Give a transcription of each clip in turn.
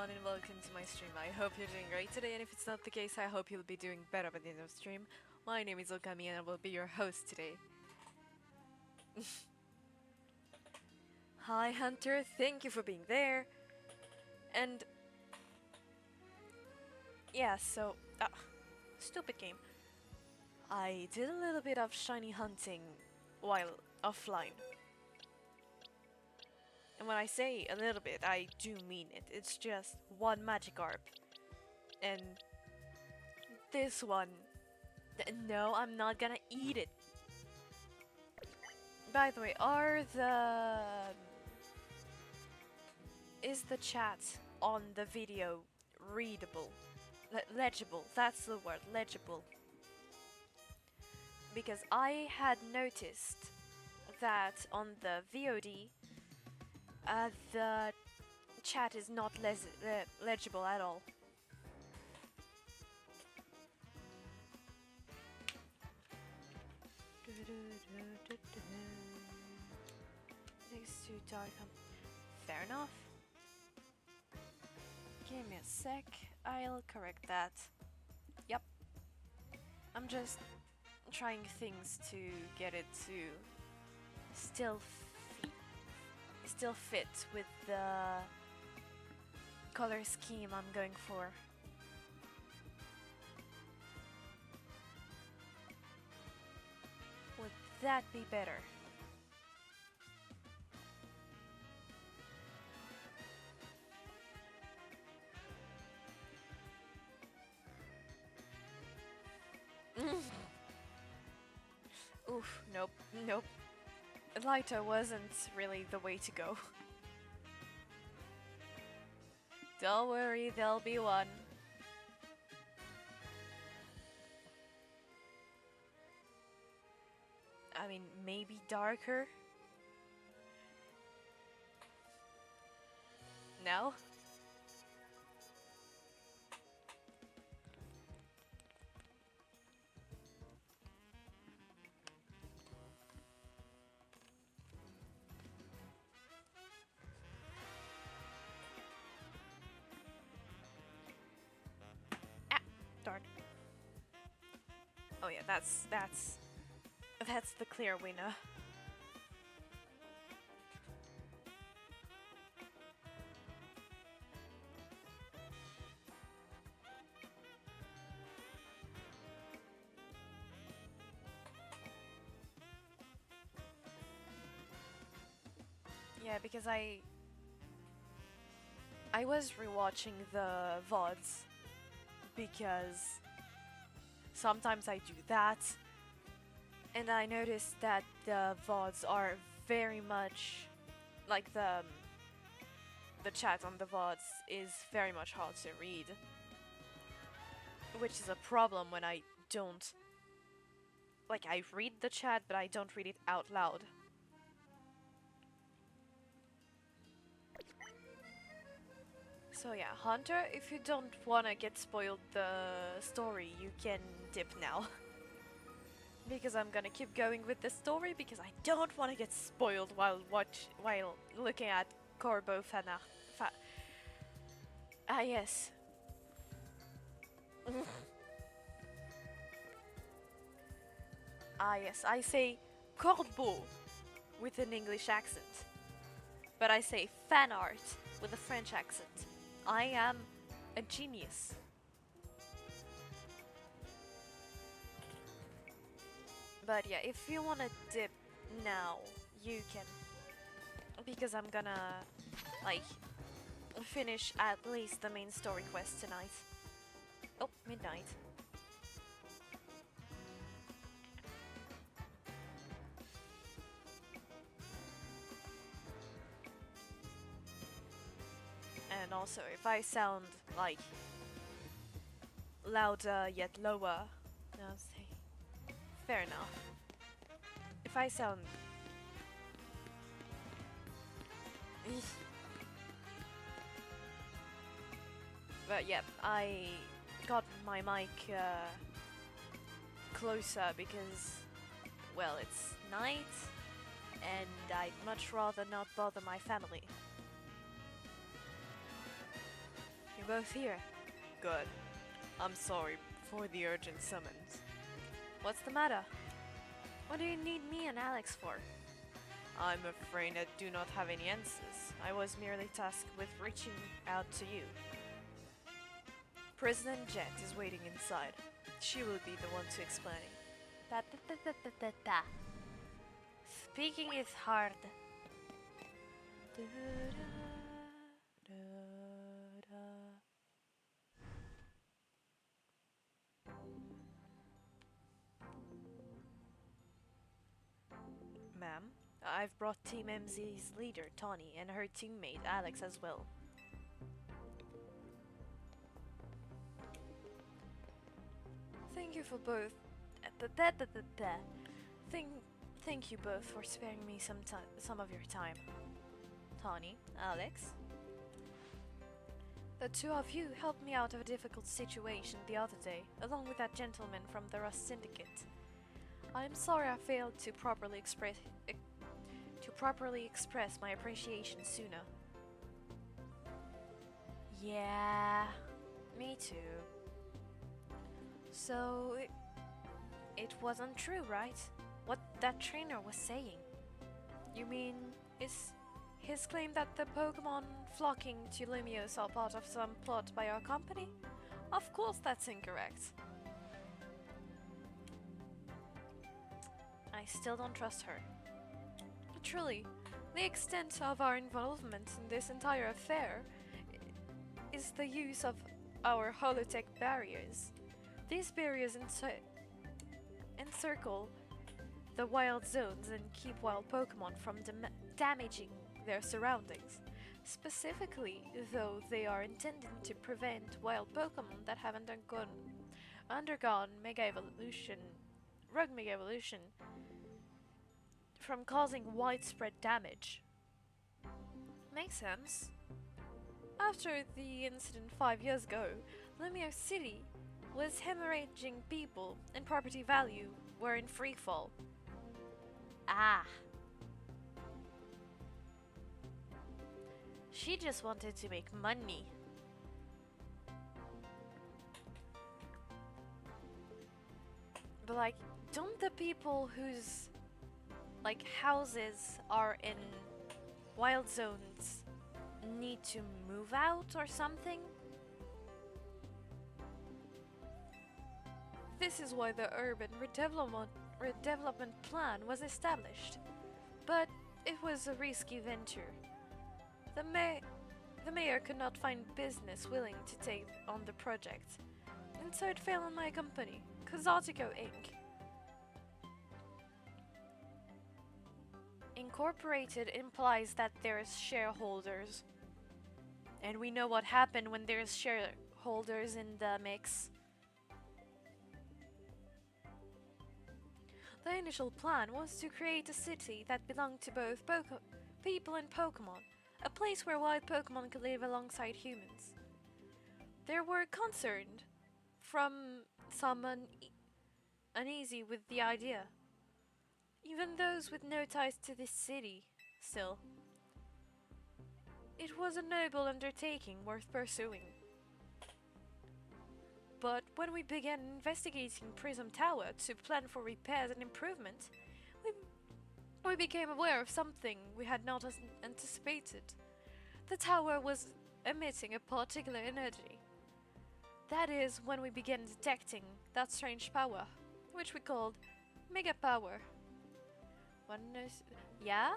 everyone and welcome to my stream. I hope you're doing great today, and if it's not the case, I hope you'll be doing better by the end of the stream. My name is Okami and I will be your host today. Hi Hunter, thank you for being there. And yeah, stupid game. I did a little bit of shiny hunting while offline. And when I say a little bit, I do mean it. It's just one Magikarp. And this one. No, I'm not gonna eat it. By the way, is the chat on the video readable? Legible, that's the word, legible. Because I had noticed that on the VOD, the chat is not legible at all. Next to dark. Fair enough. Give me a sec. I'll correct that. Yep. I'm just trying things to get it to still fit with the color scheme I'm going for. Would that be better? Oof, nope, nope. Lighter wasn't really the way to go. Don't worry, there'll be one. I mean, maybe darker? No? Darn. Oh yeah, that's the clear winner. Yeah, because I was rewatching the VODs because sometimes I do that, and I noticed that the VODs are very much like the chat on the VODs is very much hard to read, which is a problem when I don't I read the chat but I don't read it out loud. So yeah, Hunter, if you don't wanna get spoiled the story, you can dip now. Because I'm gonna keep going with the story because I don't wanna get spoiled while looking at Corbo Fana. Ah yes. Ah yes, I say Corbeau with an English accent. But I say fan art with a French accent. I am a genius. But yeah, if you wanna dip now, you can. Because I'm gonna, finish at least the main story quest tonight. Oh, midnight. And also, if I sound, louder yet lower, I'll say, fair enough. If I sound... But yeah, I got my mic closer because, well, it's night and I'd much rather not bother my family. both here. Good. I'm sorry for the urgent summons. What's the matter? What do you need me and Alex for? I'm afraid I do not have any answers. I was merely tasked with reaching out to you. President Jet is waiting inside. She will be the one to explain. Ta ta ta ta ta ta ta. Speaking is hard. Ma'am, I've brought Team MZ's leader, Tawny, and her teammate, Alex, as well. Thank you for both. Ta ta ta ta ta. Thank you both for sparing me some of your time. Tawny, Alex? The two of you helped me out of a difficult situation the other day, along with that gentleman from the Rust Syndicate. I am sorry I failed to properly express my appreciation sooner. Yeah, me too. So, it wasn't true, right? What that trainer was saying. You mean, is his claim that the Pokemon flocking to Lumiose are part of some plot by our company? Of course that's incorrect. I still don't trust her. Truly, the extent of our involvement in this entire affair is the use of our holotech barriers. These barriers encircle the wild zones and keep wild Pokemon from damaging their surroundings. Specifically, though, they are intended to prevent wild Pokemon that have undergone rogue Mega Evolution, from causing widespread damage. Makes sense. After the incident 5 years ago, Lumiose City was hemorrhaging people and property value were in freefall. Ah. She just wanted to make money. But like, don't the people whose houses are in wild zones need to move out or something? This is why the urban redevelopment plan was established. But it was a risky venture. The mayor could not find business willing to take on the project, and so it fell on my company, Kazatico Inc. Incorporated implies that there's shareholders. And we know what happened when there's shareholders in the mix. The initial plan was to create a city that belonged to both people and Pokemon, a place where wild Pokemon could live alongside humans. There were concerned from some uneasy with the idea. Even those with no ties to this city, still. It was a noble undertaking worth pursuing. But when we began investigating Prism Tower to plan for repairs and improvement, we became aware of something we had not anticipated. The tower was emitting a particular energy. That is when we began detecting that strange power, which we called Mega Power. Yeah?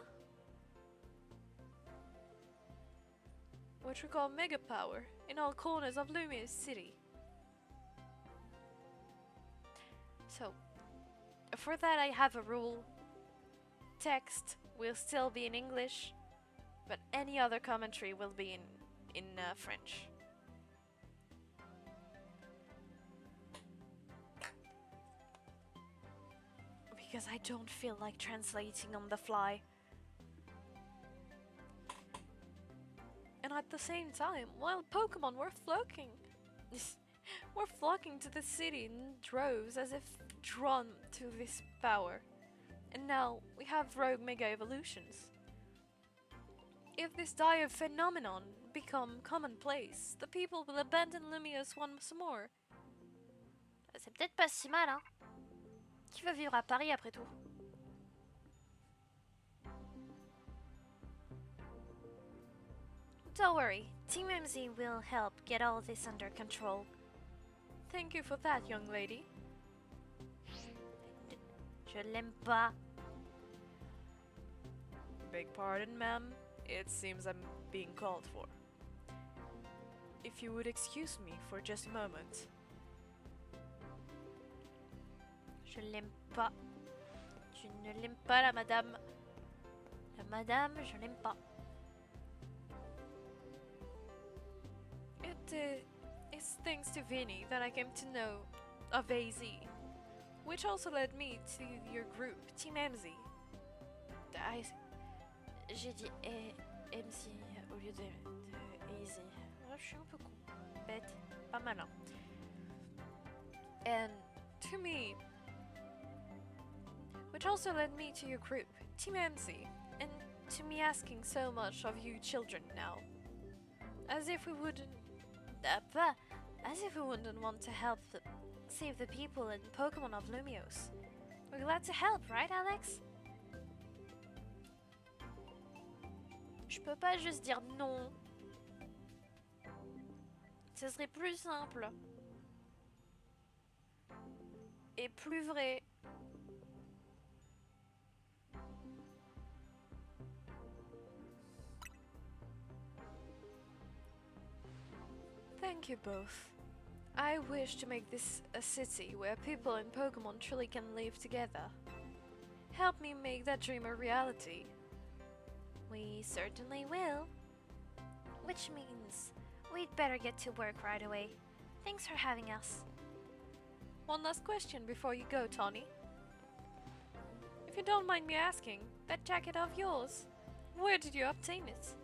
Which we call Mega Power in all corners of Lumiose City. So, for that I have a rule. Text will still be in English, but any other commentary will be in French. Because I don't feel like translating on the fly. And at the same time, wild Pokemon were flocking. Were flocking to the city in droves as if drawn to this power. And now we have rogue Mega Evolutions. If this dire phenomenon become commonplace, the people will abandon Lumiose once more. C'est peut-être pas si mal, hein. Qui veut vivre à Paris après tout? Don't worry, Team MZ will help get all this under control. Thank you for that, young lady. Je l'aime pas. Beg pardon, ma'am. It seems I'm being called for. If you would excuse me for just a moment. Je l'aime pas. Je ne l'aime pas, la madame. La madame, je l'aime pas. It's thanks to Vinny that I came to know of AZ, which also led me to your group, Team MZ. J'ai dit MC au lieu de Easy. Je suis un peu bête. Pas malin. And to me, which also led me to your group, Team MZ, and to me asking so much of you children now. As if we wouldn't want to help save the people and Pokemon of Lumiose. We're glad to help, right, Alex? Je peux pas juste dire non. Ce serait plus simple. Et plus vrai. Thank you both. I wish to make this a city where people and Pokemon truly can live together. Help me make that dream a reality. We certainly will. Which means we'd better get to work right away. Thanks for having us. One last question before you go, Tawny. If you don't mind me asking, that jacket of yours, where did you obtain it?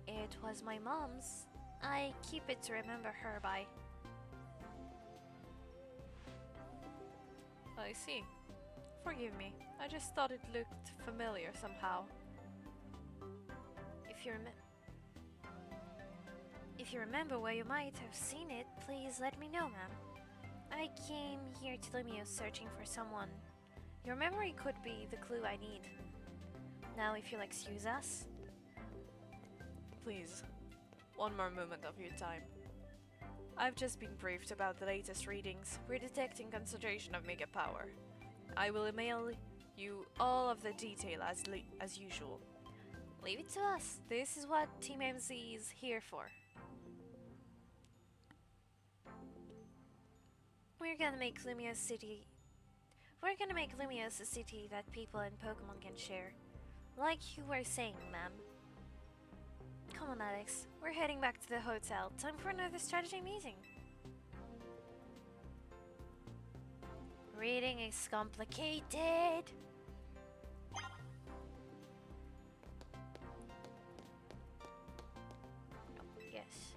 It was my mom's. I keep it to remember her by. I see. Forgive me, I just thought it looked familiar somehow. If you remember where you might have seen it, please let me know, ma'am. I came here to Lumiose searching for someone. Your memory could be the clue I need. Now, if you'll excuse us. Please, one more moment of your time. I've just been briefed about the latest readings. We're detecting concentration of mega power. I will email you all of the detail as usual. Leave it to us. This is what Team MZ is here for. We're gonna make Lumiose a city that people and Pokemon can share. Like you were saying, ma'am. Come on, Alex. We're heading back to the hotel. Time for another strategy meeting. Reading is complicated. Yes.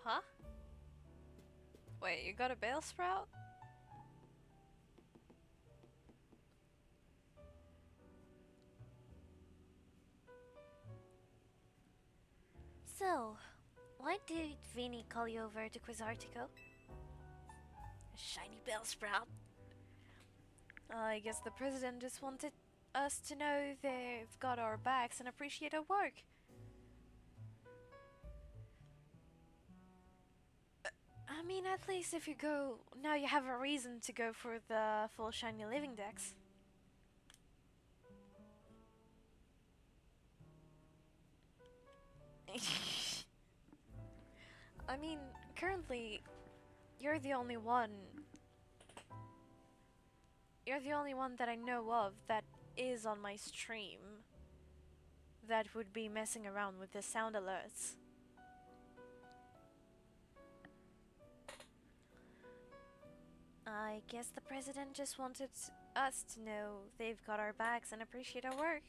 Huh? Wait, you got a bale sprout? So, why did Vinny call you over to Quizartico? A shiny bell sprout. I guess the president just wanted us to know they've got our backs and appreciate our work. I mean, at least if you go, now you have a reason to go for the full shiny living dex. I mean, currently, you're the only one. You're the only one that I know of that is on my stream that would be messing around with the sound alerts. I guess the president just wanted us to know they've got our backs and appreciate our work.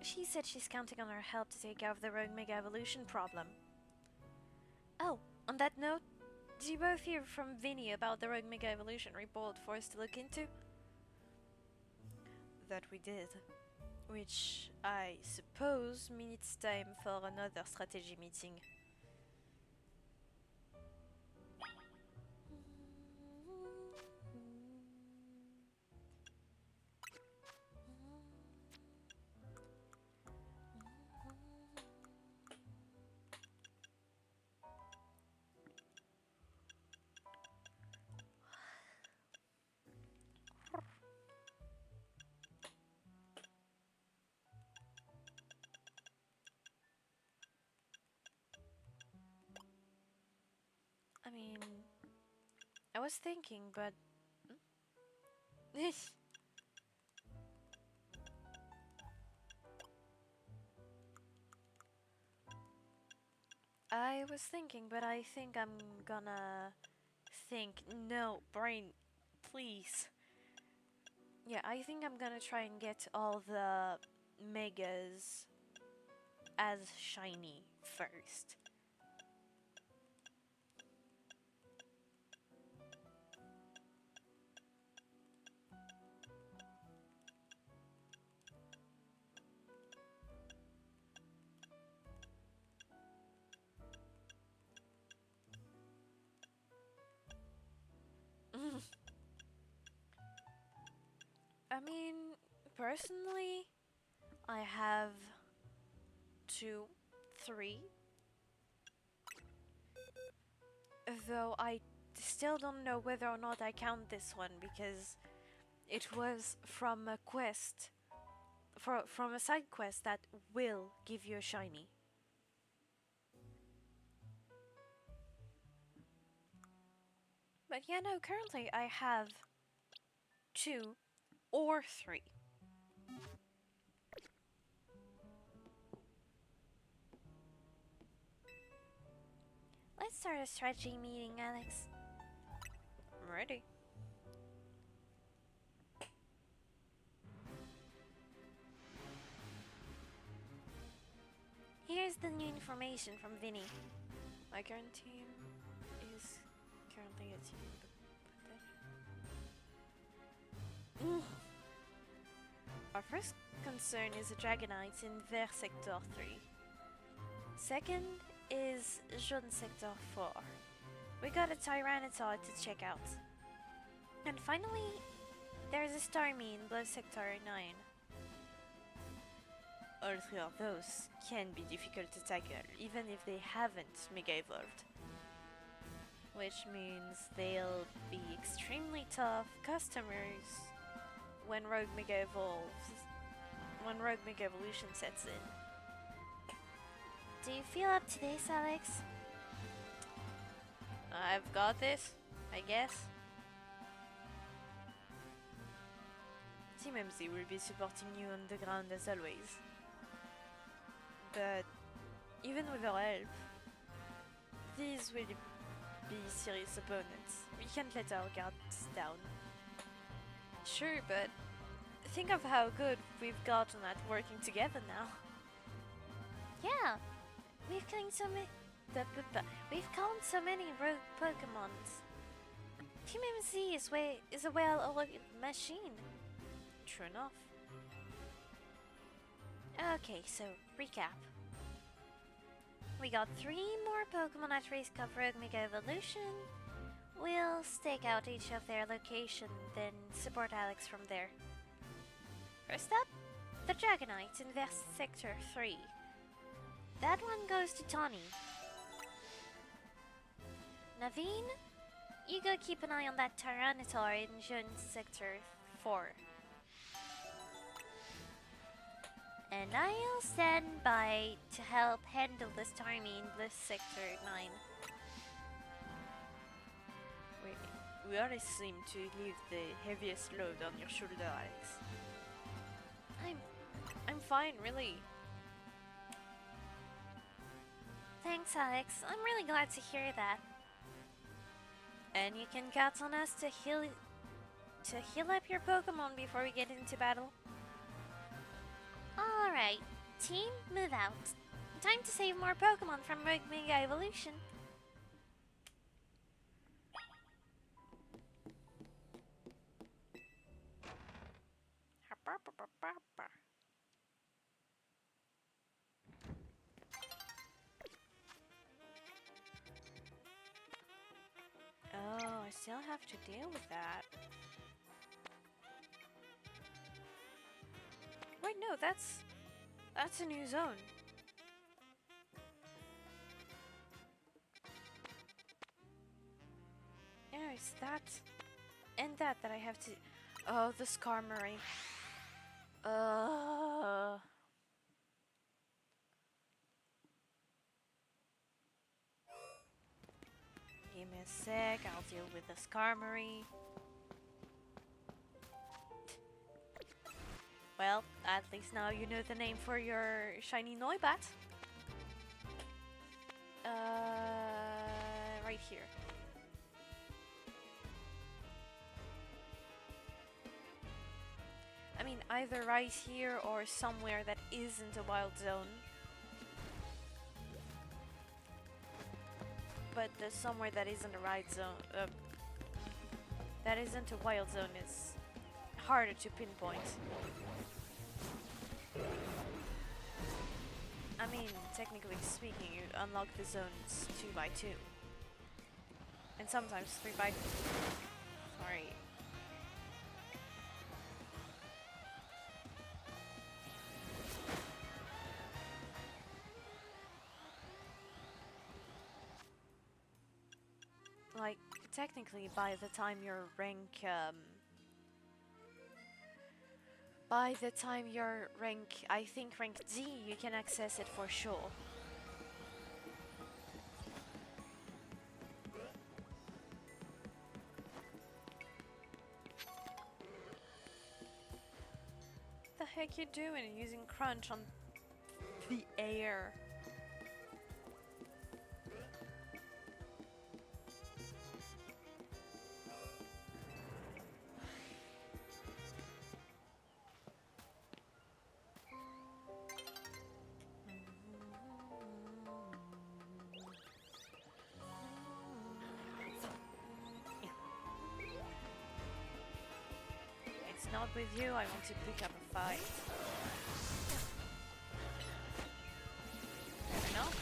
She said she's counting on our help to take care of the rogue mega evolution problem. Oh, on that note, did you both hear from Vinny about the rogue mega evolution report for us to look into? That we did. Which I suppose means time for another strategy meeting. I mean, I was thinking, but... I was thinking, but I think I'm gonna think, no, brain, please. Yeah, I think I'm gonna try and get all the megas as shiny first. I mean, personally, I have 2, 3. Though I still don't know whether or not I count this one because it was from a quest, from a side quest that will give you a shiny. But yeah, no, currently I have 2 or 3. let's start a strategy meeting, Alex. I'm ready. Here's the new information from Vinny. My current team is currently a team with potential. Our first concern is the Dragonites in their Sector 3. Second is Jaune Sector 4. We got a Tyranitar to check out. And finally, there's a Starmie in Blue Sector 9. All 3 of those can be difficult to tackle, even if they haven't Mega Evolved. Which means they'll be extremely tough customers when Rogue Mega Evolves, when Rogue Mega Evolution sets in. Do you feel up to this, Alex? I've got this, I guess. Team MZ will be supporting you on the ground as always. But even with our help, these will be serious opponents. We can't let our guards down. Sure, but think of how good we've gotten at working together now. Yeah, we've gained so We've caught so many rogue Pokemons. Team MC is a well-oiled machine. True enough. Okay, so recap. We got 3 more Pokemon at Risk of Rogue Mega Evolution. We'll stake out each of their location, then support Alex from there. First up, the Dragonite in West Sector 3. That one goes to Tawny. Naveen, you go keep an eye on that Tyranitar in June Sector 4. And I'll stand by to help handle this Starmie in Bliss Sector 9. We always seem to leave the heaviest load on your shoulder, Alex. I'm fine, really. Thanks, Alex. I'm really glad to hear that. And you can count on us to heal up your Pokemon before we get into battle. Alright, team, move out. Time to save more Pokemon from Rogue Mega Evolution. Oh, I still have to deal with that. Wait, no, that's a new zone. Yeah, it's that and that I have to. Oh, the Skarmory. Give me a sec, I'll deal with the Skarmory. Well, at least now you know the name for your shiny Noibat. Right here. I mean, either right here or somewhere that isn't a wild zone. But the somewhere that isn't a right zone, that isn't a wild zone is harder to pinpoint. I mean, technically speaking, you unlock the zones 2x2. And sometimes 3x... Sorry. Like, technically, by the time you're rank, I think rank D, you can access it for sure. The heck you doing using crunch on the air? It's not with you, I want to pick up a fight. Fair enough.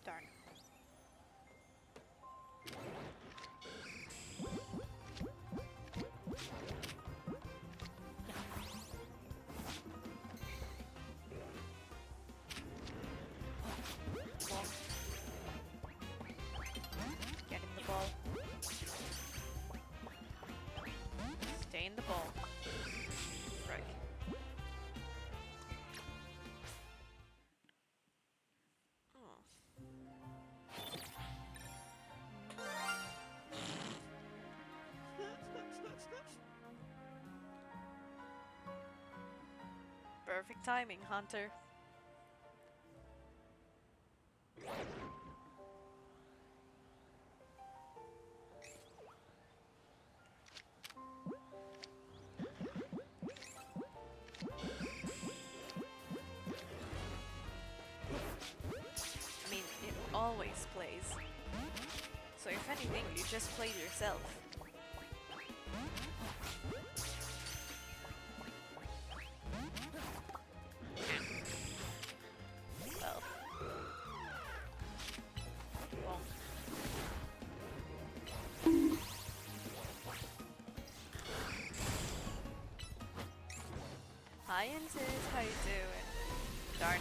Darn. Get in the ball. Stay in the ball. Frick. Perfect timing, Hunter. anything, you just played yourself. Well. Bonk. Hi, Intis, how you doing? Darn.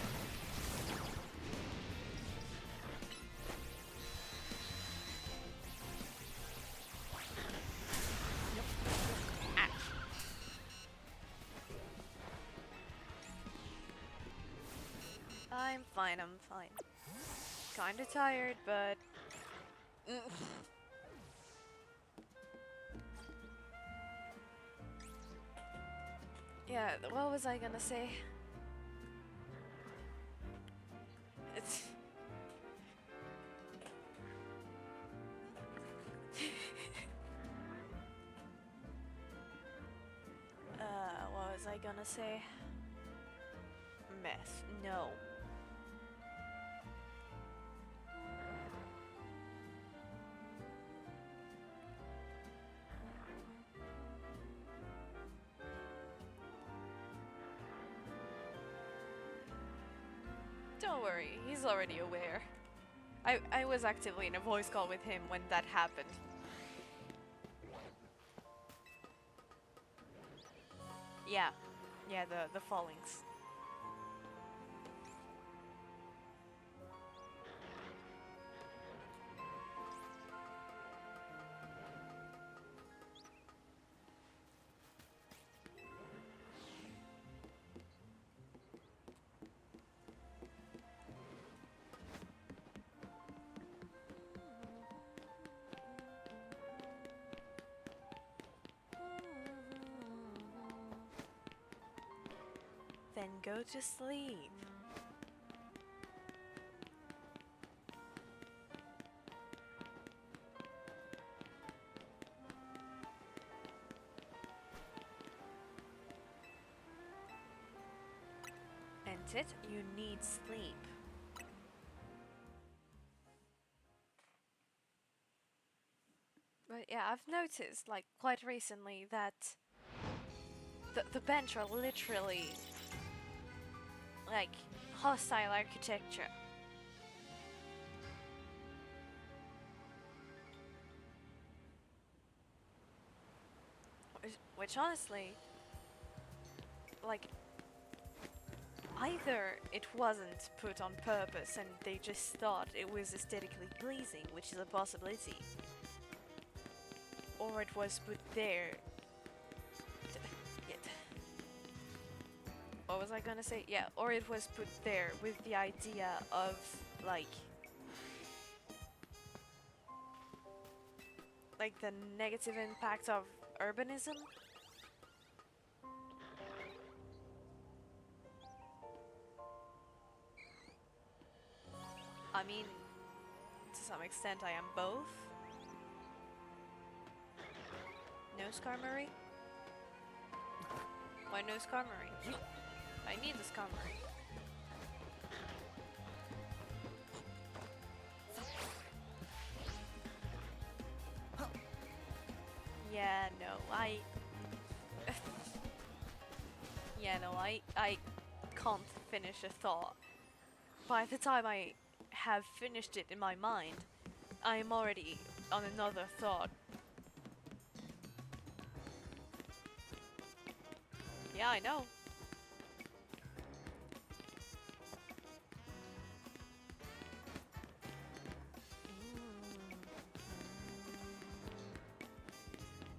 I'm fine. Kinda tired, but... yeah, what was I gonna say? It's... what was I gonna say? Meth. No. Don't worry, he's already aware. I was actively in a voice call with him when that happened. Yeah. Yeah, the fallings. Then go to sleep. And it, you need sleep. But yeah, I've noticed, like, quite recently that the bench are literally like hostile architecture. Which honestly, like, either it wasn't put on purpose and they just thought it was aesthetically pleasing, which is a possibility, or it was put there. What was I gonna say? Yeah, or it was put there with the idea of, like the negative impact of urbanism. I mean, to some extent I am both. No Skarmory? Why no Skarmory? I need the Skarmory. Yeah, no, yeah, no, I can't finish a thought. By the time I have finished it in my mind, I am already on another thought. Yeah, I know.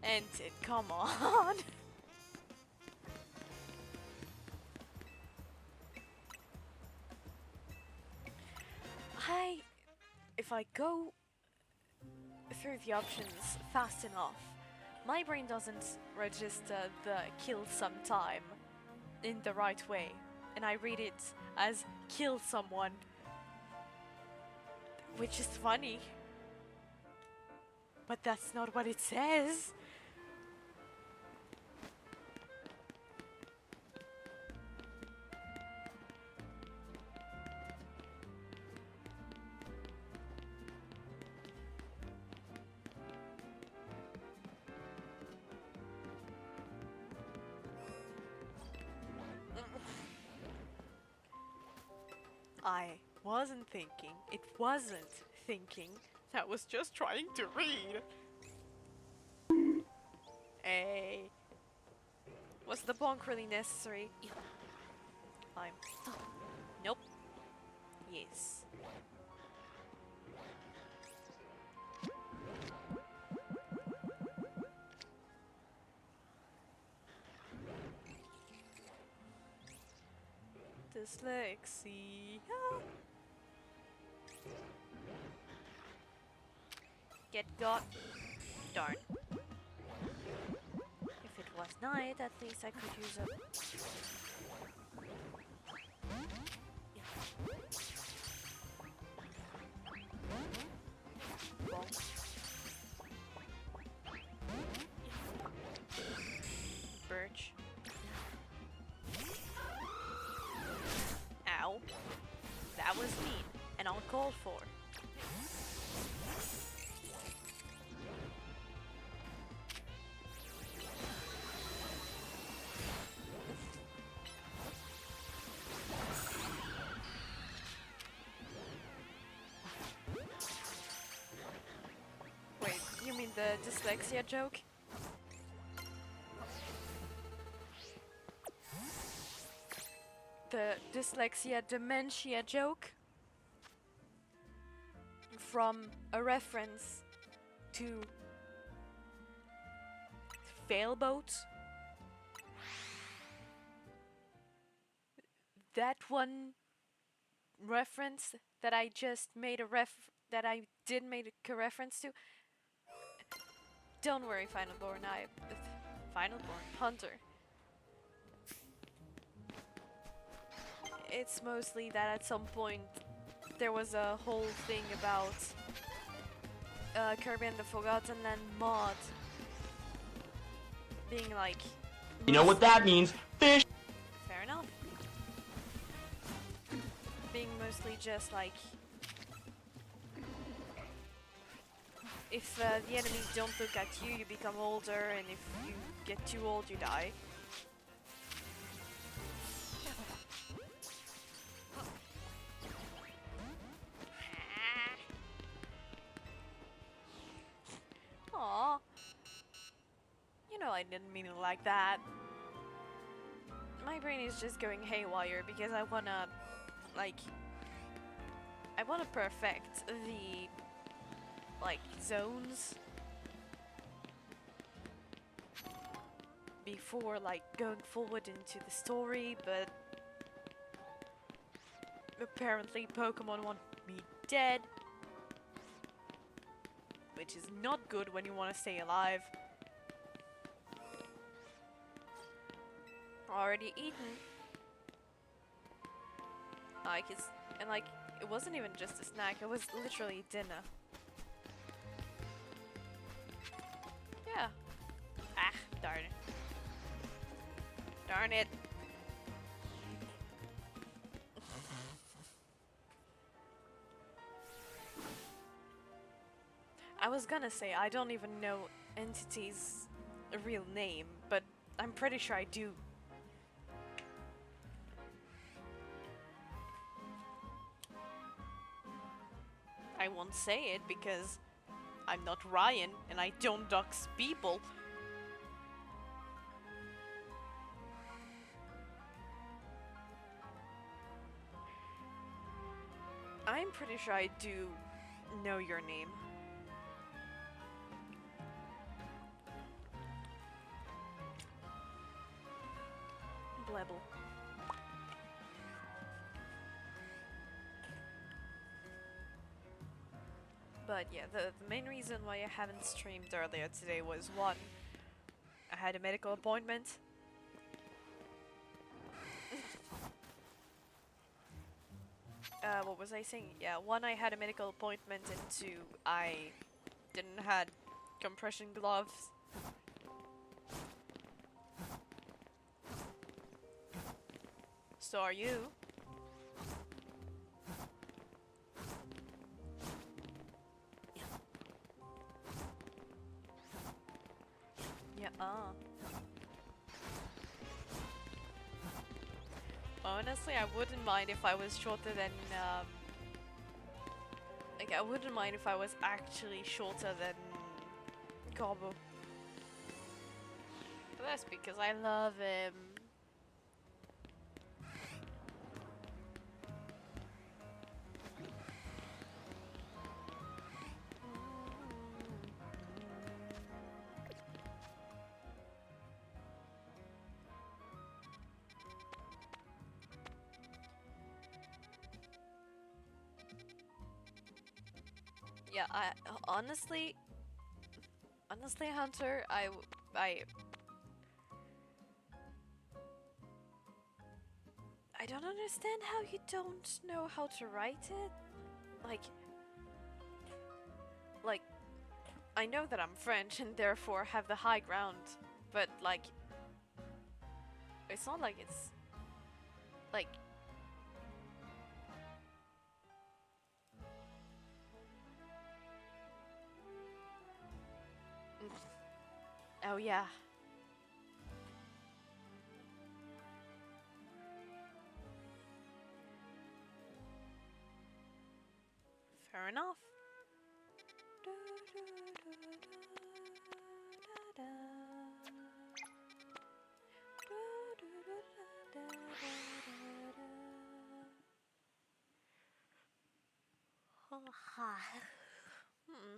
And it, come on. If I go through the options fast enough, my brain doesn't register the kill sometime in the right way, and I read it as kill someone, which is funny, but that's not what it says. I wasn't thinking. It wasn't thinking. I was just trying to read. Hey. Was the bonk really necessary? Climb. Nope. Yes. Dyslexia. Get got. Darn. If it was night, at least I could use a... Bonk. Birch. Ow. That was mean and uncalled for. Wait, you mean the dyslexia joke? The dyslexia dementia joke? From a reference to Failboat? That one reference that I just made that I did make a reference to. Don't worry, Finalborn. Finalborn Hunter. It's mostly that at some point there was a whole thing about Kirby and the Forgotten Land mod being like. You know what that means? Fish! Fair enough. Being mostly just like, if the enemy don't look at you, you become older, and if you get too old, you die. Aww. You know I didn't mean it like that. My brain is just going haywire because I wanna, like, I wanna perfect the, like, zones before, like, going forward into the story, but apparently Pokemon want me dead, which is not good when you want to stay alive. Already eaten. Like, it wasn't even just a snack, it was literally dinner. Yeah. Ah, darn it. Darn it. I was gonna say, I don't even know Entity's real name, but I'm pretty sure I do. I won't say it because I'm not Ryan and I don't dox people. I'm pretty sure I do know your name. Blebble. But yeah, the main reason why I haven't streamed earlier today was, one, I had a medical appointment. What was I saying? Yeah, one, I had a medical appointment, and two, I didn't had compression gloves. So are you. Yeah, Honestly, I wouldn't mind if I was shorter than, like, I wouldn't mind if I was actually shorter than Garbo. But that's because I love him. Yeah, honestly, Hunter, I don't understand how you don't know how to write it. Like, I know that I'm French and therefore have the high ground, but like, it's not like it's like. Oh yeah. Fair enough. Hmm.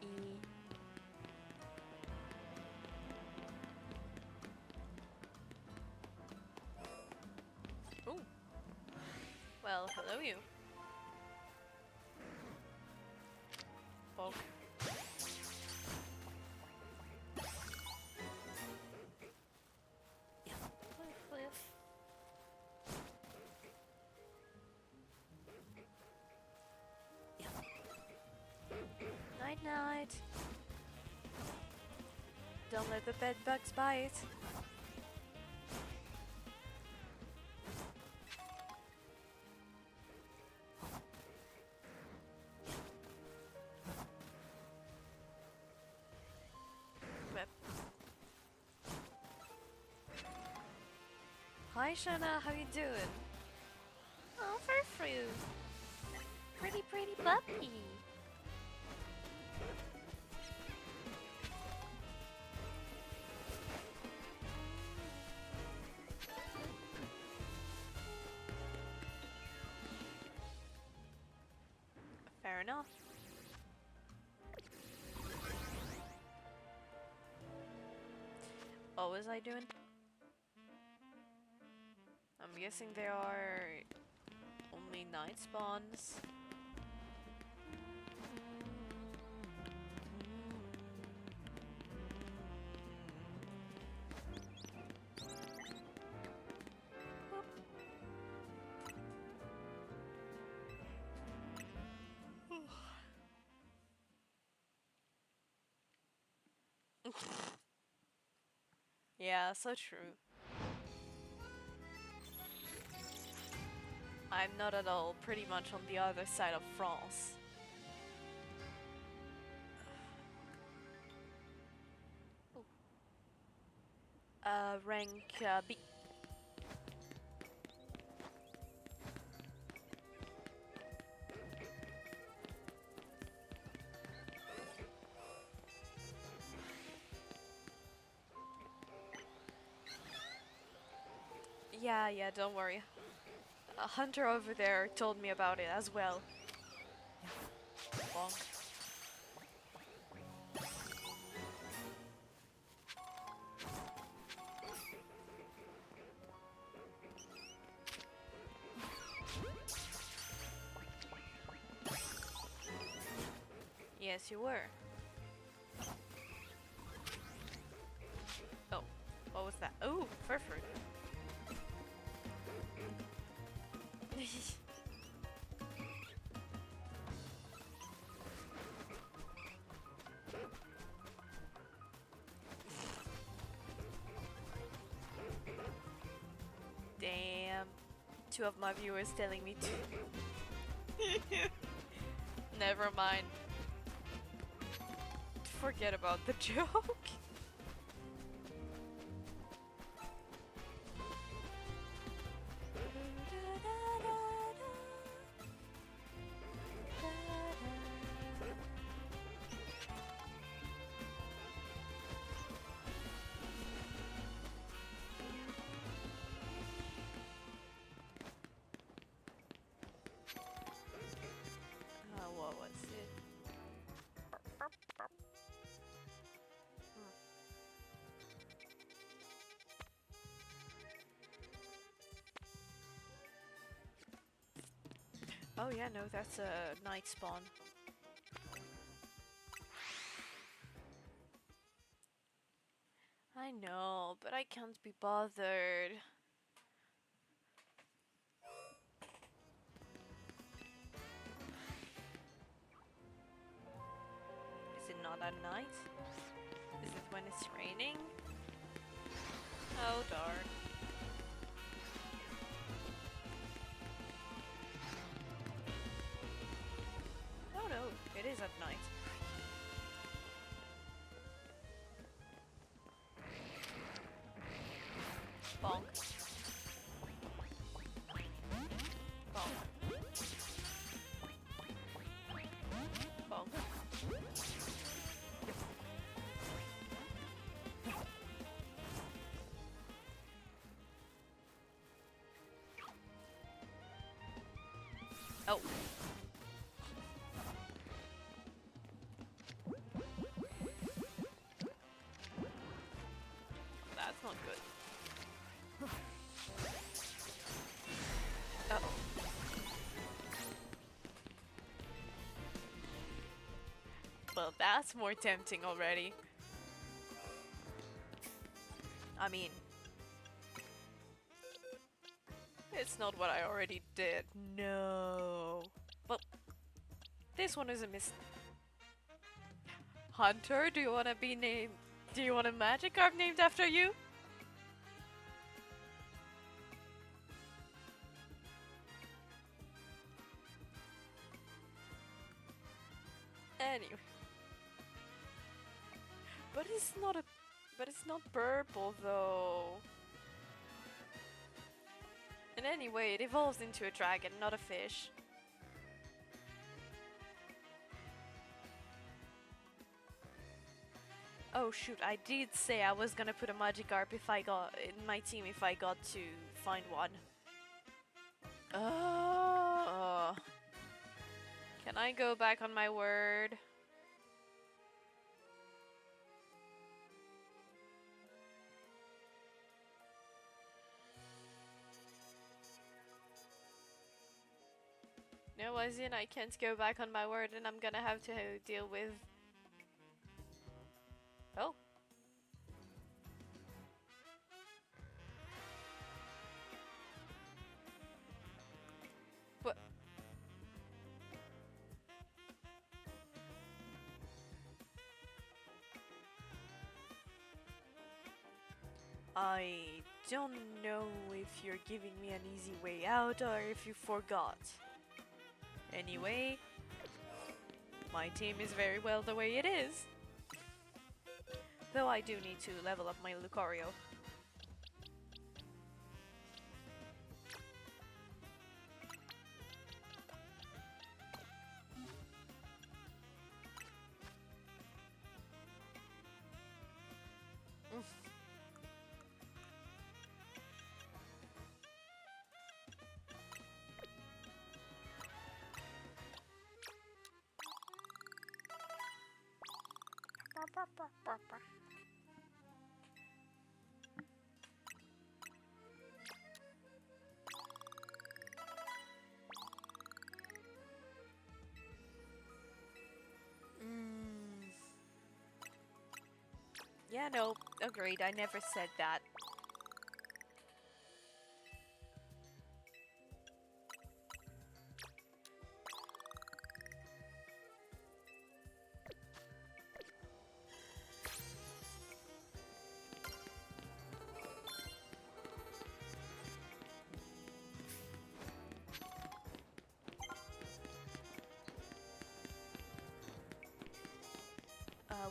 E. Ooh. Well, hello you. Bog. Cliff. Night night. Don't let the bed bugs bite. Whip. Hi Shana, how you doing? Oh, Furfrou. Pretty puppy. Fair enough. What was I doing? I'm guessing there are only night spawns. Yeah, so true. I'm not at all pretty much on the other side of France. Rank B. Yeah, don't worry. A hunter over there told me about it as well. Bonk. Yes, you were. Oh, what was that? Oh, fur fruit. Damn. two of my viewers telling me to. Never mind. Forget about the joke. What was it? Oh yeah, no, that's a night spawn. I know, but I can't be bothered. Is it not at night? Is it when it's raining? Oh darn. Oh no, it is at night. Bonk. Bonk. Bonk. Oh. That's not good. Uh-oh. Well, that's more tempting already. I mean, it's not what I already did. No. Well, this one is a miss. Hunter, do you want to be named? Do you want a magic carp named after you? Anyway. But it's not purple though. And anyway, it evolves into a dragon, not a fish. Oh shoot, I did say I was gonna put a Magikarp if I got in my team if I got to find one. Oh. Can I go back on my word? No, as in I can't go back on my word and I'm gonna have to deal with... Oh. What? I don't know if you're giving me an easy way out or if you forgot. Anyway, my team is very well the way it is. Though I do need to level up my Lucario. Yeah, no, agreed. I never said that.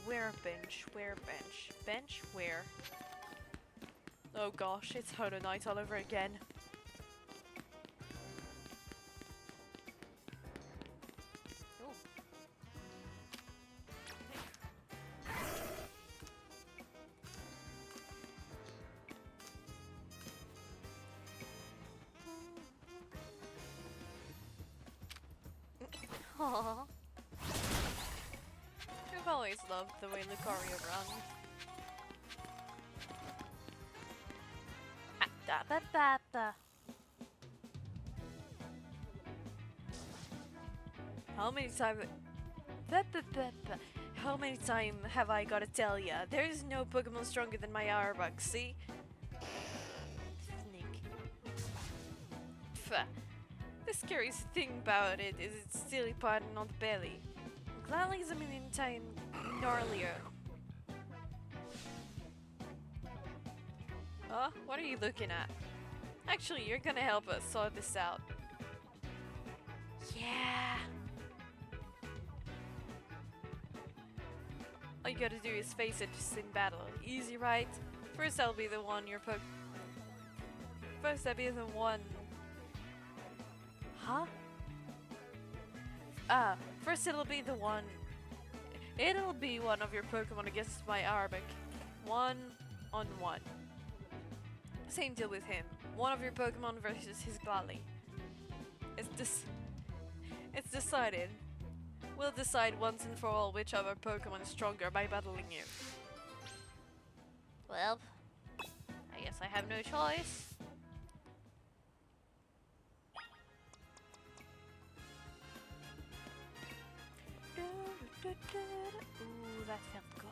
Where bench? Where bench? Bench? Where? Oh gosh, it's Hollow Knight all over again. Ooh. Aww. I've always loved the way Lucario runs. Ba-ba-ba-ba. How many times have I gotta tell ya? There is no Pokemon stronger than my Arbok, see? Sneak. Pfft. The scariest thing about it is its silly pattern on the belly. Gladly is a million times gnarlier. Huh? What are you looking at? Actually, you're gonna help us sort this out. Yeah. All you gotta do is face it just in battle. Easy, right? First I'll be the one you're First I'll be the one... Huh? First it'll be the one... It'll be one of your Pokemon against my Arbok. 1-on-1. Same deal with him. One of your Pokemon versus his Glalie. It's decided. We'll decide once and for all which of our Pokemon is stronger by battling you. Well, I guess I have no choice. Ooh, that felt good.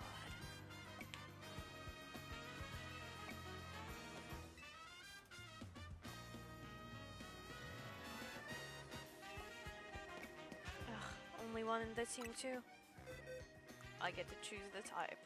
Ugh, only one in the team too. I get to choose the type.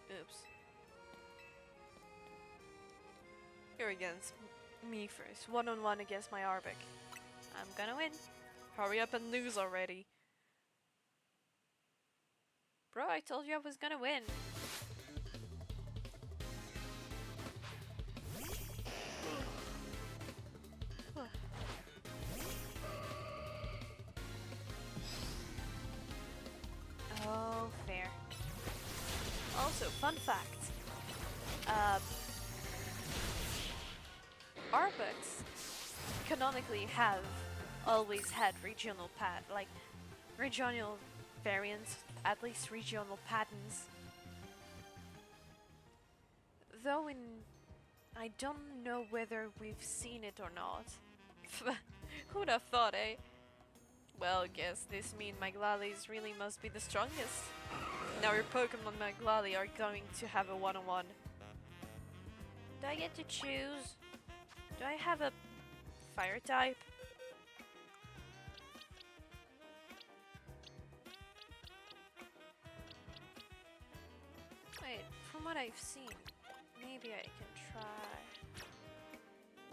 Oops. Here against me first. 1-on-1 against my Arbok. I'm gonna win. Hurry up and lose already. Bro, I told you I was gonna win. Oh, fair. Also, fun fact. Arbuks canonically have always had regional regional variants, at least regional patterns. Though I don't know whether we've seen it or not. Who'd have thought, eh? Well, guess this means my Glalies really must be the strongest. Now your Pokemon my Glalie are going to have a 1-on-1. Do I get to choose? Do I have a fire type? Wait, from what I've seen, maybe I can try.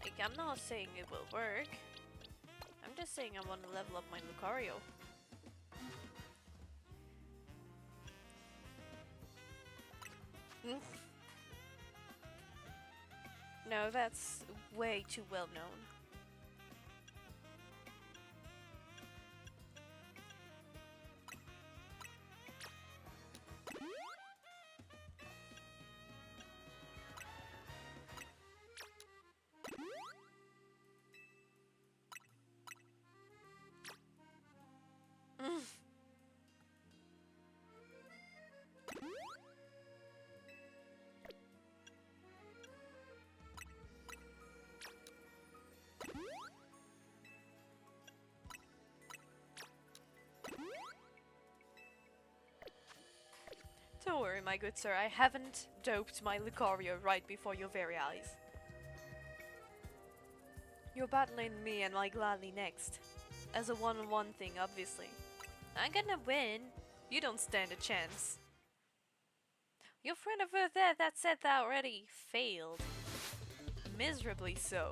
Like, I'm not saying it will work. I'm just saying I want to level up my Lucario. No, that's way too well known. Don't worry, my good sir, I haven't doped my Lucario right before your very eyes. You're battling me and my Glalie next. As a 1-on-1 thing, obviously. I'm gonna win. You don't stand a chance. Your friend over there that said that already failed. Miserably so.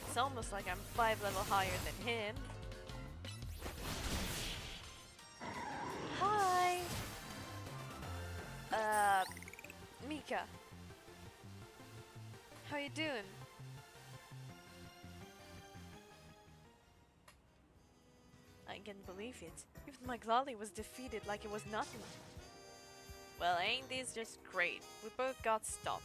It's almost like I'm 5 level higher than him. Hi! Mika. How you doing? I can't believe it. Even my Glali was defeated like it was nothing. Well, ain't this just great? We both got stopped.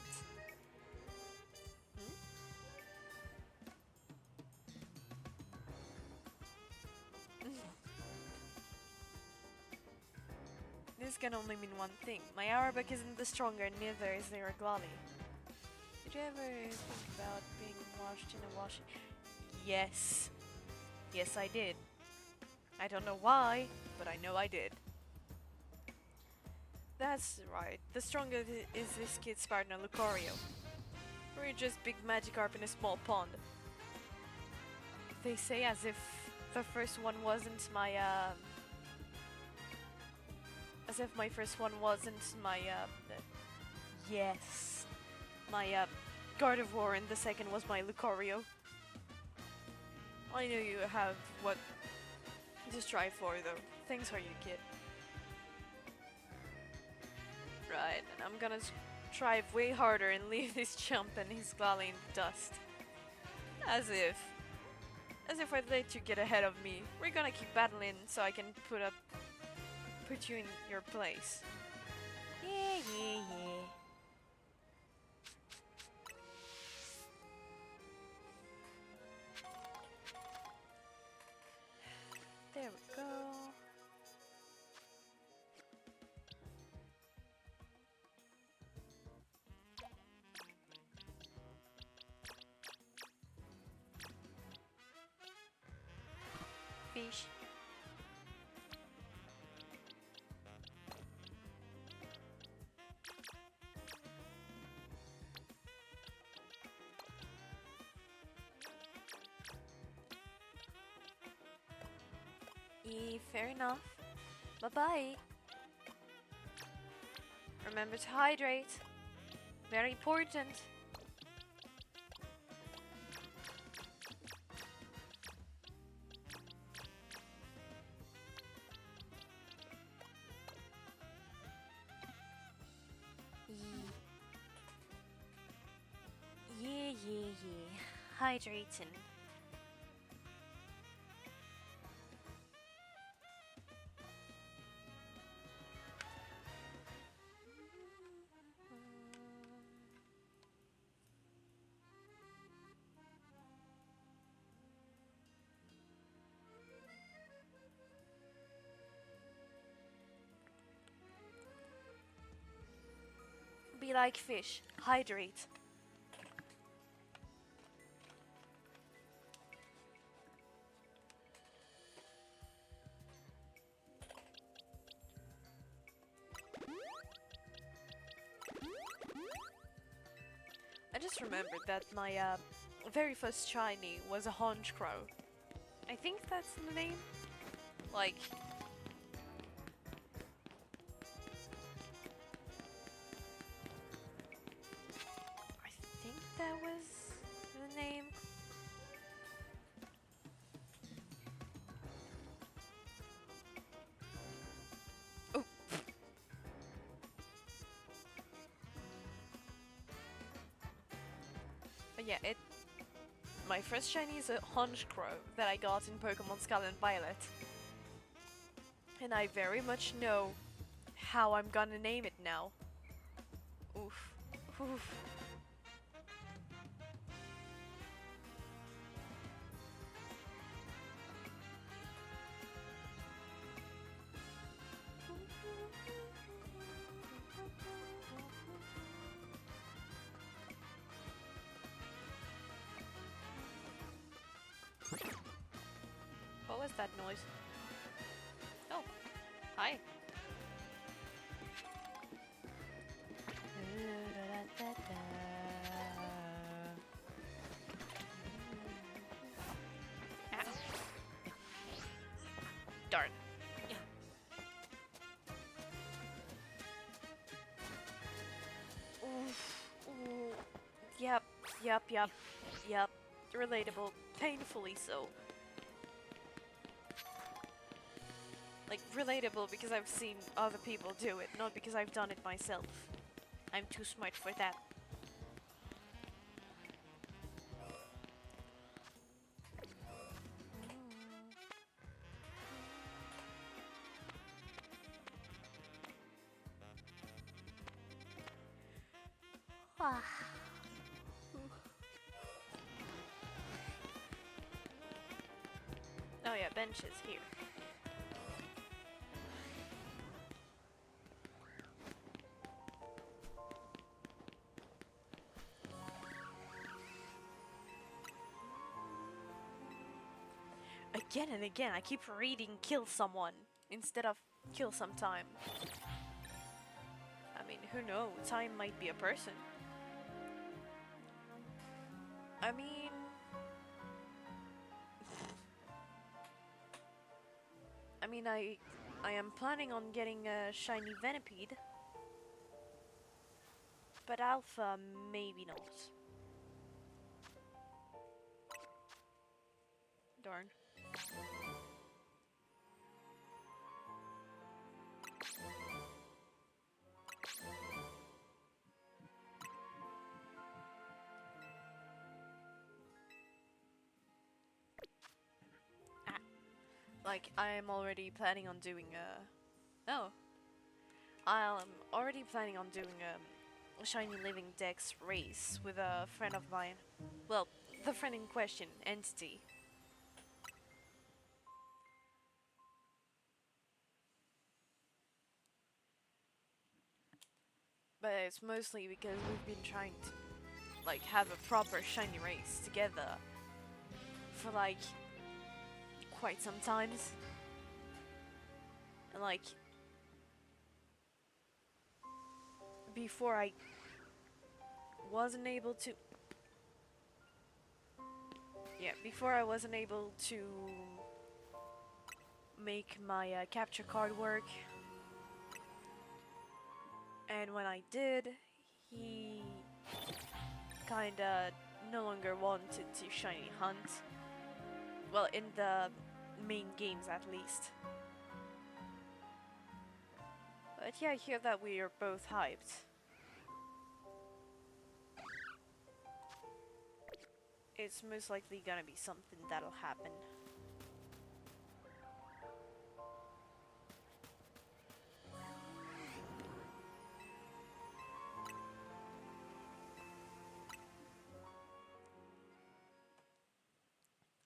This can only mean one thing. My Arabic isn't the stronger, neither is their Glali. Did you ever think about being washed in a washing? Yes. Yes, I did. I don't know why, but I know I did. That's right. The stronger is this kid's partner, Lucario. We're just big Magikarp in a small pond. They say as if the first one wasn't my, as if my first one wasn't my, yes. My, Gardevoir and the second was my Lucario. I know you have what to strive for, though. Thanks for you, kid. Right, and I'm gonna strive way harder and leave this chump and his Glali in the dust. As if I'd let you get ahead of me. We're gonna keep battling so I can put you in your place. Yeah. There we go. Fish. Fair enough. Bye-bye. Remember to hydrate. Very important. Yeah. Hydrating. Be like fish. Hydrate. I just remembered that my very first shiny was a Honchkrow. I think that's the name. Like, I think that was the name. Oh. But yeah, my first shiny is a Honchkrow that I got in Pokemon Scarlet and Violet. And I very much know how I'm gonna name it now. Oof. Oof. What was that noise? Hi. Ow. Darn. Oof. Ooh. Yep. Yep. Yep. Yep. Relatable. Painfully so. Like, relatable because I've seen other people do it, not because I've done it myself. I'm too smart for that. Ah, Oh yeah, bench is here. Again and again, I keep reading kill someone instead of kill some time. I mean, who knows? Time might be a person. I mean... I am planning on getting a shiny Venipede. But Alpha, maybe not. Darn. Like, I'm already planning on doing a... Oh. I'm already planning on doing a Shiny Living Dex race with a friend of mine. Well, the friend in question, Entity. But it's mostly because we've been trying to, like, have a proper Shiny race together for, like, quite some times. And, like, before I wasn't able to... Yeah, before I wasn't able to make my capture card work. And when I did, he kinda no longer wanted to shiny hunt. Well, in the main games at least. But yeah, I hear that we are both hyped. It's most likely gonna be something that'll happen.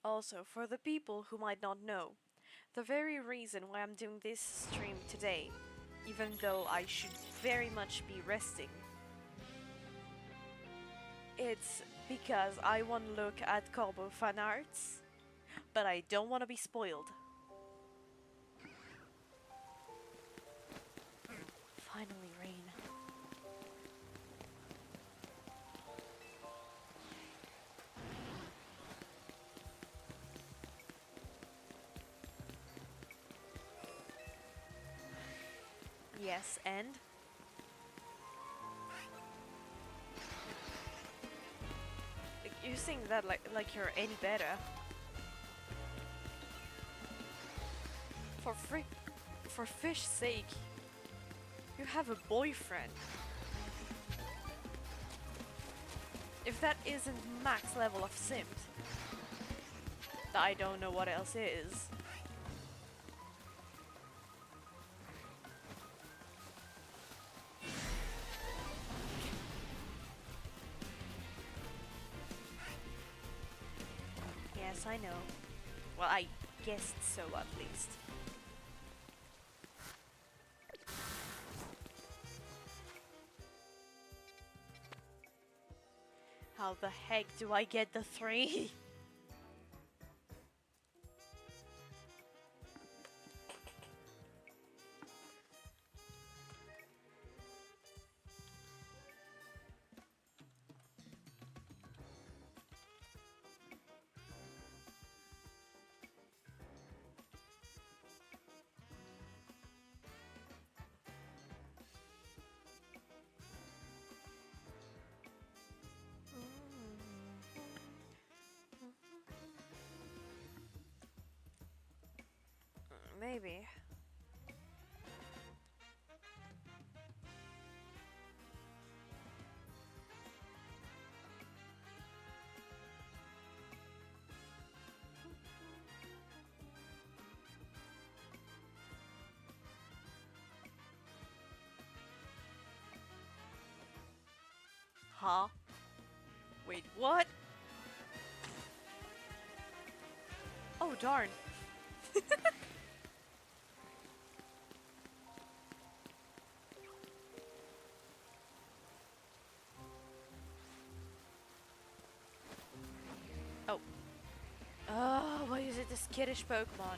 Also, for the people who might not know, the very reason why I'm doing this stream today, even though I should very much be resting, it's because I want to look at Kobo fan arts, but I don't want to be spoiled. Finally, rain. Yes, and? Like, you think that like you're any better? For fish's sake, you have a boyfriend. If that isn't max level of simp, I don't know what else is. Yes, I know. Well, I guessed so at least. How the heck do I get the 3? maybe. Huh? Wait, what? Oh, darn. Oh. Oh, why is it this kiddish Pokemon?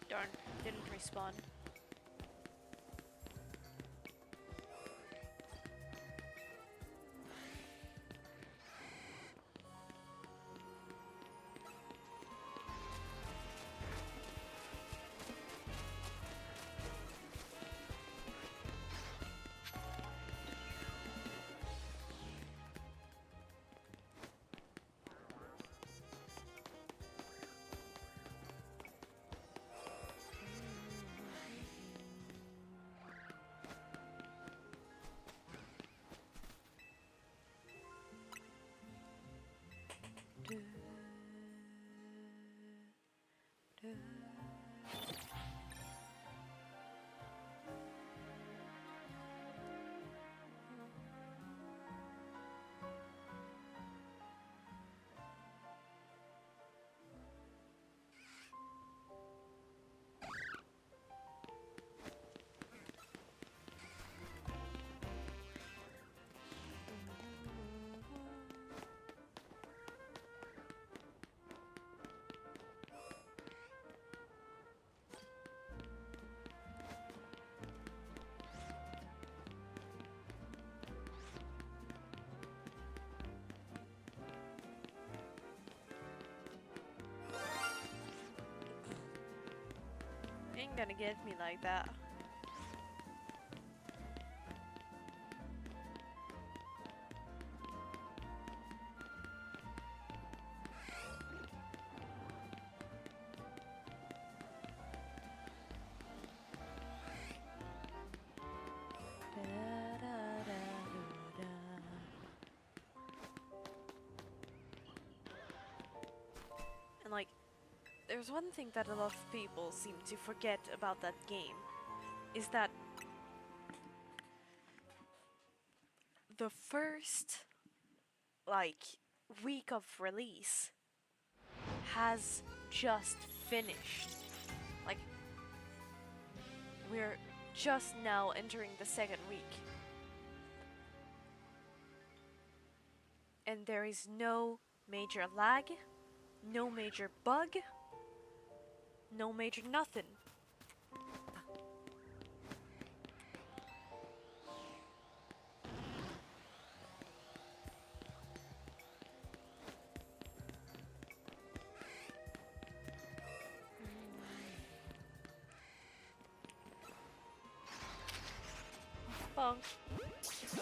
Darn, didn't respawn. Ain't gonna get me like that. And like, there's one thing that a lot of people seem to forget about that game, is that the first, like, week of release has just finished. Like, we're just now entering the second week. And there is no major lag, no major bug, no major nothing.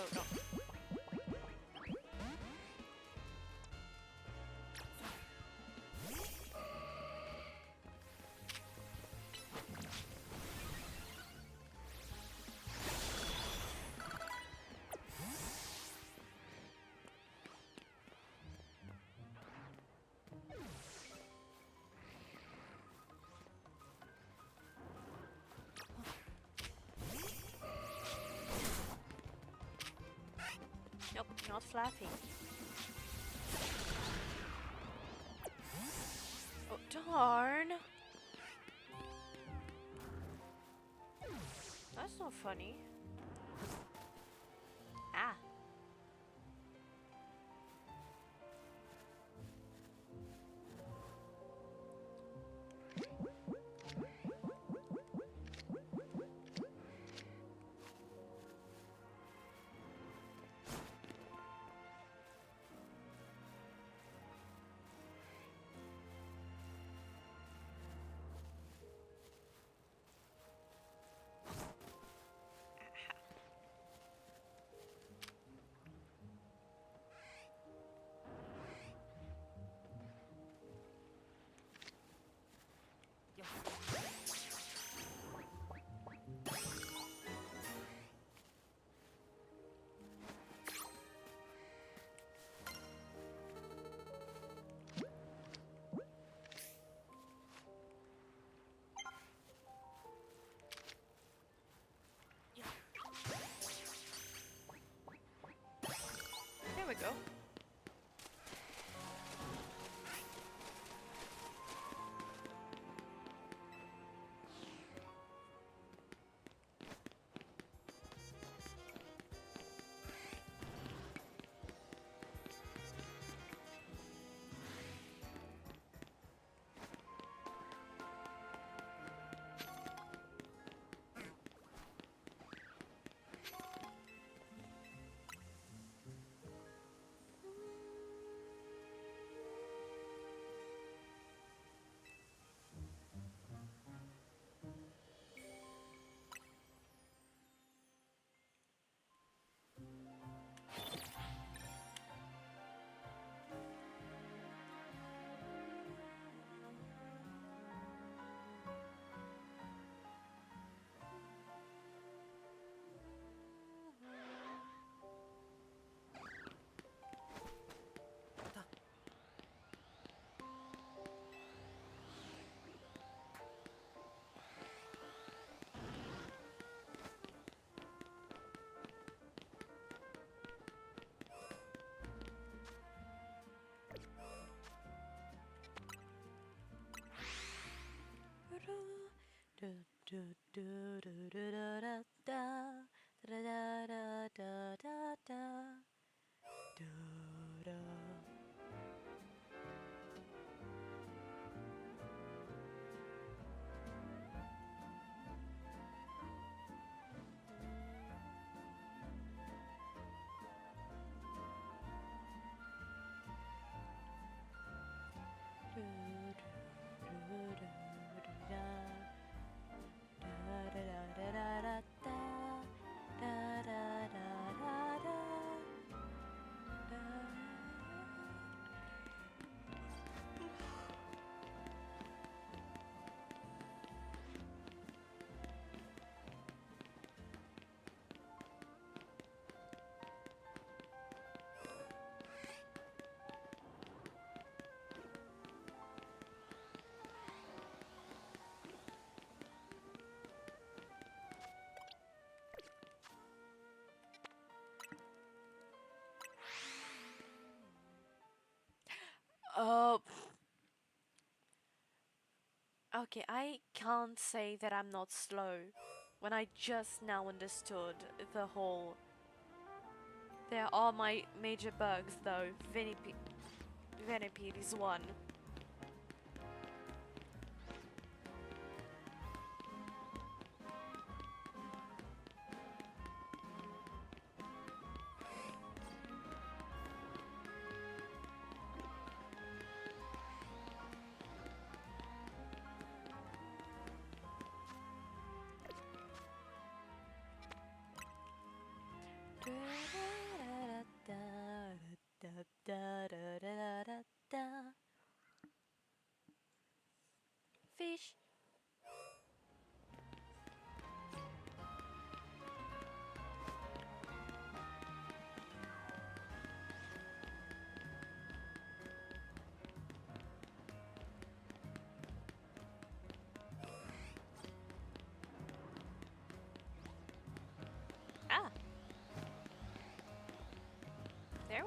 Oh, no. Nope, not flapping. Oh, darn! That's not funny. Ah. There we go. Oh. Okay, I can't say that I'm not slow when I just now understood the whole. There are my major bugs though. Venipede is one.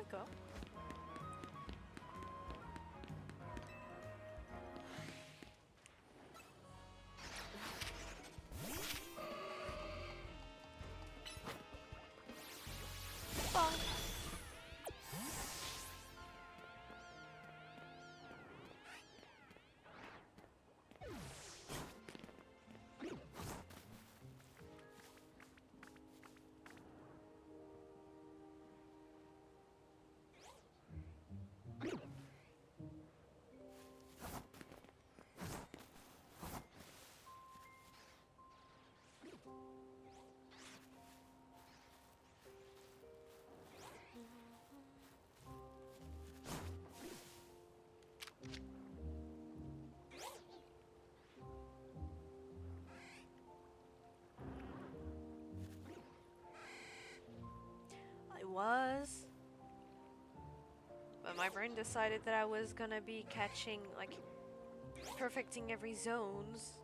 we go. Bonk. I was. But my brain decided that I was gonna be catching, like, perfecting every zones.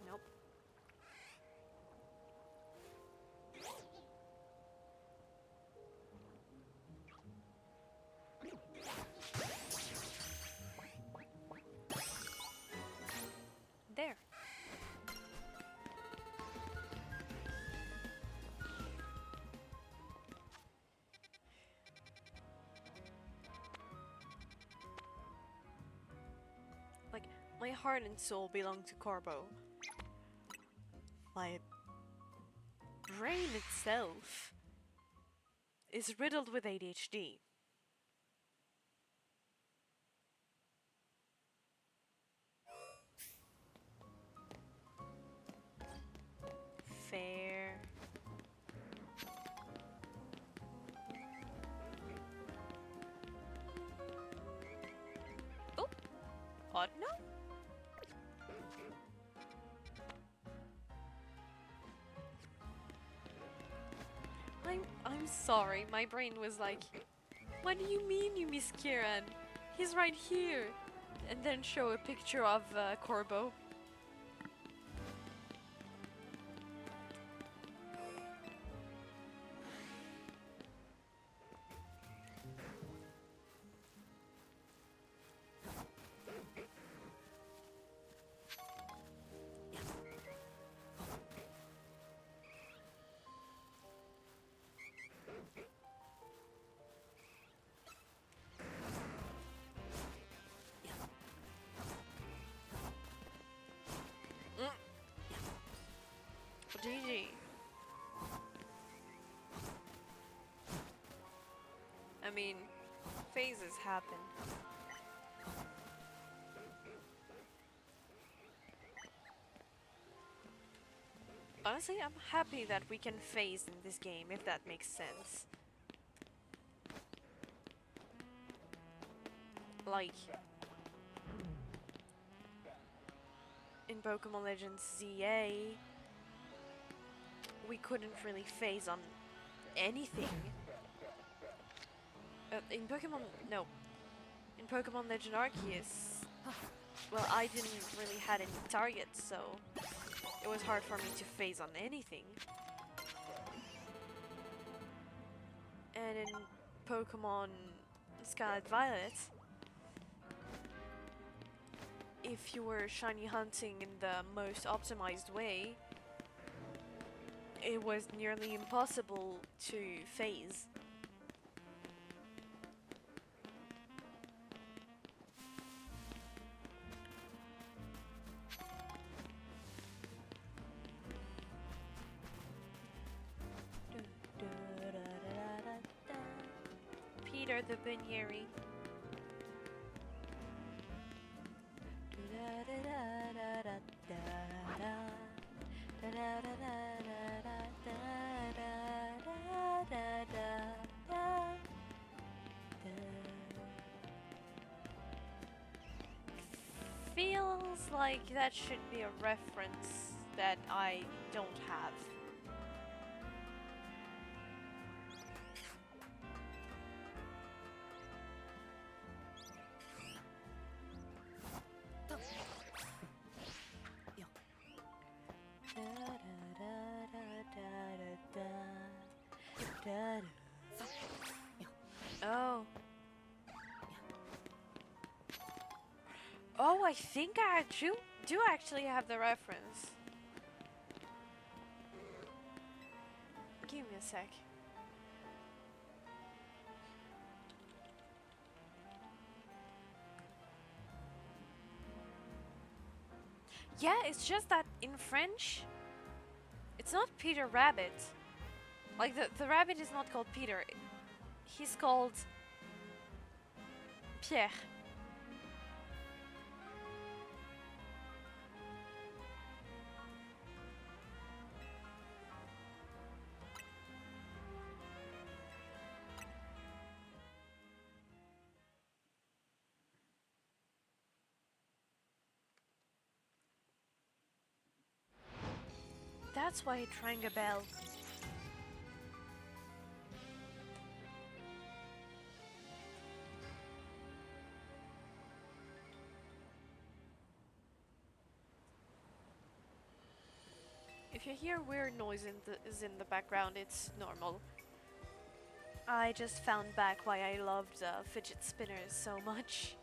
Nope. There. Like, my heart and soul belong to Corbo. My brain itself is riddled with ADHD. Fair. Oh, odd no. I'm sorry. My brain was like, "What do you mean you miss Kieran? He's right here," and then show a picture of Corbo. GG. I mean, phases happen. Honestly, I'm happy that we can phase in this game, if that makes sense. Like, in Pokemon Legends ZA, we couldn't really phase on anything. In Pokemon, no. In Pokemon Legend Arceus, well, I didn't really had any targets, so it was hard for me to phase on anything. And in Pokemon Scarlet Violet, if you were shiny hunting in the most optimized way, it was nearly impossible to phase. Peter the Bunyeri. Feels like that should be a reference that I don't have. I think I do actually have the reference. Give me a sec. Yeah, it's just that in French, it's not Peter Rabbit. Like, the rabbit is not called Peter. He's called Pierre. That's why it rang a bell. If you hear weird noise in the background, it's normal. I just found back why I loved fidget spinners so much.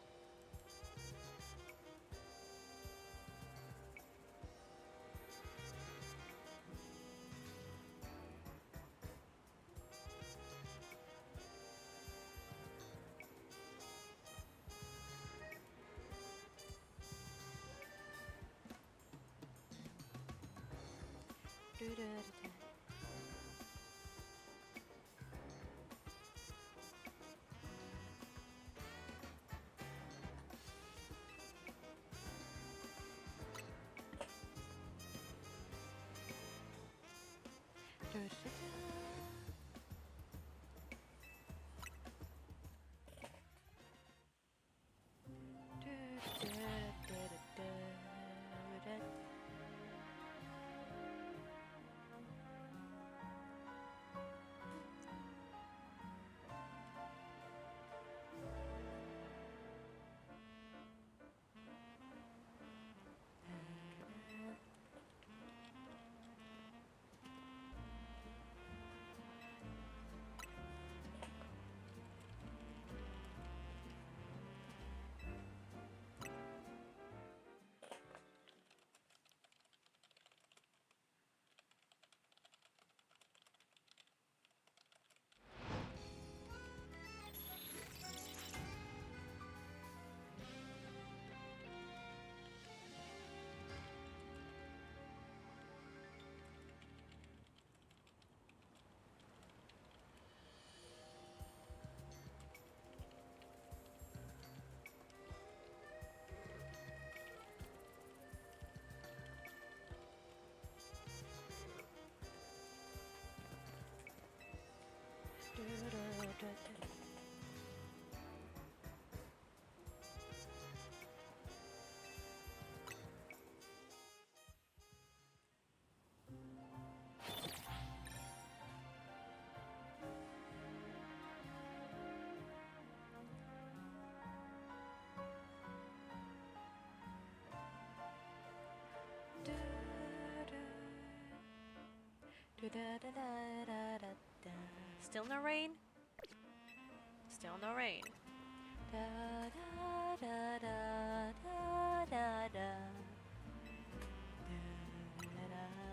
Still no rain? Still no rain. Da, da, da, da, da, da, da. Da, da, da.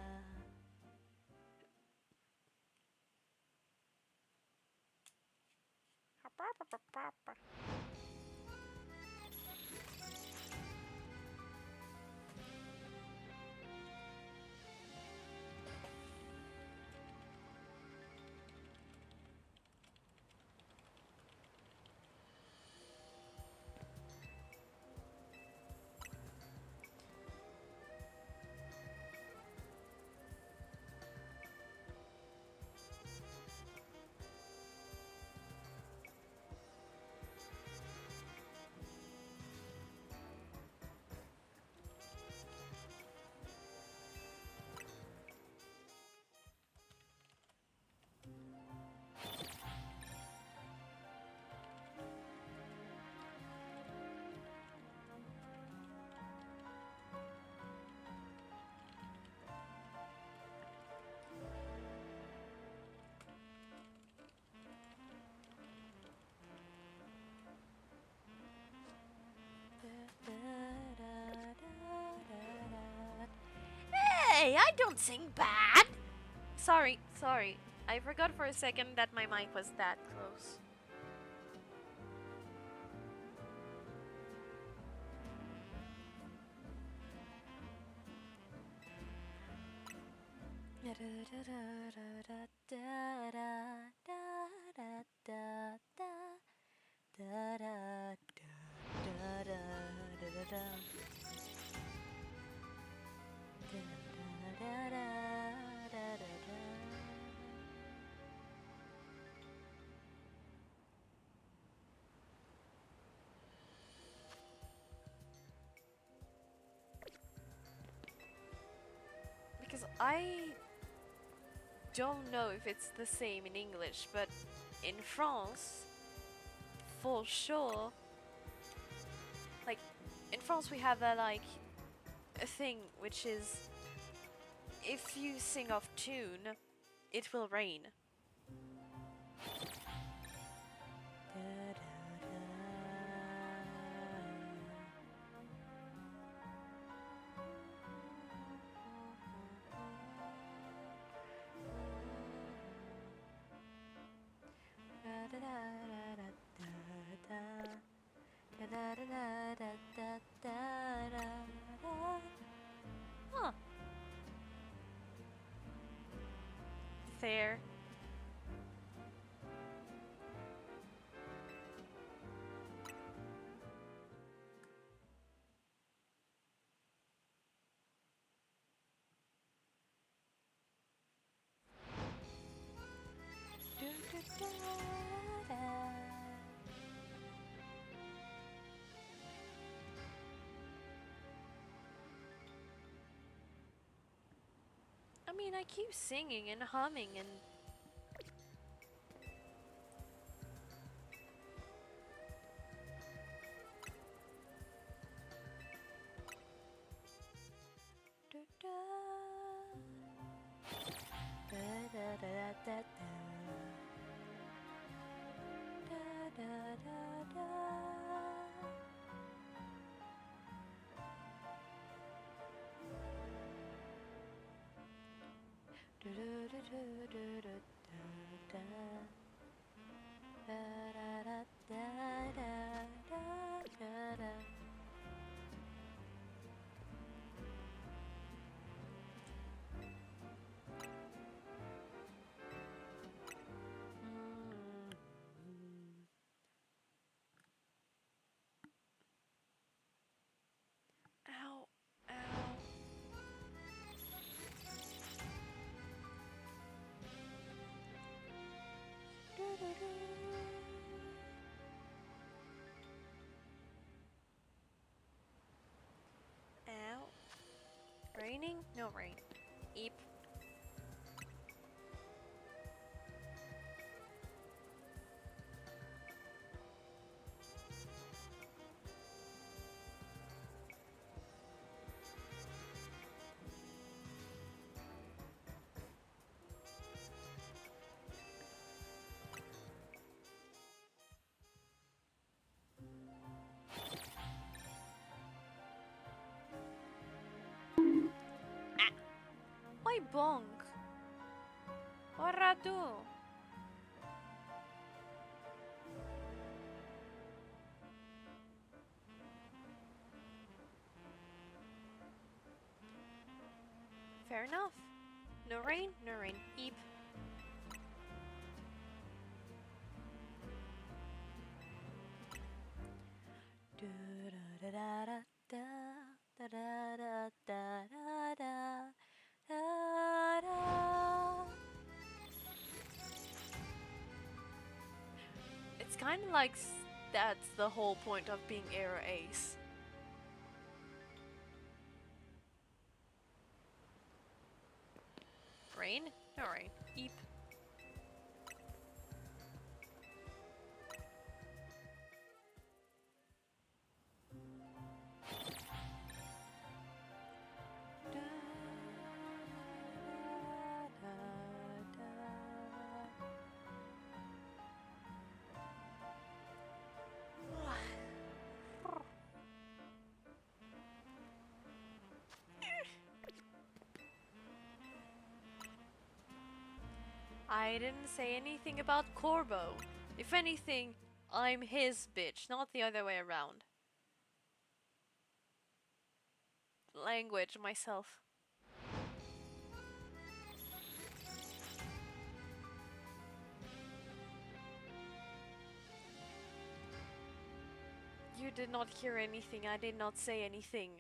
I don't sing bad. Sorry. I forgot for a second that my mic was that close. Because I don't know if it's the same in English, but in France, for sure, like in France we have a thing which is if you sing off tune, it will rain. Huh. Fair. I mean, I keep singing and humming and ow, ow. Ow. Raining? No rain. Eep. Oi, bonk. Ora tu. Fair enough. No rain, no rain. Eep. It's kind of like that's the whole point of being Aero Ace. Rain? No rain. Eep. I didn't say anything about Corbo. If anything, I'm his bitch, not the other way around. Language myself. You did not hear anything. I did not say anything.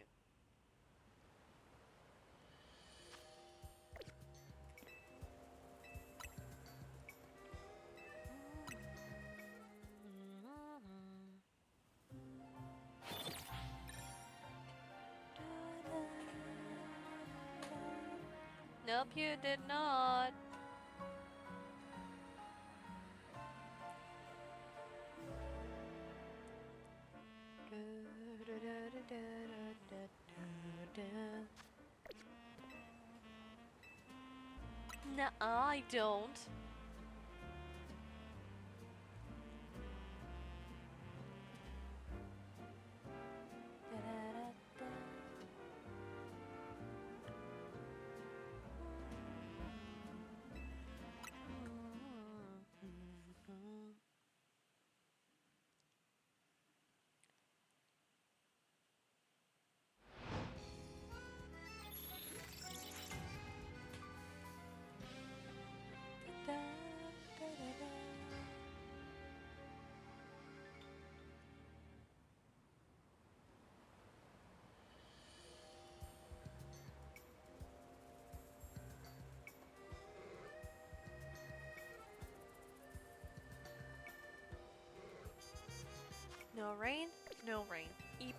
Nope, you did not. No, I don't. No rain, no rain. Eep.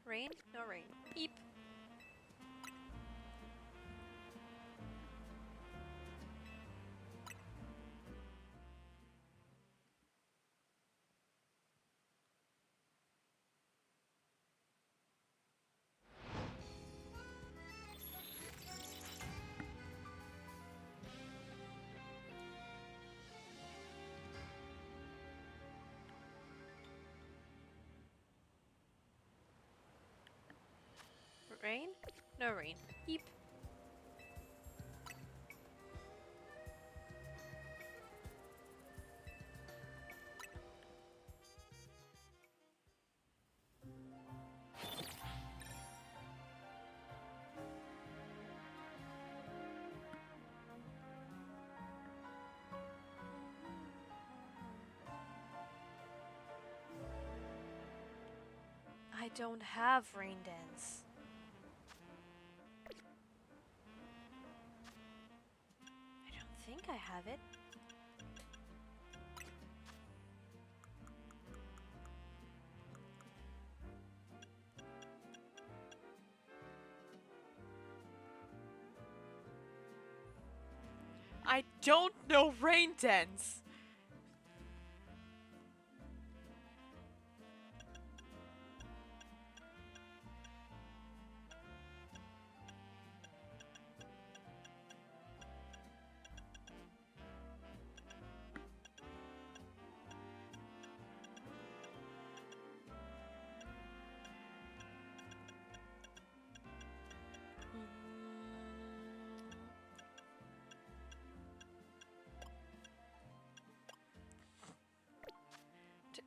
Rain, no rain. Eep. Rain, no rain. Eep. I don't have rain dance. I don't think I have it. I don't know rain dance.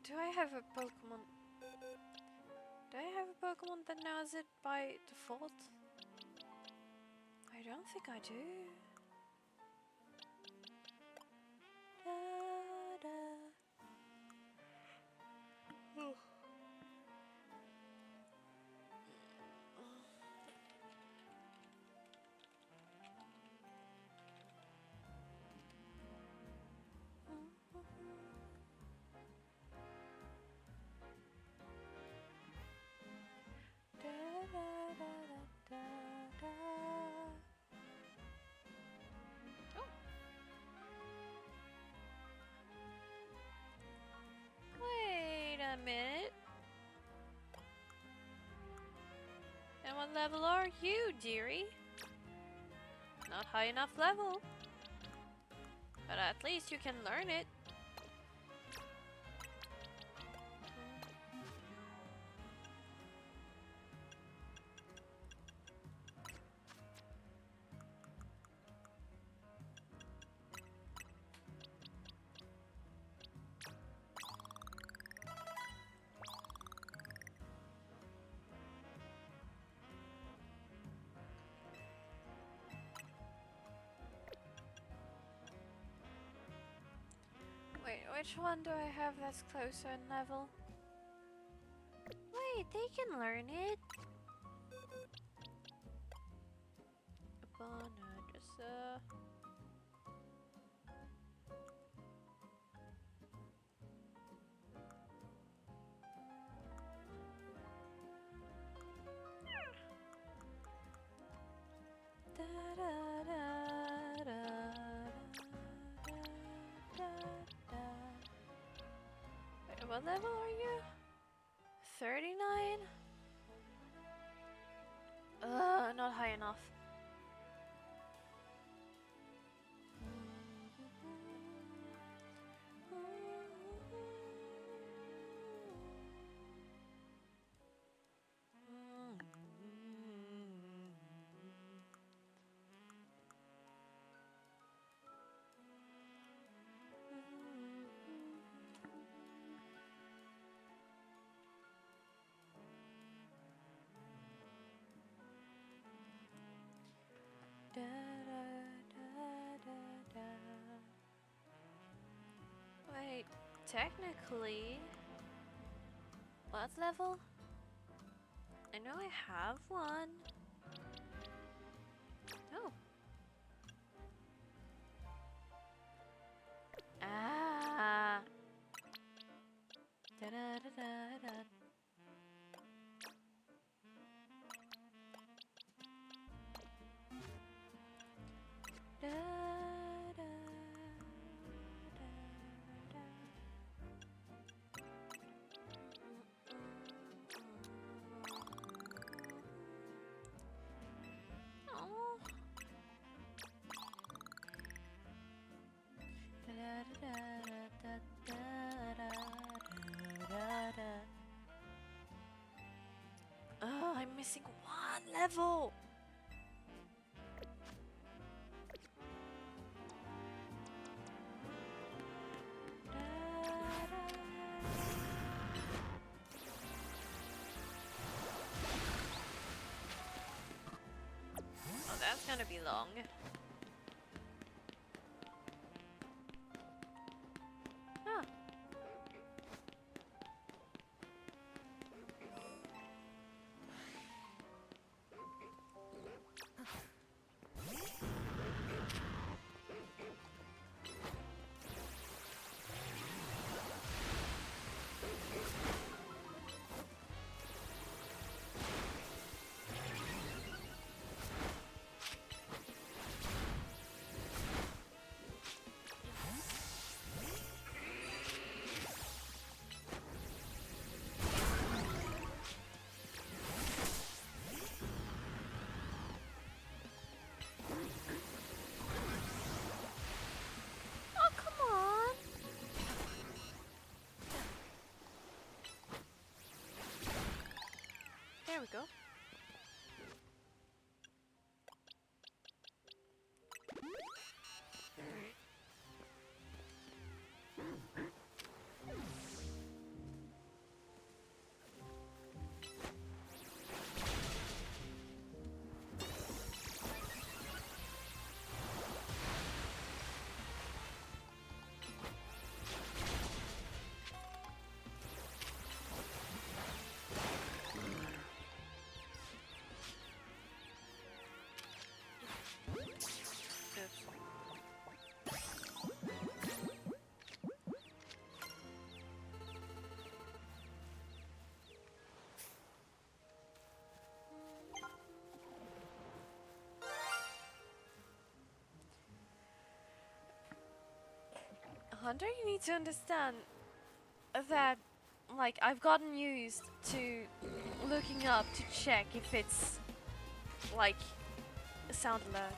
Do I have a Pokemon? Do I have a Pokemon that knows it by default? I don't think I do. Da, da. Da, da, da. And what level are you, dearie? Not high enough level. But at least you can learn it. Wait, which one do I have that's closer in level? Wait, they can learn it. Banana. Da, da, da, da, da, da. Wait, what level are you? 39? Not high enough. Da, da, da, da, da. Wait, technically, what level? I know I have one. Oh. Ah. Da da da da da. Da, da, da, da. Oh. Da, da, da, da, da, da, da. Oh, I'm missing one level. Oh, that's gonna be long. Ah. Oh, come on. There we go. Oops. Hunter, you need to understand that like, I've gotten used to looking up to check if it's like a sound alert.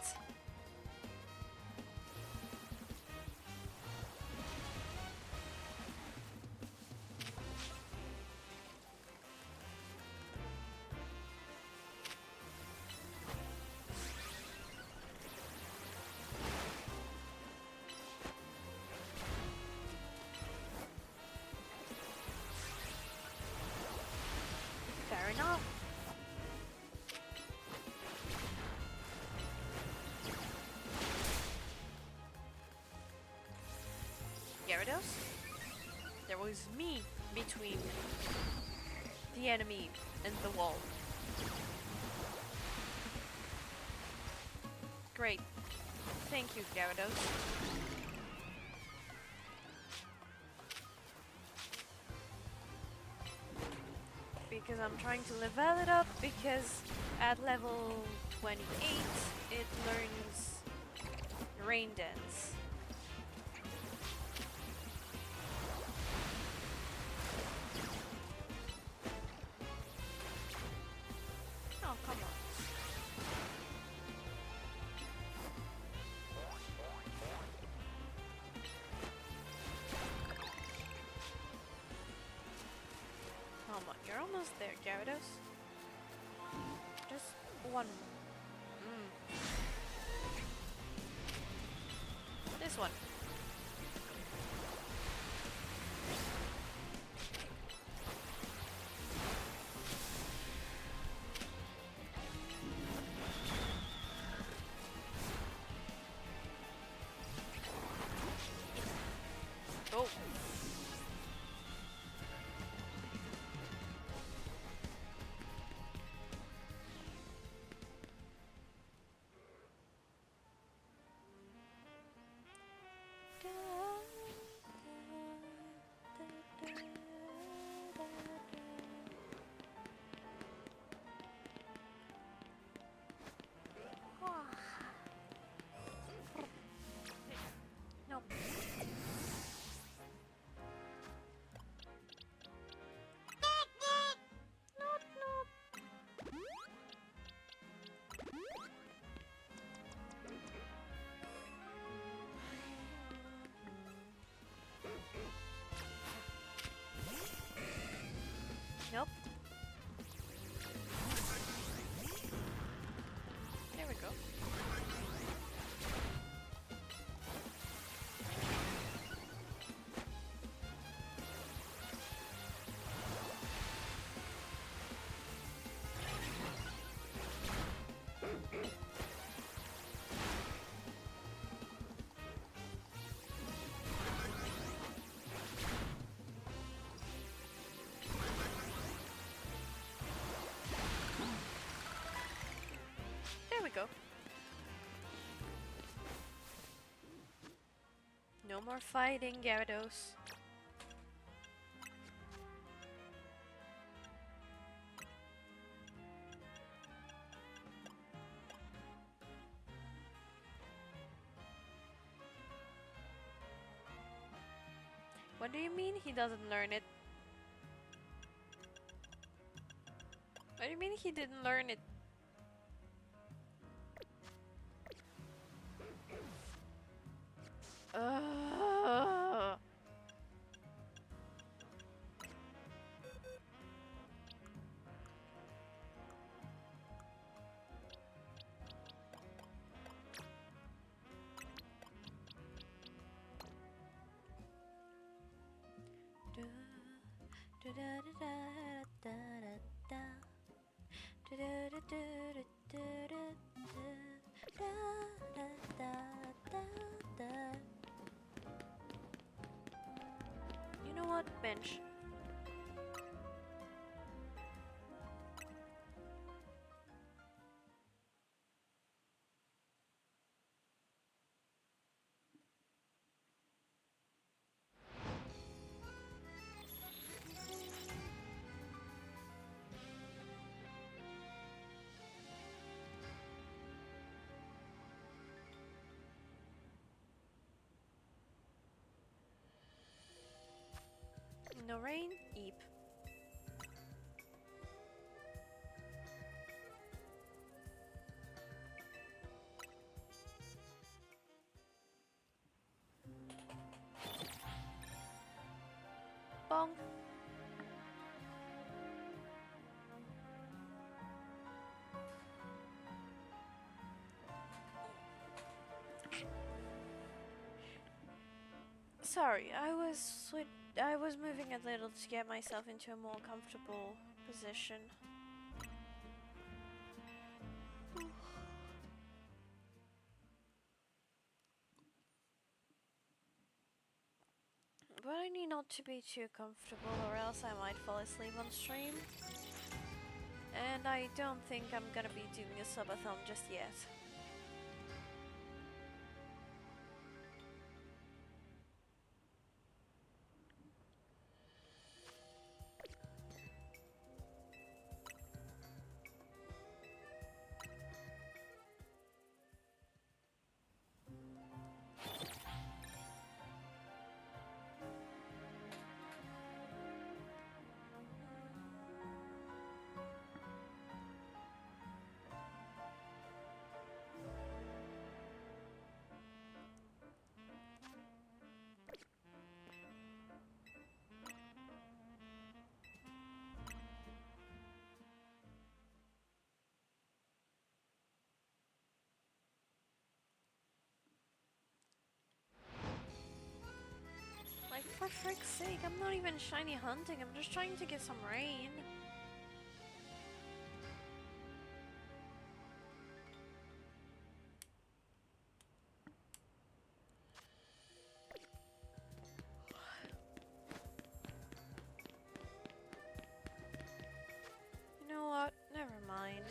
Fair enough. Gyarados? There was me between the enemy and the wall. Great. Thank you, Gyarados. Because I'm trying to level it up, because at level 28 it learns Rain Dance. Oh, come on. Come on, you're almost there, Gyarados. Just one more. This one. Oh. Nope. Nope. There we go. There we go. No more fighting, Gyarados. What do you mean he doesn't learn it? What do you mean he didn't learn it? Ugh. You know what, bench? No rain? Eep. Bong. Sorry, I was moving a little to get myself into a more comfortable position. But I need not to be too comfortable or else I might fall asleep on stream. And I don't think I'm gonna be doing a subathon just yet. Like, for frick's sake, I'm not even shiny hunting, I'm just trying to get some rain. You know what? Never mind.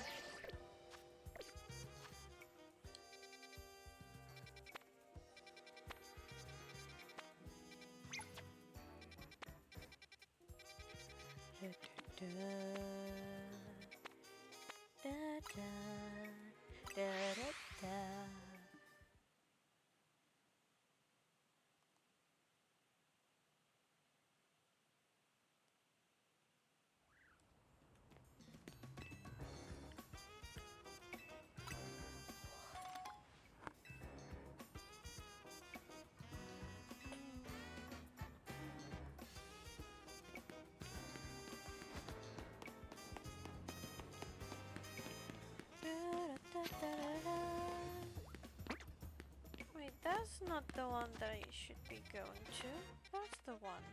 Wait, that's not the one that I should be going to. That's the one.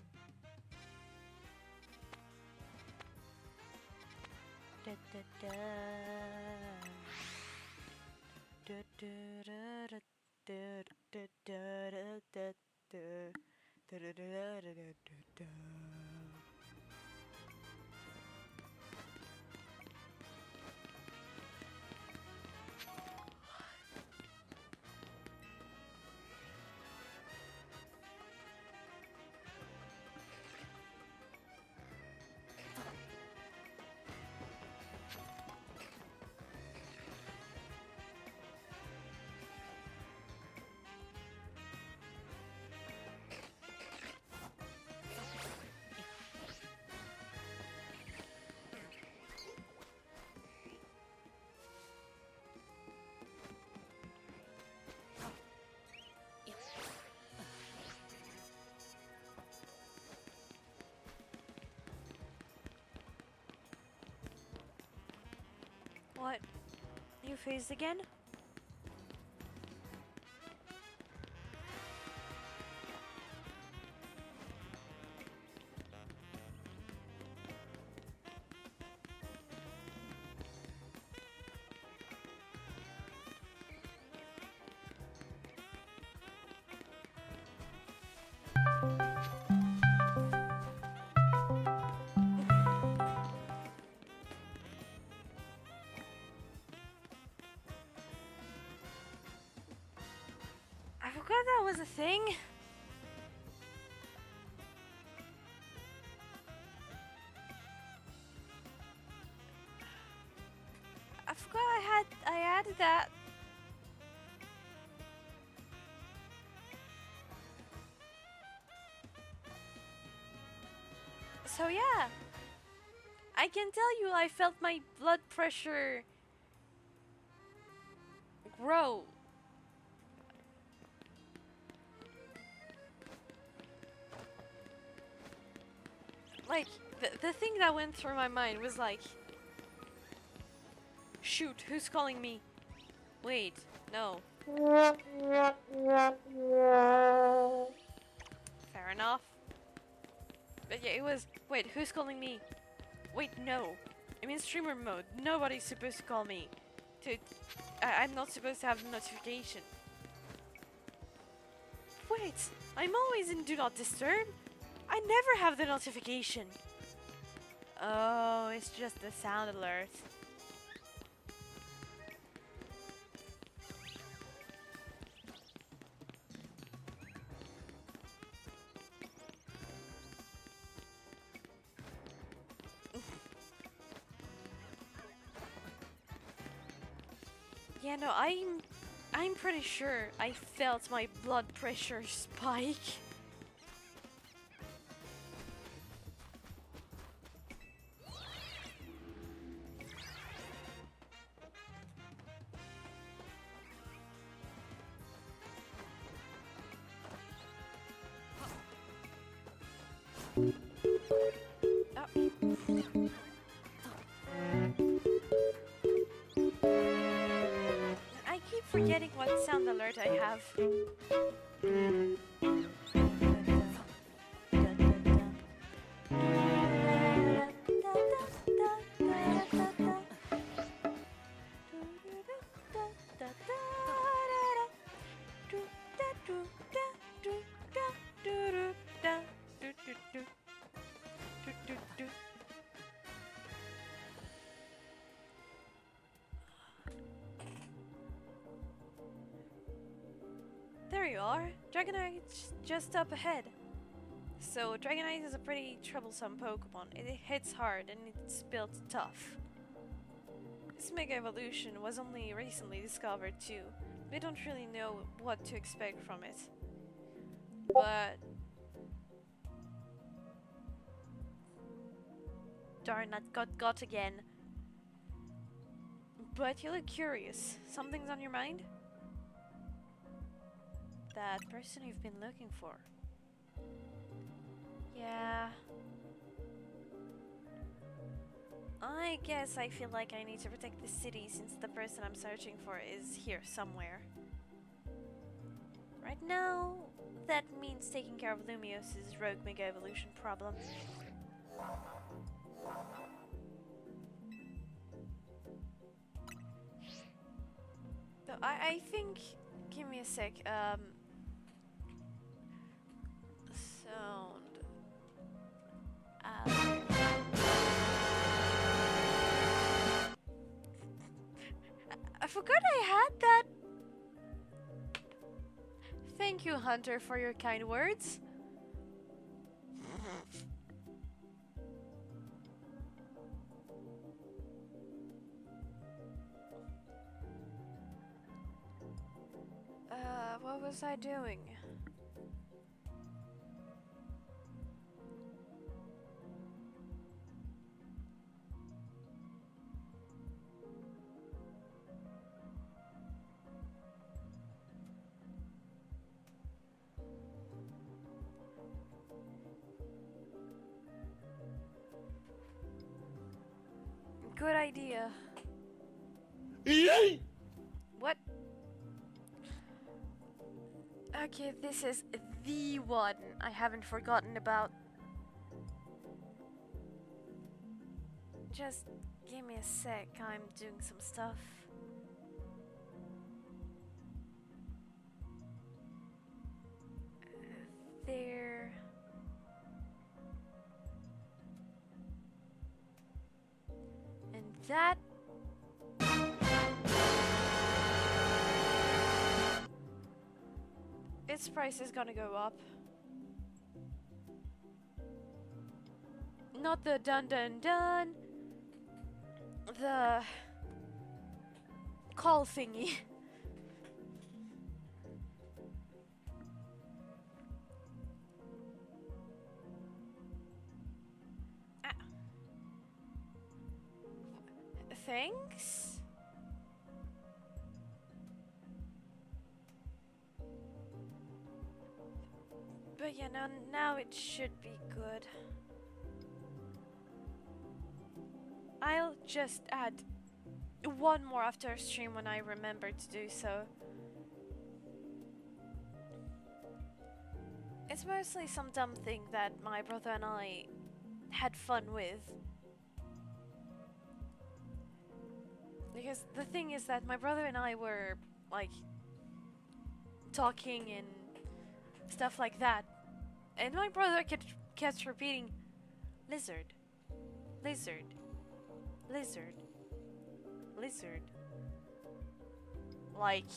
Da, da, da. Da, da, da, da, da, da, da, da, da, da, da, da, da, da, da. What? You phased again? I forgot that was a thing. I forgot I added that. So yeah, I can tell you I felt my blood pressure grow. Like, the thing that went through my mind was like, shoot, who's calling me? Wait, no. Fair enough. But yeah, it was, wait, who's calling me? Wait, no. I'm in streamer mode. Nobody's supposed to call me. I'm not supposed to have the notification. Wait, I'm always in Do Not Disturb. I never have the notification. Oh, it's just the sound alert. Yeah, no, I'm pretty sure I felt my blood pressure spike. I keep forgetting what sound alert I have. There you are. Dragonite's just up ahead. So, Dragonite is a pretty troublesome Pokemon. It hits hard and it's built tough. This Mega Evolution was only recently discovered too. We don't really know what to expect from it. But... darn, that got again. But you look curious. Something's on your mind? That person you've been looking for. Yeah. I guess I feel like I need to protect the city since the person I'm searching for is here somewhere. Right now, that means taking care of Lumiose's rogue Mega Evolution problem. So I think... give me a sec. Sound. I forgot I had that. Thank you, Hunter, for your kind words. What was I doing? Good idea. What? Okay, this is the one I haven't forgotten about. Just give me a sec, I'm doing some stuff. There. And that. Its price is gonna go up. Not the dun dun dun. The call thingy. Thanks? But you know, now it should be good. I'll just add one more after stream when I remember to do so. It's mostly some dumb thing that my brother and I had fun with. Because the thing is that my brother and I were, like, talking and stuff like that. And my brother kept repeating, lizard, lizard, lizard, lizard. Like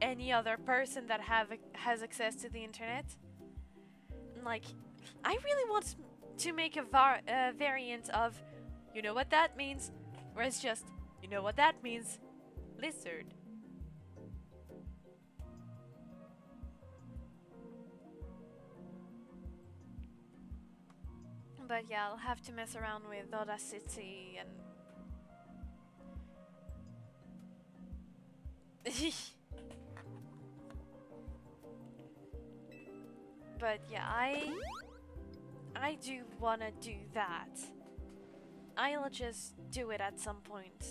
any other person that has access to the internet. Like, I really want to make a variant of, you know what that means? Where it's just, you know what that means? Lizard. But yeah, I'll have to mess around with Audacity and... But yeah, I do wanna do that. I'll just do it at some point.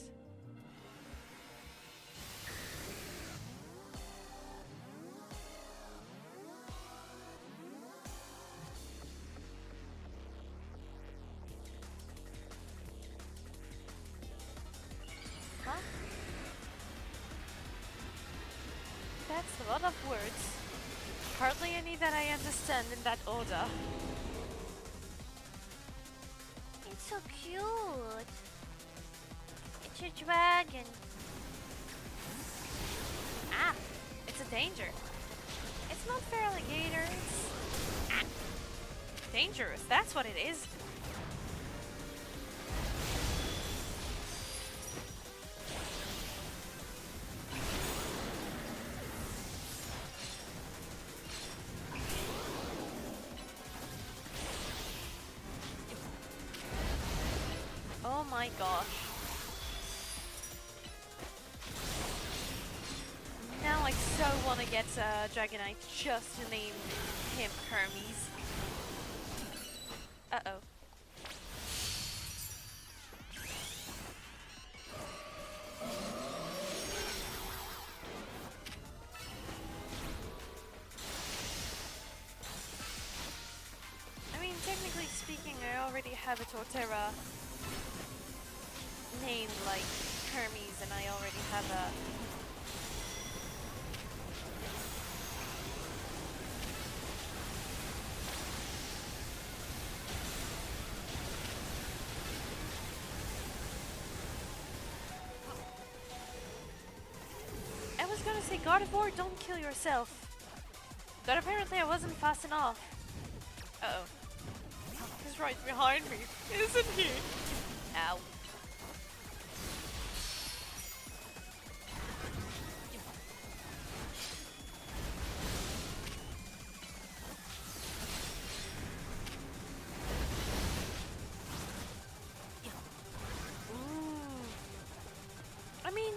Huh? That's a lot of words. Hardly any that I understand in that order. It's so cute. It's a dragon. Ah, it's a danger. It's not for alligators. Ah, dangerous, that's what it is. Oh my gosh. Now I so want to get Dragonite just to name him Hermes. Uh-oh. I mean, technically speaking, I already have a Torterra named like Hermes, and I already have a I was gonna say Gardevoir, don't kill yourself. But apparently I wasn't fast enough. Uh-oh. He's right behind me, isn't he? Ow. I mean,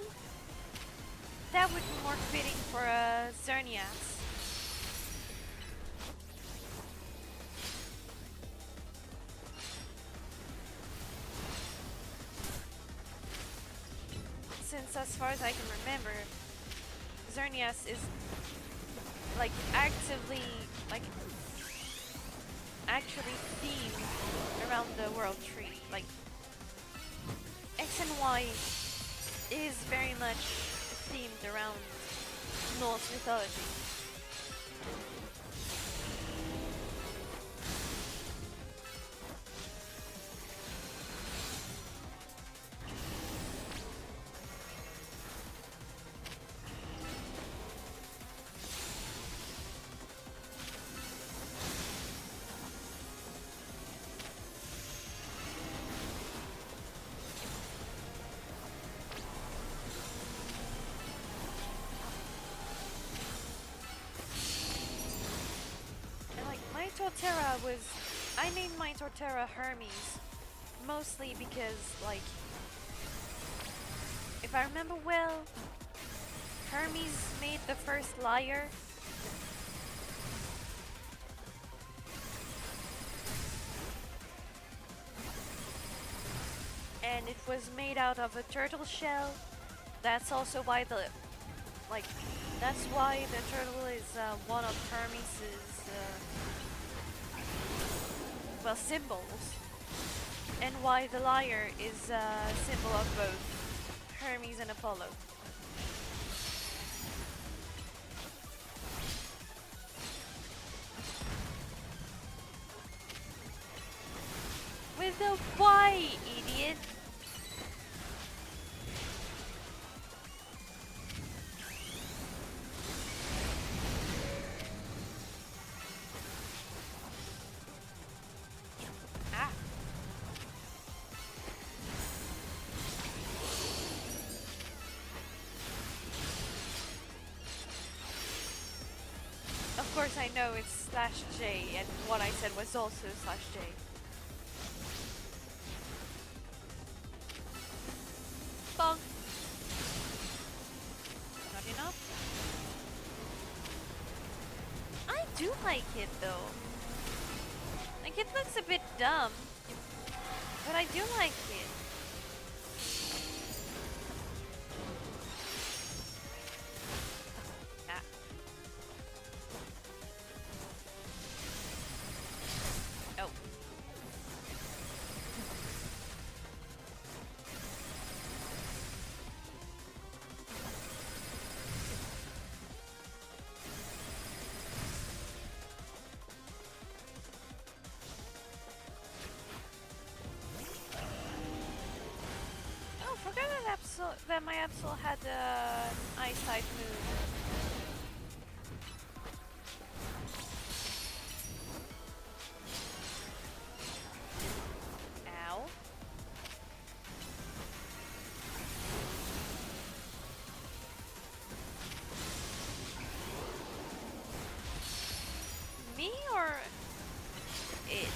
that would be more fitting for a Xerneas. Since as far as I can remember, Xerneas is like actually actually themed around the world tree. Like X and Y is very much themed around Norse mythology. I named my Torterra Hermes mostly because, like, if I remember well, Hermes made the first lyre. And it was made out of a turtle shell. That's also why that's why the turtle is one of Hermes's symbols, and why the lyre is a symbol of both Hermes and Apollo. With a Y, idiot! Ah! Of course I know it's /J, and what I said was also /J. Bonk! Not enough? I do like it though. Like, it looks a bit dumb, but I do like it. Ah. Oh. Oh, forgot that my Absol had an ice type move. Ow. Me or it?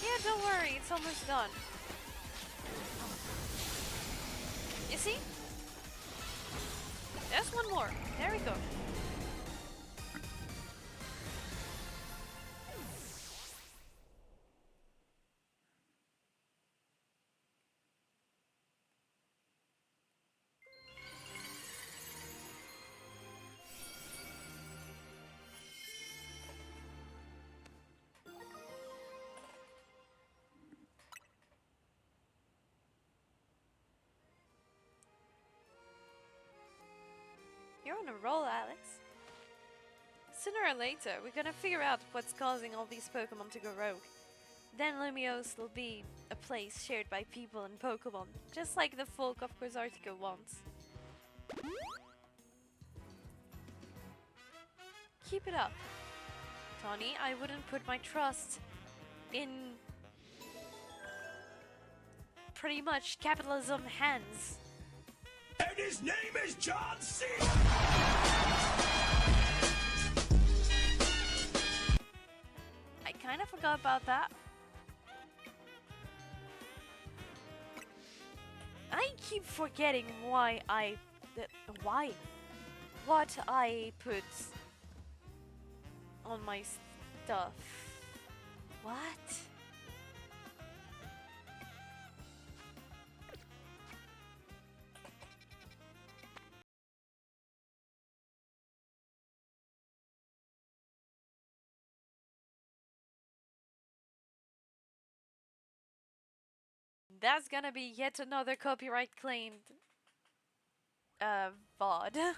Yeah, don't worry, it's almost done. You see? Just one more. There we go. You're on a roll, Alex. Sooner or later, we're gonna figure out what's causing all these Pokemon to go rogue. Then Lumiose will be a place shared by people and Pokemon, just like the folk of Quasartico wants. Keep it up. Tawny, I wouldn't put my trust in pretty much capitalism hands. And his name is John C. I kind of forgot about that. I keep forgetting what I put on my stuff. What? That's gonna be yet another copyright claimed VOD.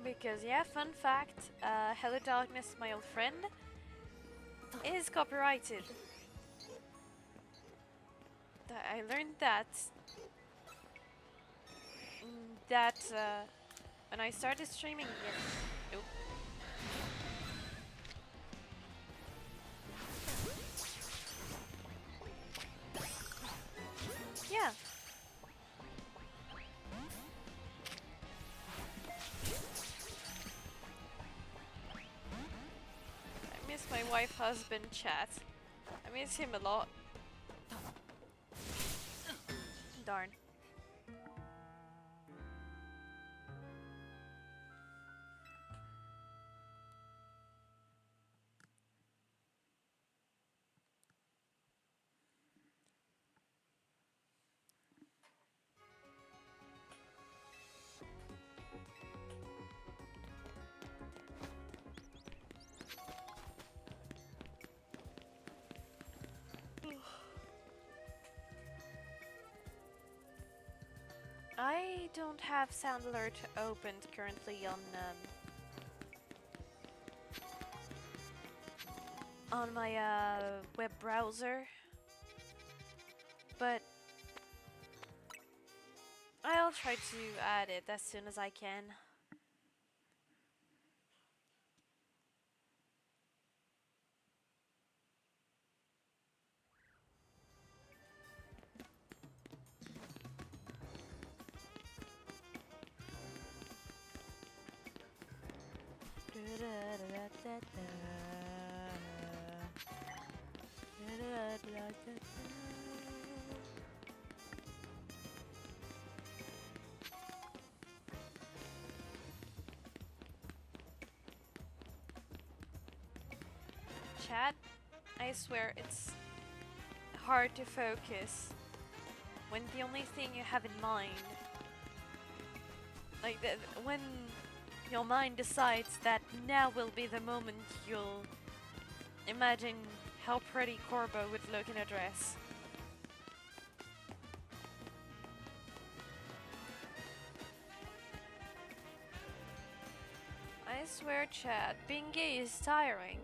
Because yeah, fun fact, Hello Darkness, my old friend, is copyrighted. I learned that when I started streaming again. Nope. my wife husband chat. I miss him a lot. Darn. I don't have Sound Alert opened currently on my web browser, but I'll try to add it as soon as I can. Chat, I swear it's hard to focus when the only thing you have in mind, like when your mind decides that now will be the moment you'll imagine how pretty Corbo would look in a dress. I swear, Chad, being gay is tiring.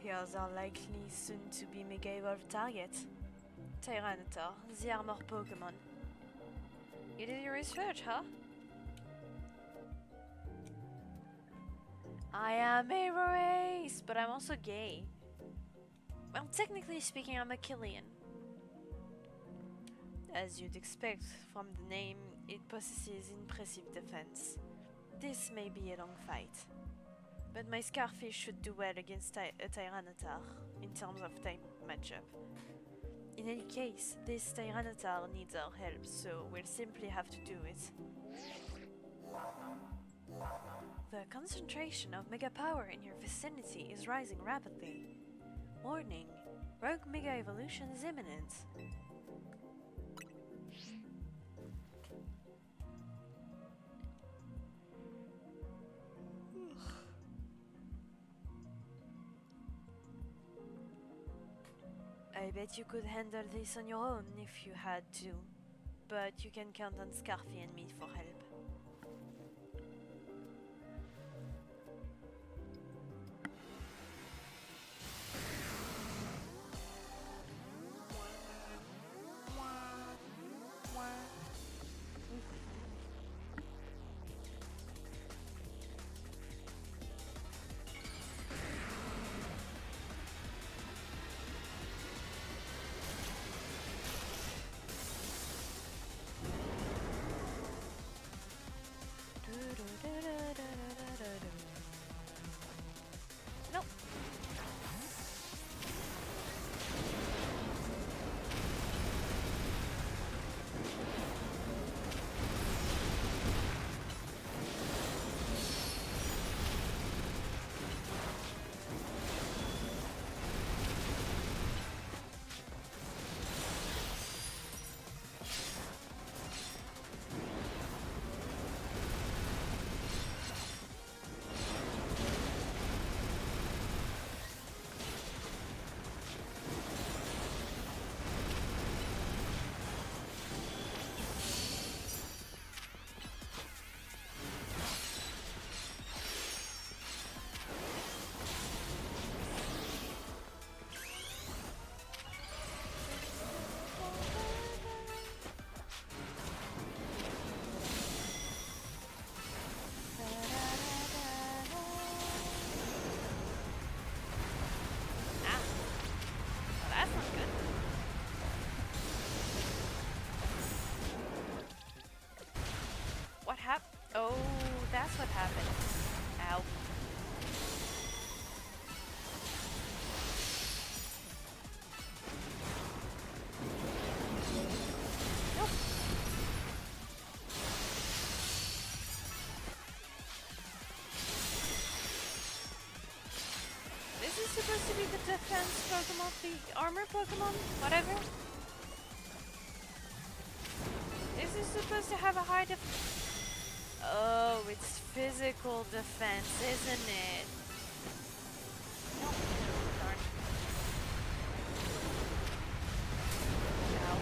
Here's our likely soon-to-be Mega Evolved target. Tyranitar, the armor Pokemon. You did your research, huh? I am a race, but I'm also gay. Well, technically speaking, I'm a Killian. As you'd expect from the name, it possesses impressive defense. This may be a long fight, but my Scarfish should do well against a Tyranitar in terms of type matchup. In any case, this Tyranitar needs our help, so we'll simply have to do it. The concentration of Mega Power in your vicinity is rising rapidly. Warning, Rogue Mega Evolution is imminent. I bet you could handle this on your own if you had to, but you can count on Scarfy and me for help. Nope. that's what happened. Ow. Nope. This is supposed to be the defense Pokemon, the armor Pokemon, whatever. This is supposed to have a high Oh, it's physical defense, isn't it? Nope. Darn. Ow.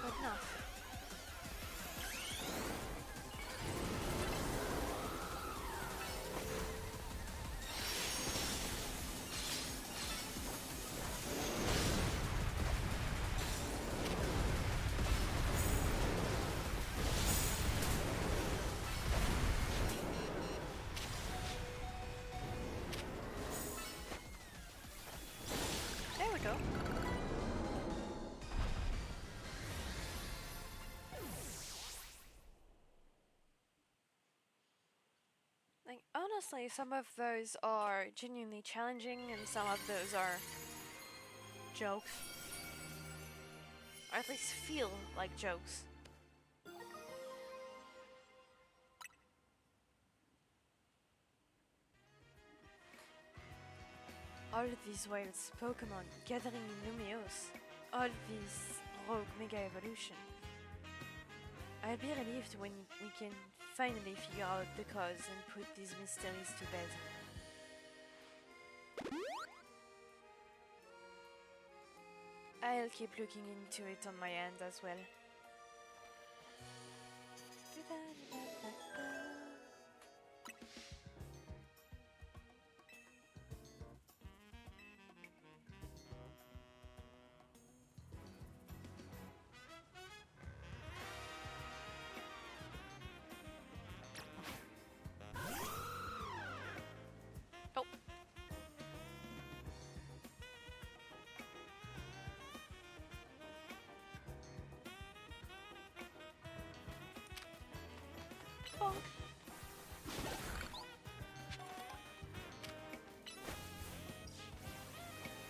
Good enough. There we go. Like, honestly, some of those are genuinely challenging and some of those are jokes. Or at least feel like jokes. All these wild Pokemon gathering in Lumiose. All these rogue Mega Evolution. I'll be relieved when we can finally figure out the cause and put these mysteries to bed. I'll keep looking into it on my end as well. Oh. Bonk.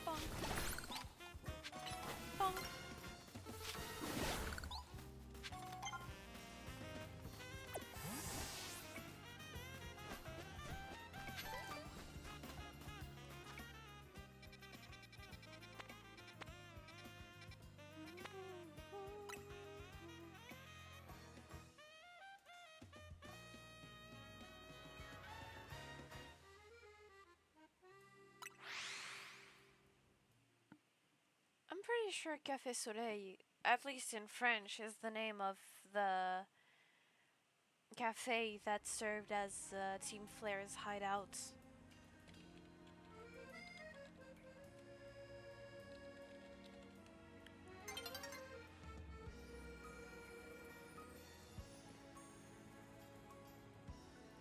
Bonk. Bonk. I'm pretty sure Café Soleil, at least in French, is the name of the cafe that served as Team Flare's hideout.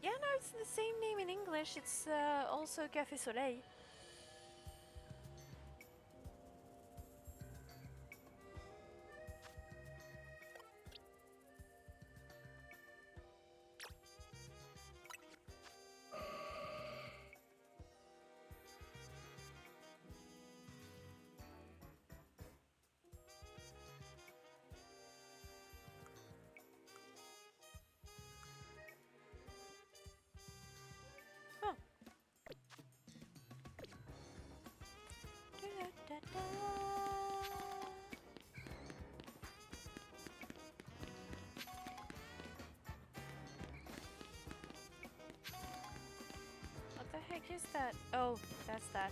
Yeah, no, it's the same name in English. It's also Café Soleil. Huh. What the heck is that? Oh, that's that.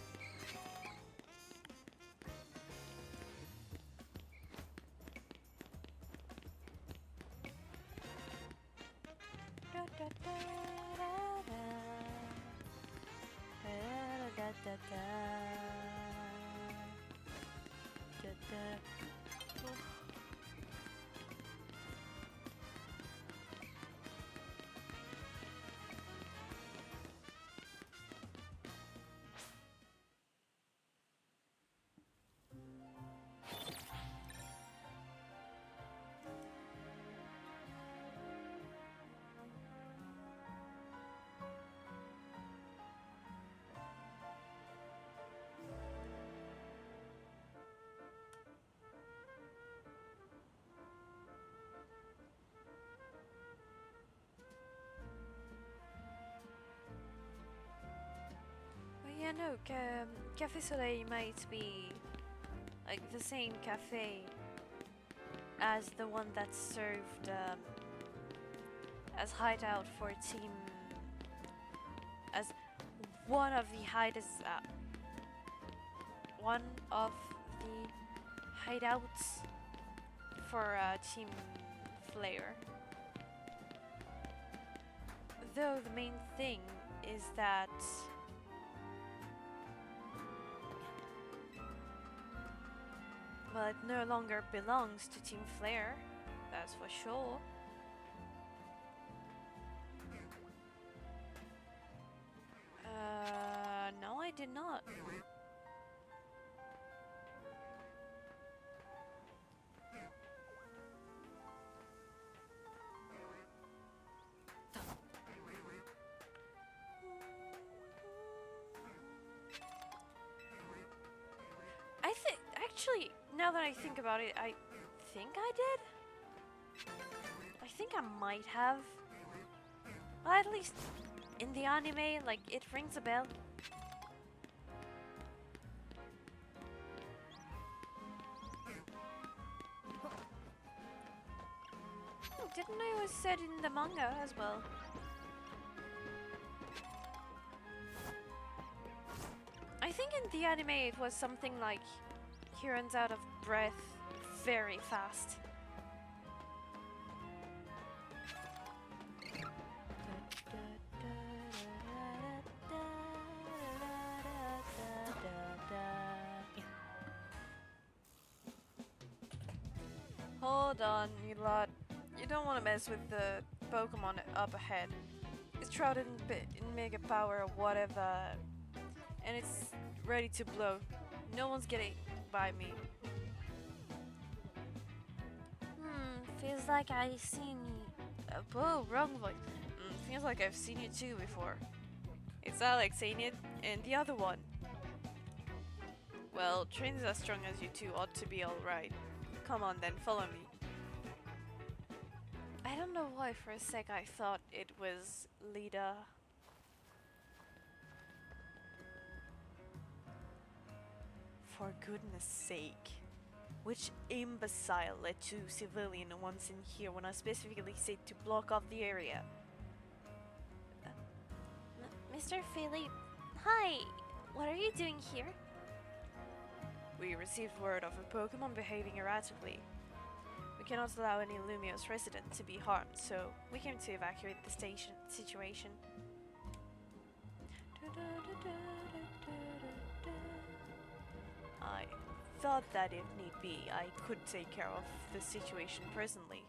Well, yeah, no, Café Soleil might be like the same cafe as the one that served as hideout for team, as one of the one of the hideouts for Team Flare. Though the main thing is that well, it no longer belongs to Team Flare, that's for sure. No, I did not. I think, actually, now that I think about it, I think I did. I think I might have. Well, at least in the anime, like, it rings a bell. Didn't know it was said in the manga as well. I think in the anime it was something like he runs out of breath very fast. Hold on, you lot. You don't want to mess with the Pokemon up ahead. It's shrouded in mega power or whatever, and it's ready to blow. No one's getting by me. Feels like I seen you. Whoa, wrong voice. Feels like I've seen you too before. It's Alex, ain't it? And the other one. Well, trains as strong as you two ought to be alright. Come on then, follow me. I don't know why for a sec I thought it was Lida. For goodness sake. Which imbecile let two civilian ones in here when I specifically said to block off the area? Mr. Philip, hi! What are you doing here? We received word of a Pokemon behaving erratically. We cannot allow any Lumiose resident to be harmed, so we came to evacuate the situation. I thought that if need be, I could take care of the situation presently.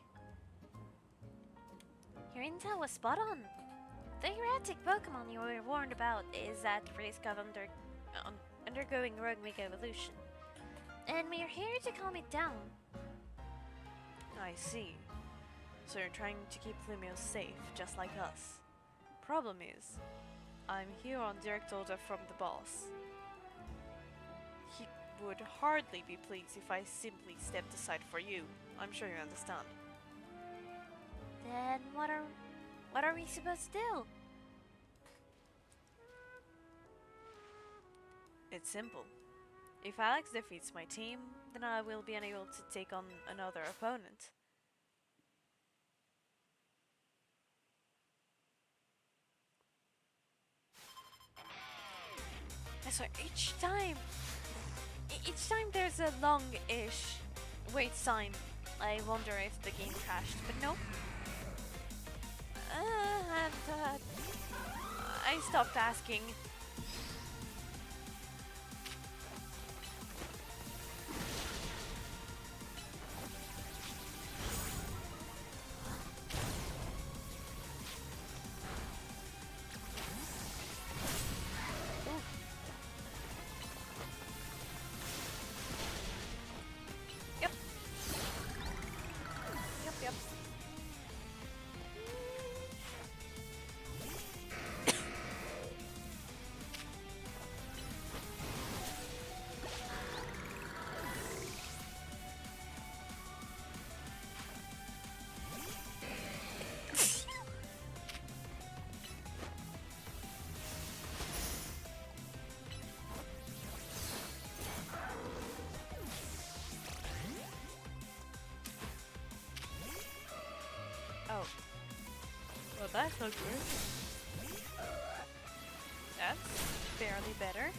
Your intel was spot on. The erratic Pokemon you were warned about is at risk of undergoing rogue Mega Evolution. And we're here to calm it down. I see. So you're trying to keep Lumiose safe, just like us. Problem is, I'm here on direct order from the boss. He would hardly be pleased if I simply stepped aside for you. I'm sure you understand. Then what are we supposed to do? It's simple. If Alex defeats my team, then I will be unable to take on another opponent. So each time there's a long-ish wait time, I wonder if the game crashed, but nope. I stopped asking. Yep. Oh. Well, that's not good. That's barely better.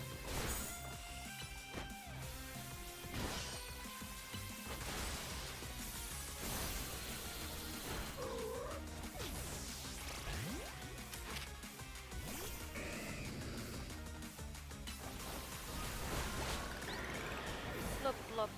Blub blub.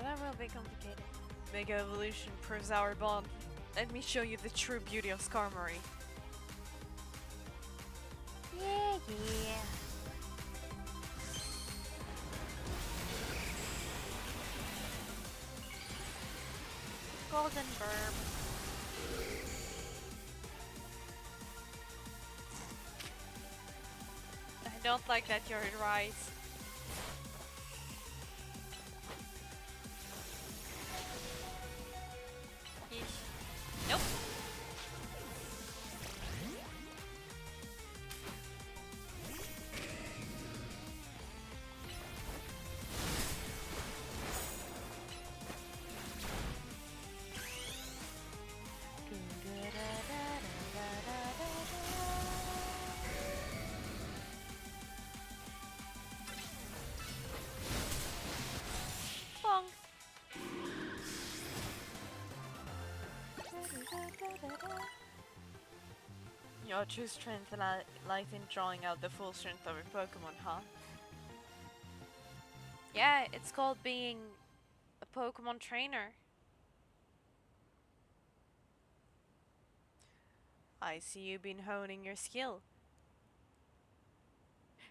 That will be complicated. Mega Evolution proves our bond. Let me show you the true beauty of Skarmory. Yeah. Golden Burb. I don't like that you're in Rise. Nope. Bonk. Your true strength lies in drawing out the full strength of your Pokemon, huh? Yeah, it's called being a Pokemon trainer. I see you've been honing your skill.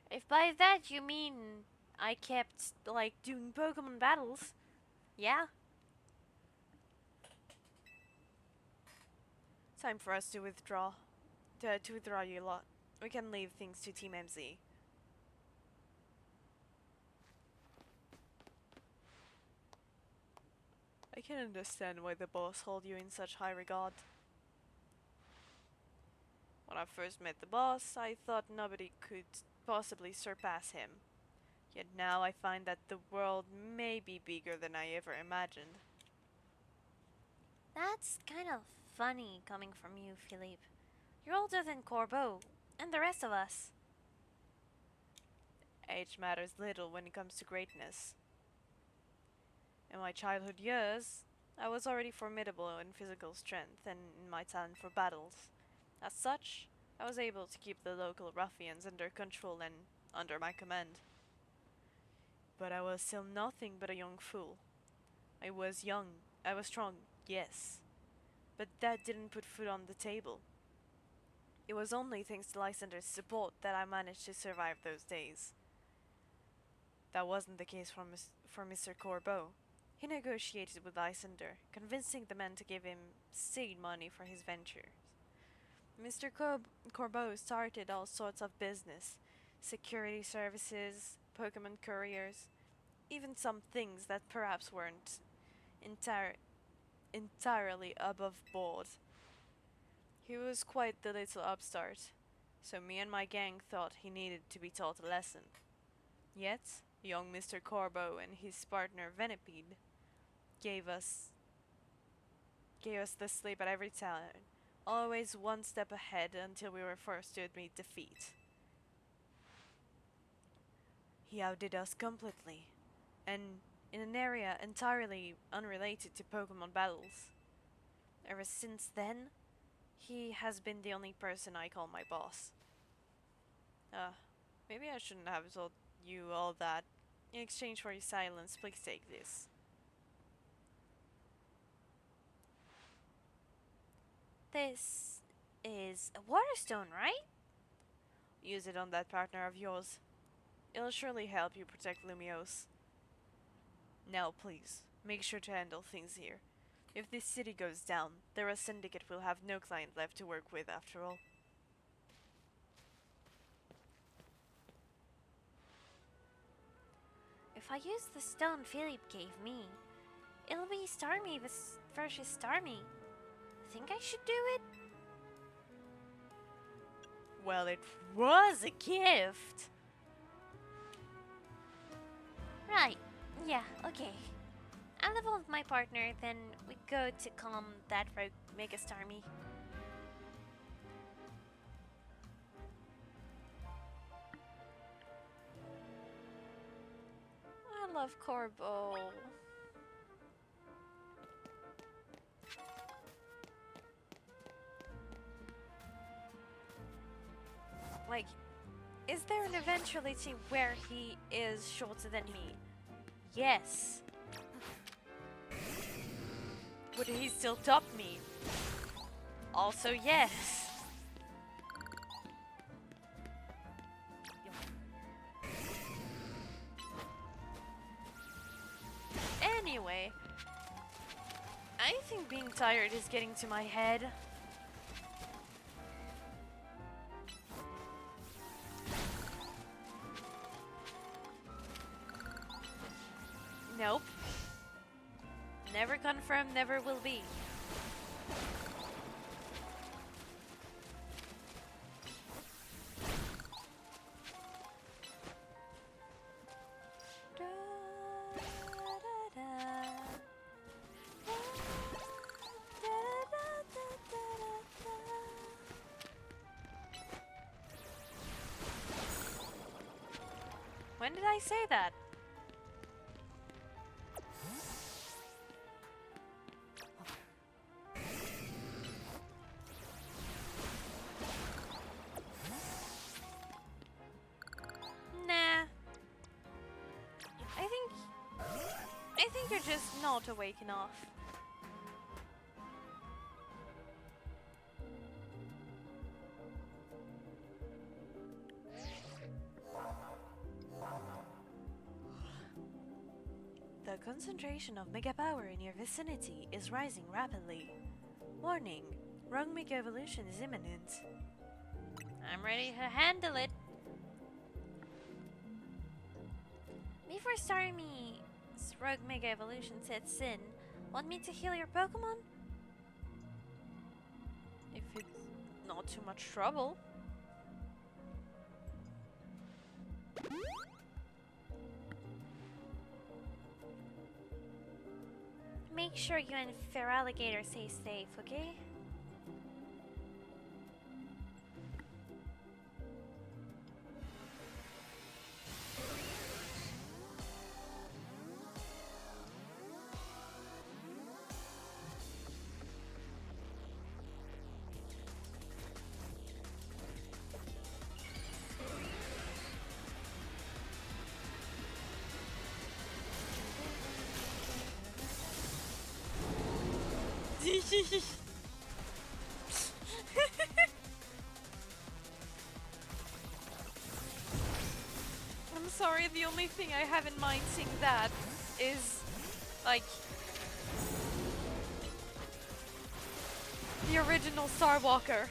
If by that you mean I kept, like, doing Pokemon battles, yeah. Time for us to withdraw. To withdraw you lot. We can leave things to Team MZ. I can understand why the boss hold you in such high regard. When I first met the boss, I thought nobody could possibly surpass him. Yet now I find that the world may be bigger than I ever imagined. That's kind of funny coming from you, Philippe. You're older than Corbeau, and the rest of us. Age matters little when it comes to greatness. In my childhood years, I was already formidable in physical strength and in my talent for battles. As such, I was able to keep the local ruffians under control and under my command. But I was still nothing but a young fool. I was young, I was strong, yes. But that didn't put food on the table. It was only thanks to Lysander's support that I managed to survive those days. That wasn't the case for Mr. Corbeau. He negotiated with Lysander, convincing the men to give him seed money for his ventures. Mr. Corbeau started all sorts of business, security services, Pokemon couriers, even some things that perhaps weren't entirely above board. He was quite the little upstart, so me and my gang thought he needed to be taught a lesson. Yet, young Mr. Corbeau and his partner Venipede gave us the slip at every turn, always one step ahead until we were forced to admit defeat. He outdid us completely, and in an area entirely unrelated to Pokemon battles. Ever since then, he has been the only person I call my boss. Maybe I shouldn't have told you all that. In exchange for your silence, please take this. This is a waterstone, right? Use it on that partner of yours. It'll surely help you protect Lumiose. Now, please, make sure to handle things here. If this city goes down, the Rust Syndicate will have no client left to work with after all. If I use the stone Philip gave me, it'll be Starmie versus Starmie. Think I should do it? Well, it was a gift! Right, yeah, okay. I'll level with my partner, then we go to calm that rogue Mega Starmie. I love Corbeau. Like, is there an eventuality where he is shorter than me? Yes. Would he still top me? Also yes. Anyway, I think being tired is getting to my head. Nope. Never confirmed, never will be. When did I say that? Nah. I think you're just not awake enough. The concentration of Mega Power in your vicinity is rising rapidly. Warning, wrong Mega Evolution is imminent. I'm ready to handle it. Before Starmie's Rogue Mega Evolution sets in, want me to heal your Pokemon? If it's not too much trouble. Make sure you and Feraligatr stay safe, okay? I'm sorry, the only thing I have in mind seeing that is, like, the original Star Walker.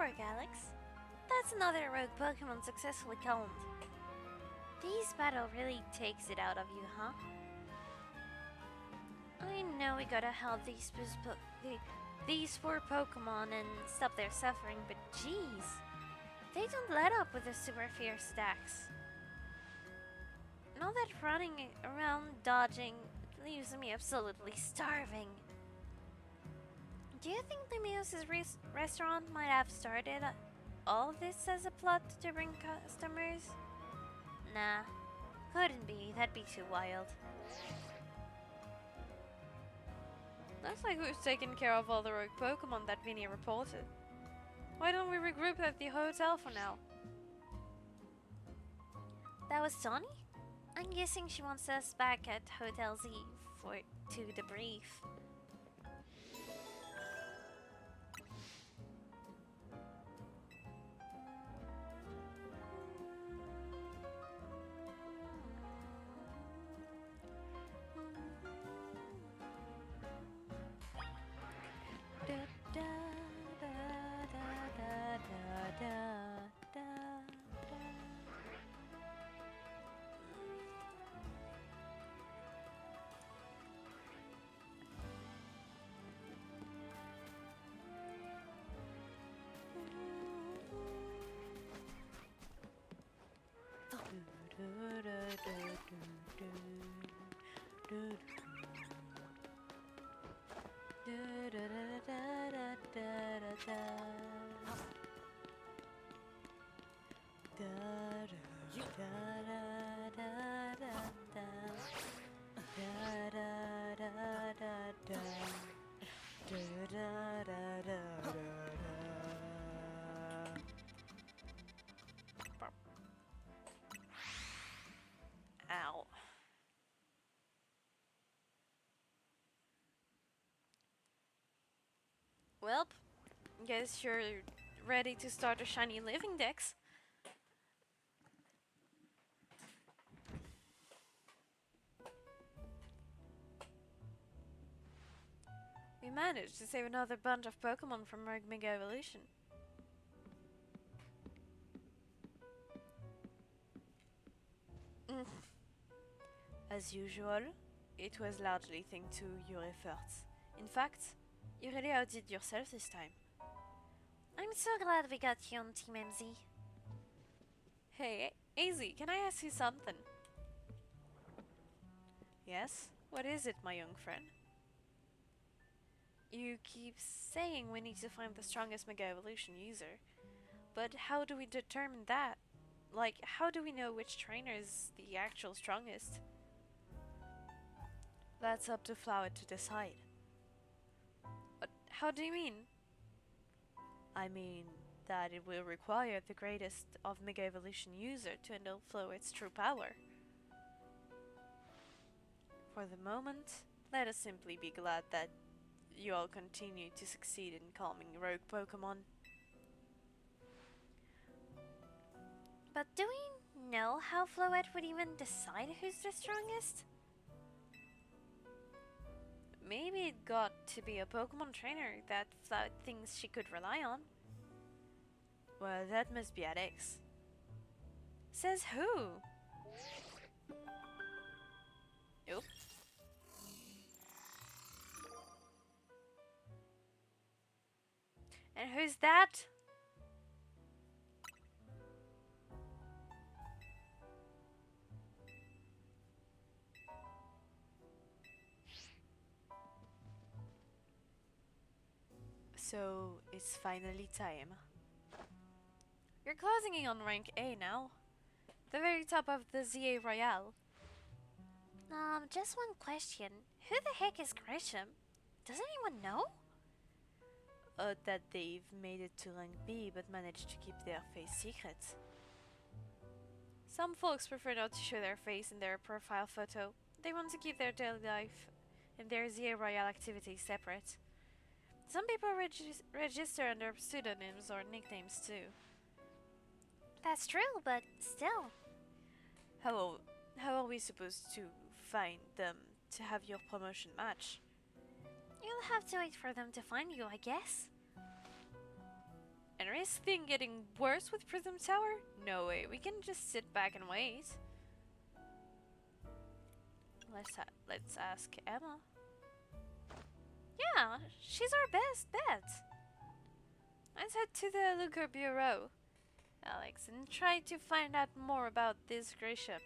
work, Alex. That's another rogue Pokemon successfully calmed. This battle really takes it out of you, huh? I know we gotta help these poor Pokemon and stop their suffering, but jeez, they don't let up with the super fierce attacks. All that running around dodging leaves me absolutely starving. Do you think Lumiose's restaurant might have started all this as a plot to bring customers? Nah, couldn't be. That'd be too wild. Looks like we've taken care of all the rogue Pokemon that Vinny reported. Why don't we regroup at the hotel for now? That was Tawny? I'm guessing she wants us back at Hotel Z to debrief. Ow. Well, guess you're ready to start a shiny living dex. We managed to save another bunch of Pokemon from Rogue Mega Evolution. As usual, it was largely thanks to your efforts. In fact, you really outdid yourself this time. I'm so glad we got you on Team MZ. Hey, AZ, can I ask you something? Yes? What is it, my young friend? You keep saying we need to find the strongest Mega Evolution user, but how do we determine that? Like, how do we know which trainer is the actual strongest? That's up to Flower to decide. But how do you mean? I mean that it will require the greatest of Mega Evolution user to handle Floet's true power. For the moment, let us simply be glad that you all continue to succeed in calming rogue Pokemon. But do we know how Floette would even decide who's the strongest? Maybe it got to be a Pokemon trainer that Flout thinks she could rely on. Well, that must be Alex. Says who? Oop. And who's that? So, it's finally time. You're closing in on rank A now. The very top of the ZA Royale. Just one question. Who the heck is Grisham? Does anyone know? That they've made it to rank B but managed to keep their face secret. Some folks prefer not to show their face in their profile photo. They want to keep their daily life and their ZA Royale activities separate. Some people register under pseudonyms or nicknames too. That's true, but still. How are we supposed to find them to have your promotion match? You'll have to wait for them to find you, I guess. And risk thing getting worse with Prism Tower? No way, we can just sit back and wait. Let's ask Emma. Yeah, she's our best bet. Let's head to the Lucre Bureau, Alex, and try to find out more about this Grisham.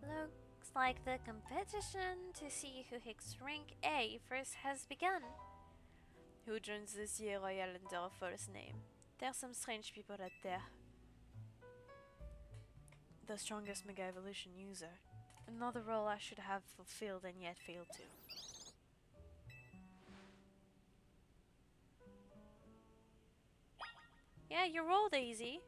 Looks like the competition to see who hits rank A first has begun. Who joins the Ciel Royal under a false name? There's some strange people out there. The strongest Mega Evolution user. Another role I should have fulfilled and yet failed to. Yeah, you roll, Daisy.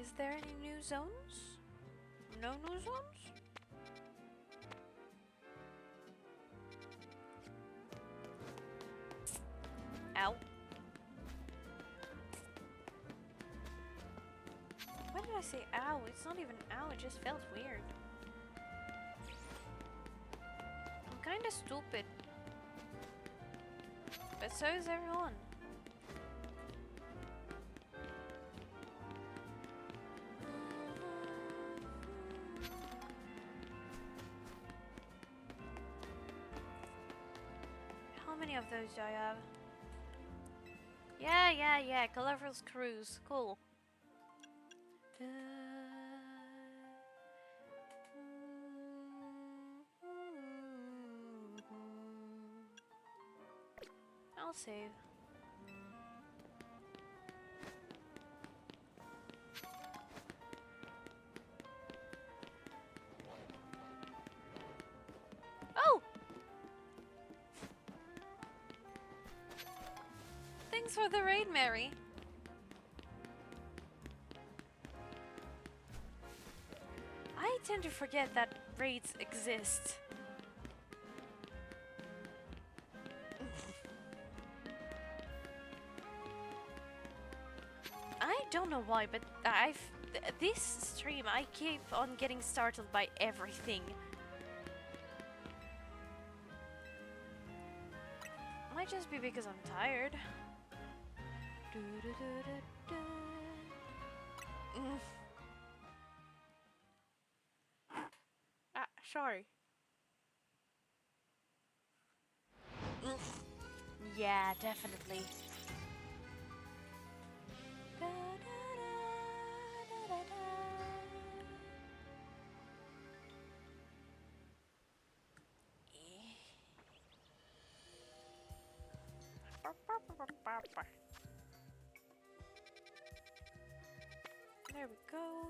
Is there any new zones? No new zones? Ow. Why did I say ow? It's not even ow, it just felt weird. I'm kinda stupid. But so is everyone. How many of those do I have? Yeah. Colorful screws. Cool. I'll save. Oh! Thanks for the raid, Mary. I tend to forget that raids exist. I don't know why, but this stream I keep on getting startled by everything. Might just be because I'm tired. Sorry. Yeah, definitely. There we go.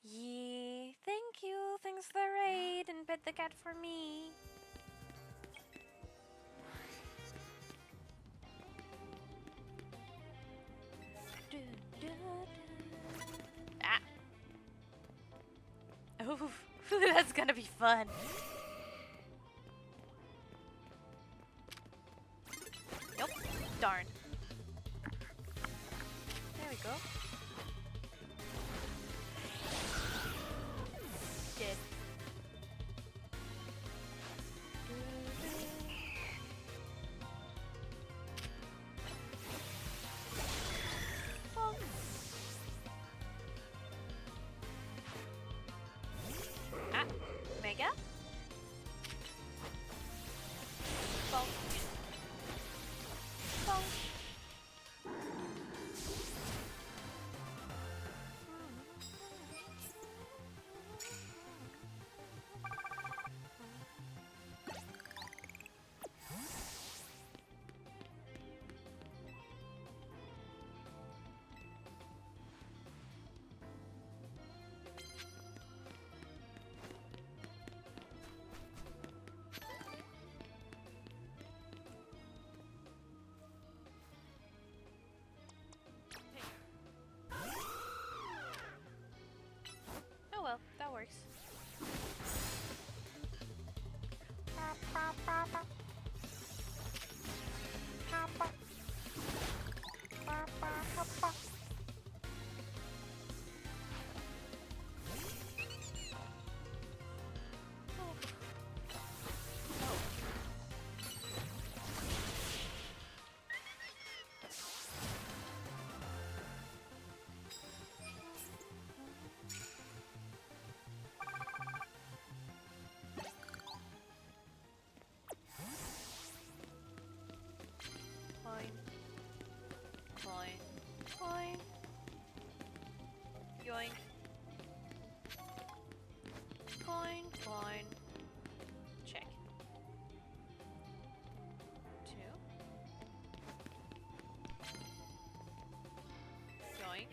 Yeah, thank you. Thanks for the raid and pet the cat for me. Ah. Oh, that's gonna be fun. Nope. Darn. There we go. Dead. Ah, Mega? works. Fine. Fine. Fine. Yoink. Fine. Fine. Check. 2. Yoink.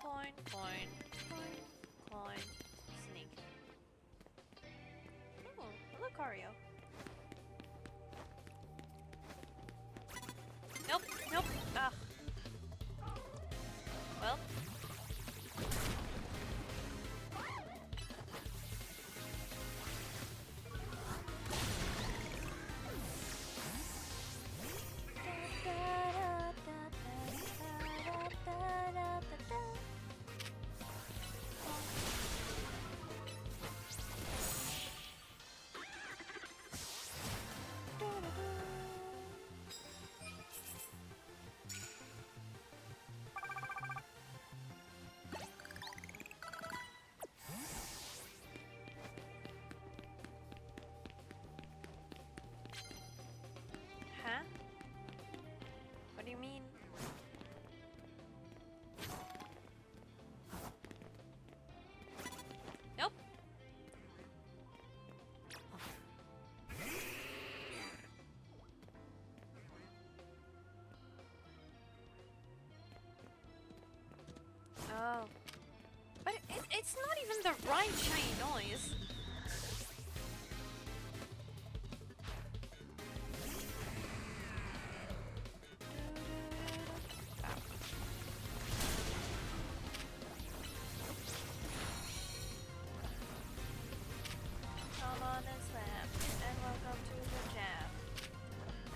Coin, coin, coin, coin, sneak. Oh, look, Ario. Nope, nope. Ah. Well. Huh? What do you mean? Nope. Oh. But it's not even the right shiny noise. Come on and slam, and welcome to the jam.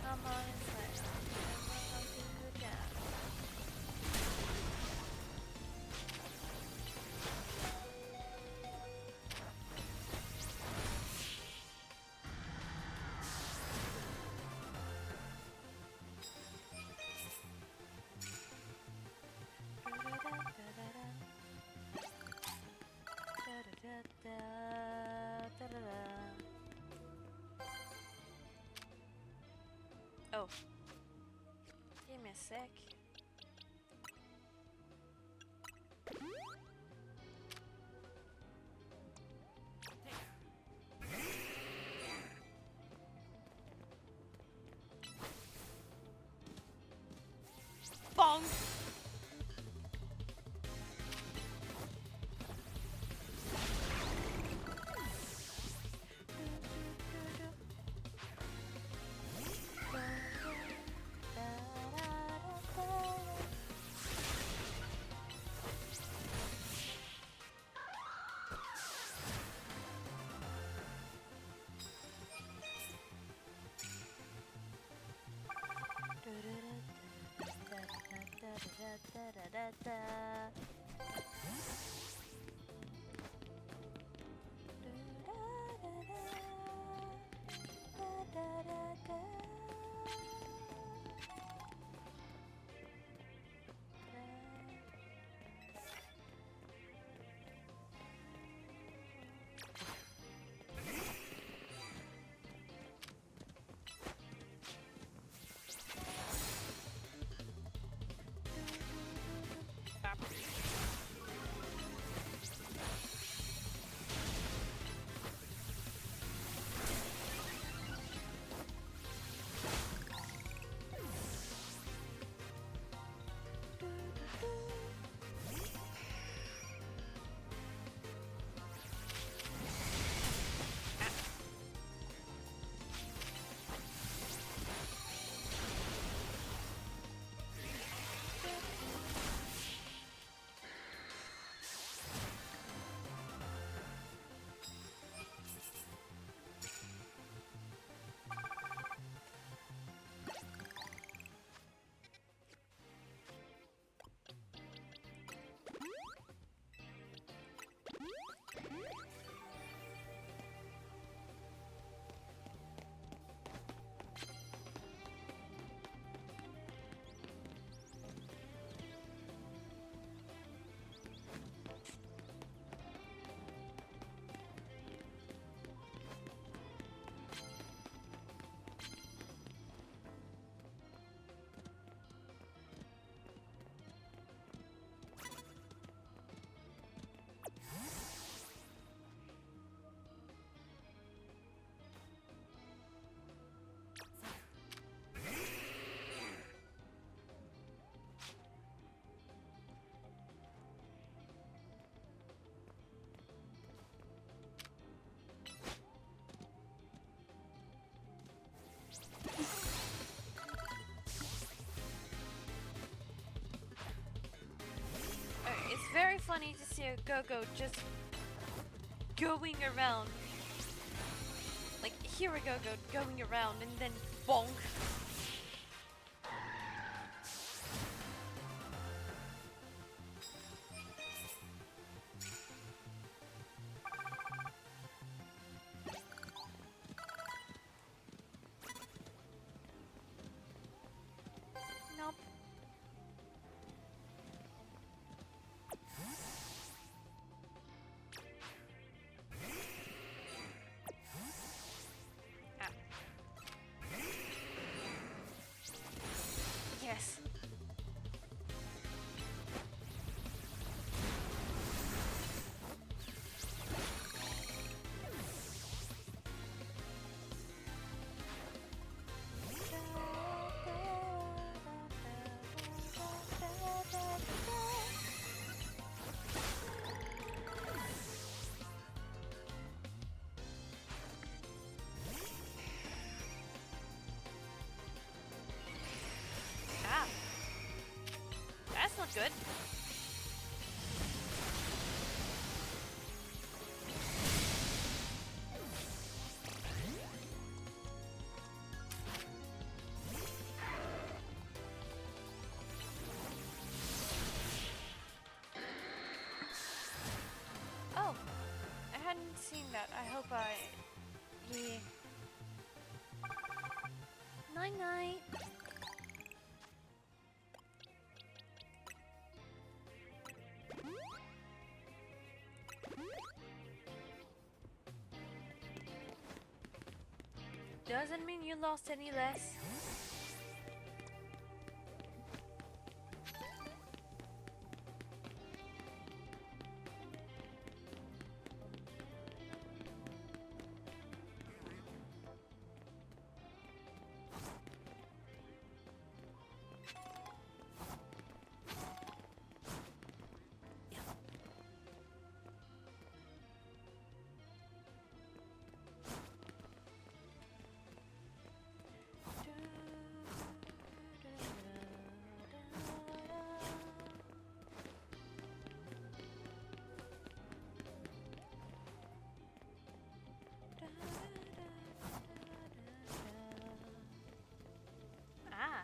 Come on and slam, and welcome to the jam. Oh. Give me a sec. Bong! funny to see a go-go just going around. Like, here a go-go going around and then bonk. Nope. Ah. Yes. Ah. That's not good. Oh, I hadn't seen that. I hope I... Yeah. Night-night. Doesn't mean you lost any less. Ah.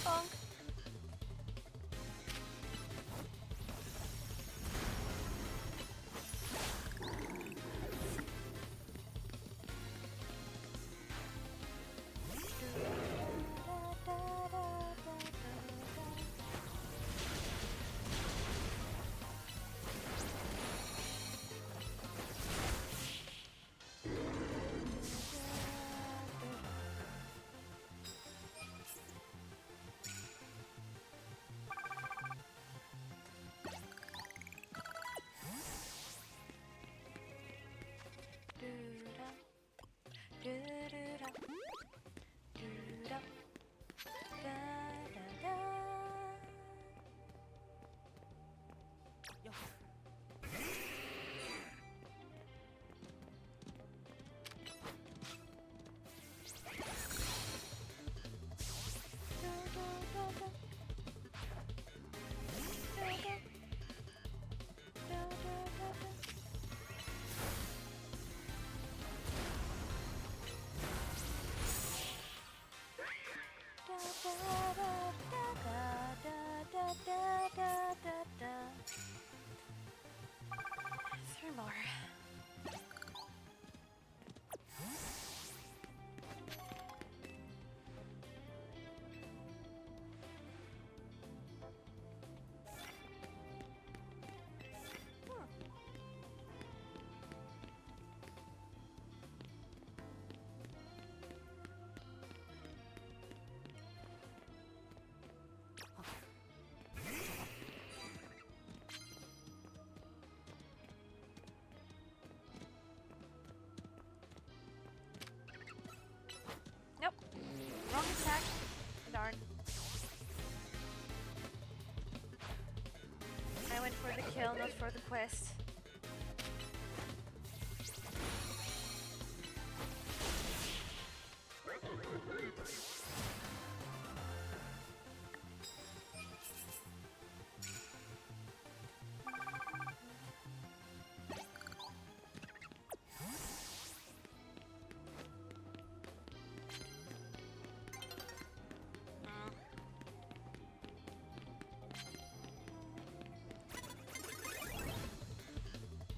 Bonk. for the kill, not for the quest.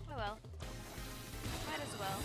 Oh well. Might as well.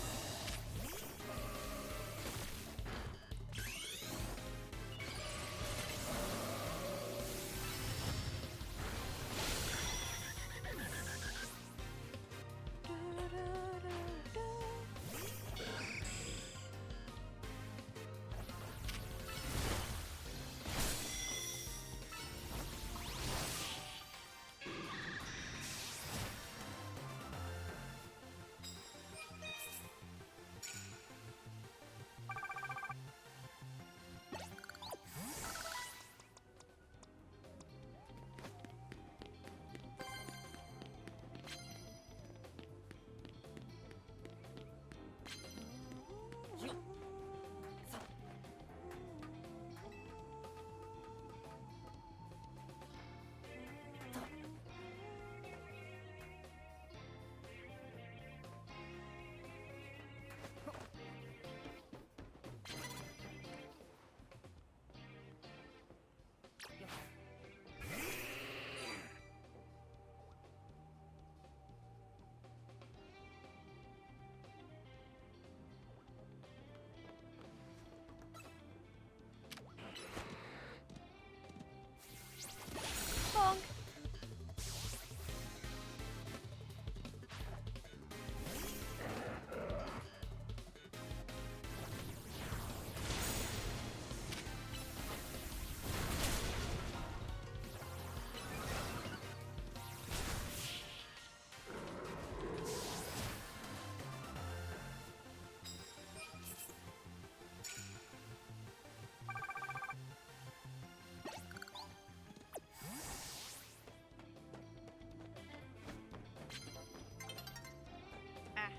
Bonk. Ah.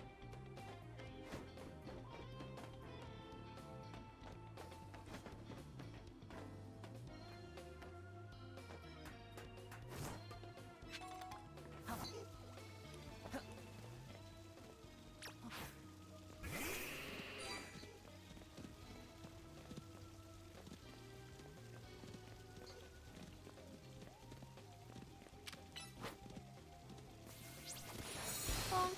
Bonk.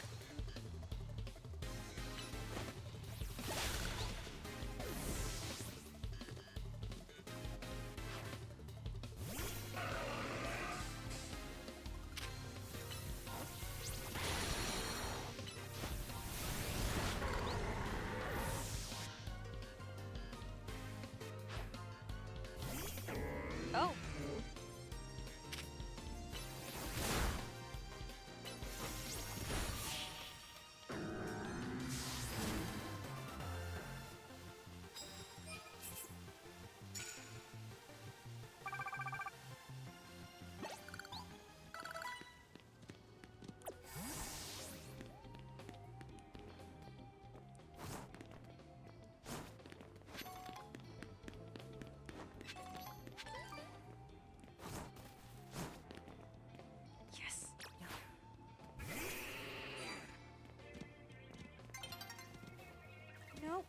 Oh. Yes. Nope.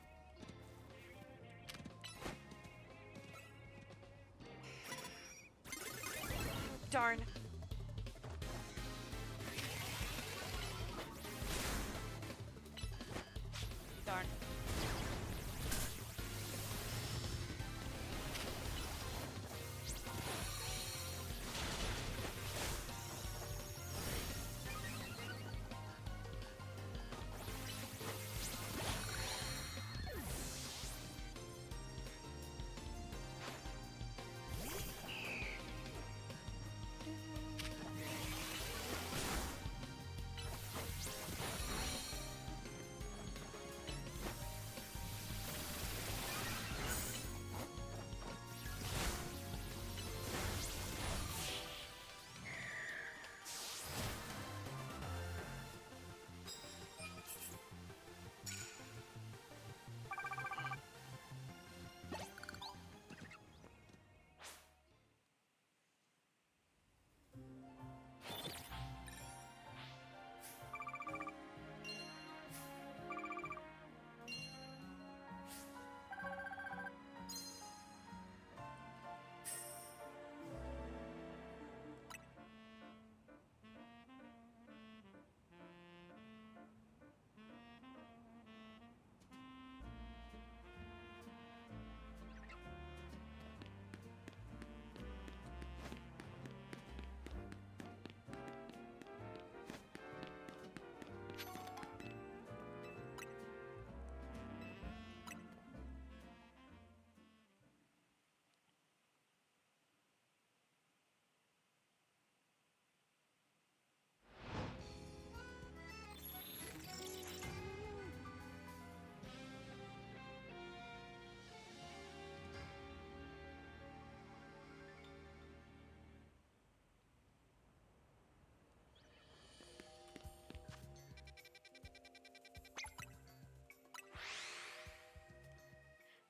Darn. Darn.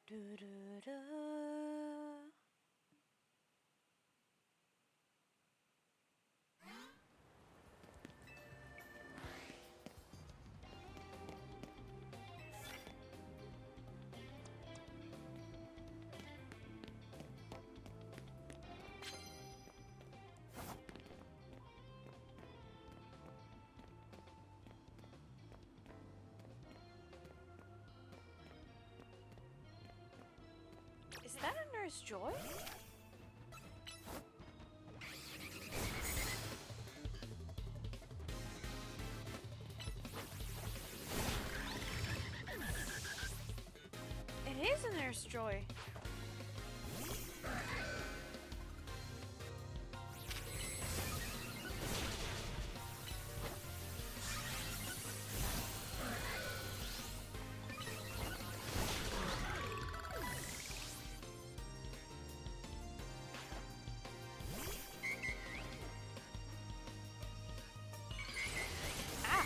Do-do-do. Is that a Nurse Joy? It is a Nurse Joy. Ah!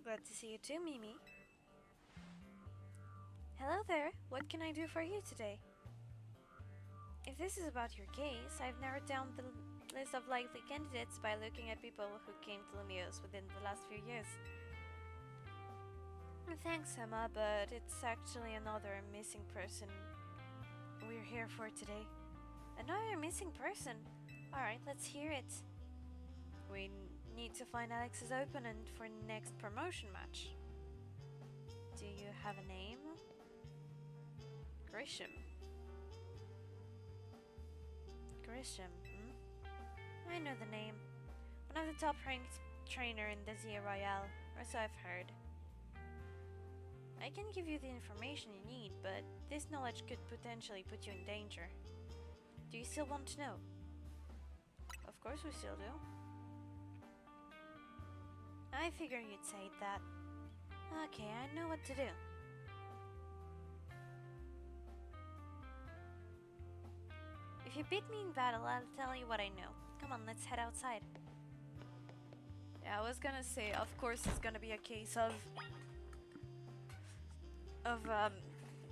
Glad to see you too, Mimi. Hello there, what can I do for you today? If this is about your case, I've narrowed down the list of likely candidates by looking at people who came to Lumiose within the last few years. Thanks, Emma, but it's actually another missing person we're here for today. Another missing person? Alright, let's hear it. We need to find Alex's opponent for next promotion match. Do you have a name? Grisham. Grisham, I know the name. One of the top ranked trainer in Desir Royale, or so I've heard. I can give you the information you need, but this knowledge could potentially put you in danger. Do you still want to know? Of course we still do. I figure you'd say that. Okay, I know what to do. If you beat me in battle, I'll tell you what I know. Come on, let's head outside. Yeah, I was gonna say, of course it's gonna be a case of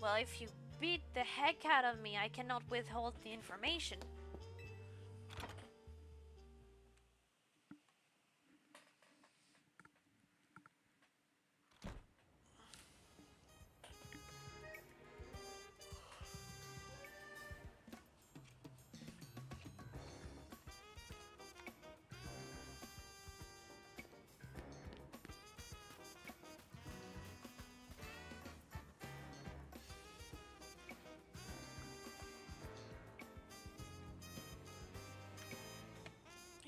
Well, if you beat the heck out of me, I cannot withhold the information.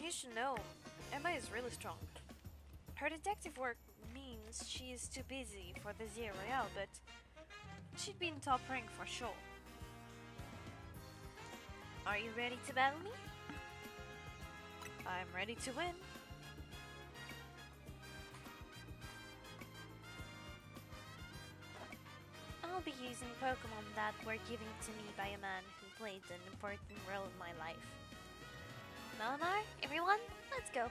you should know, Emma is really strong. Her detective work means she is too busy for the Zero Royale, but she'd be in top rank for sure. Are you ready to battle me? I'm ready to win. I'll be using Pokemon that were given to me by a man who played an important role in my life. Malamar, everyone, let's go.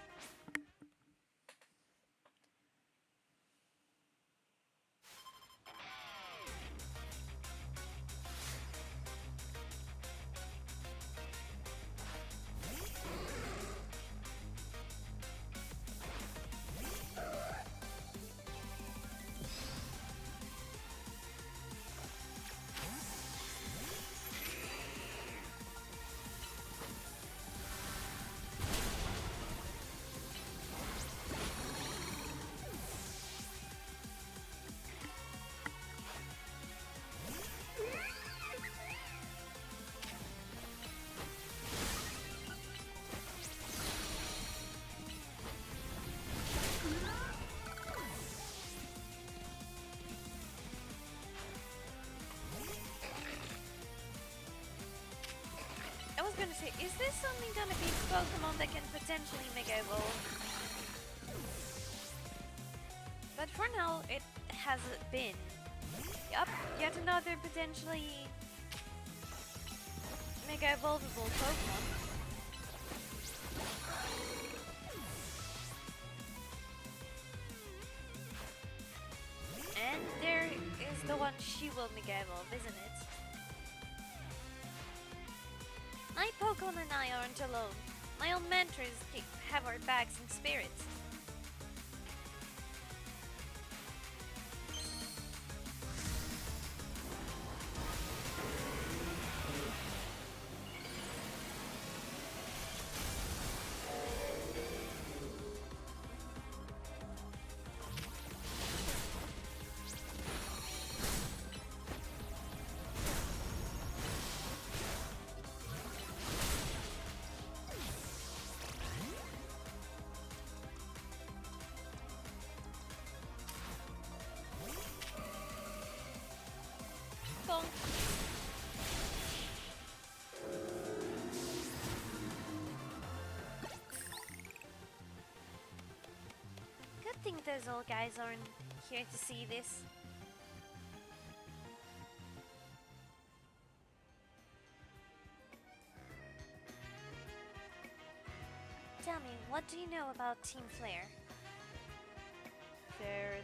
I was gonna say, is this only gonna be Pokemon that can potentially Mega Evolve? But for now, it hasn't been. Yup, yet another potentially Mega Evolvable Pokemon. And there is the one she will Mega Evolve, isn't it? My Pokemon and I aren't alone. My own mentors have our backs in spirit. Bonk. Good thing those old guys aren't here to see this. Tell me, what do you know about Team Flare? They're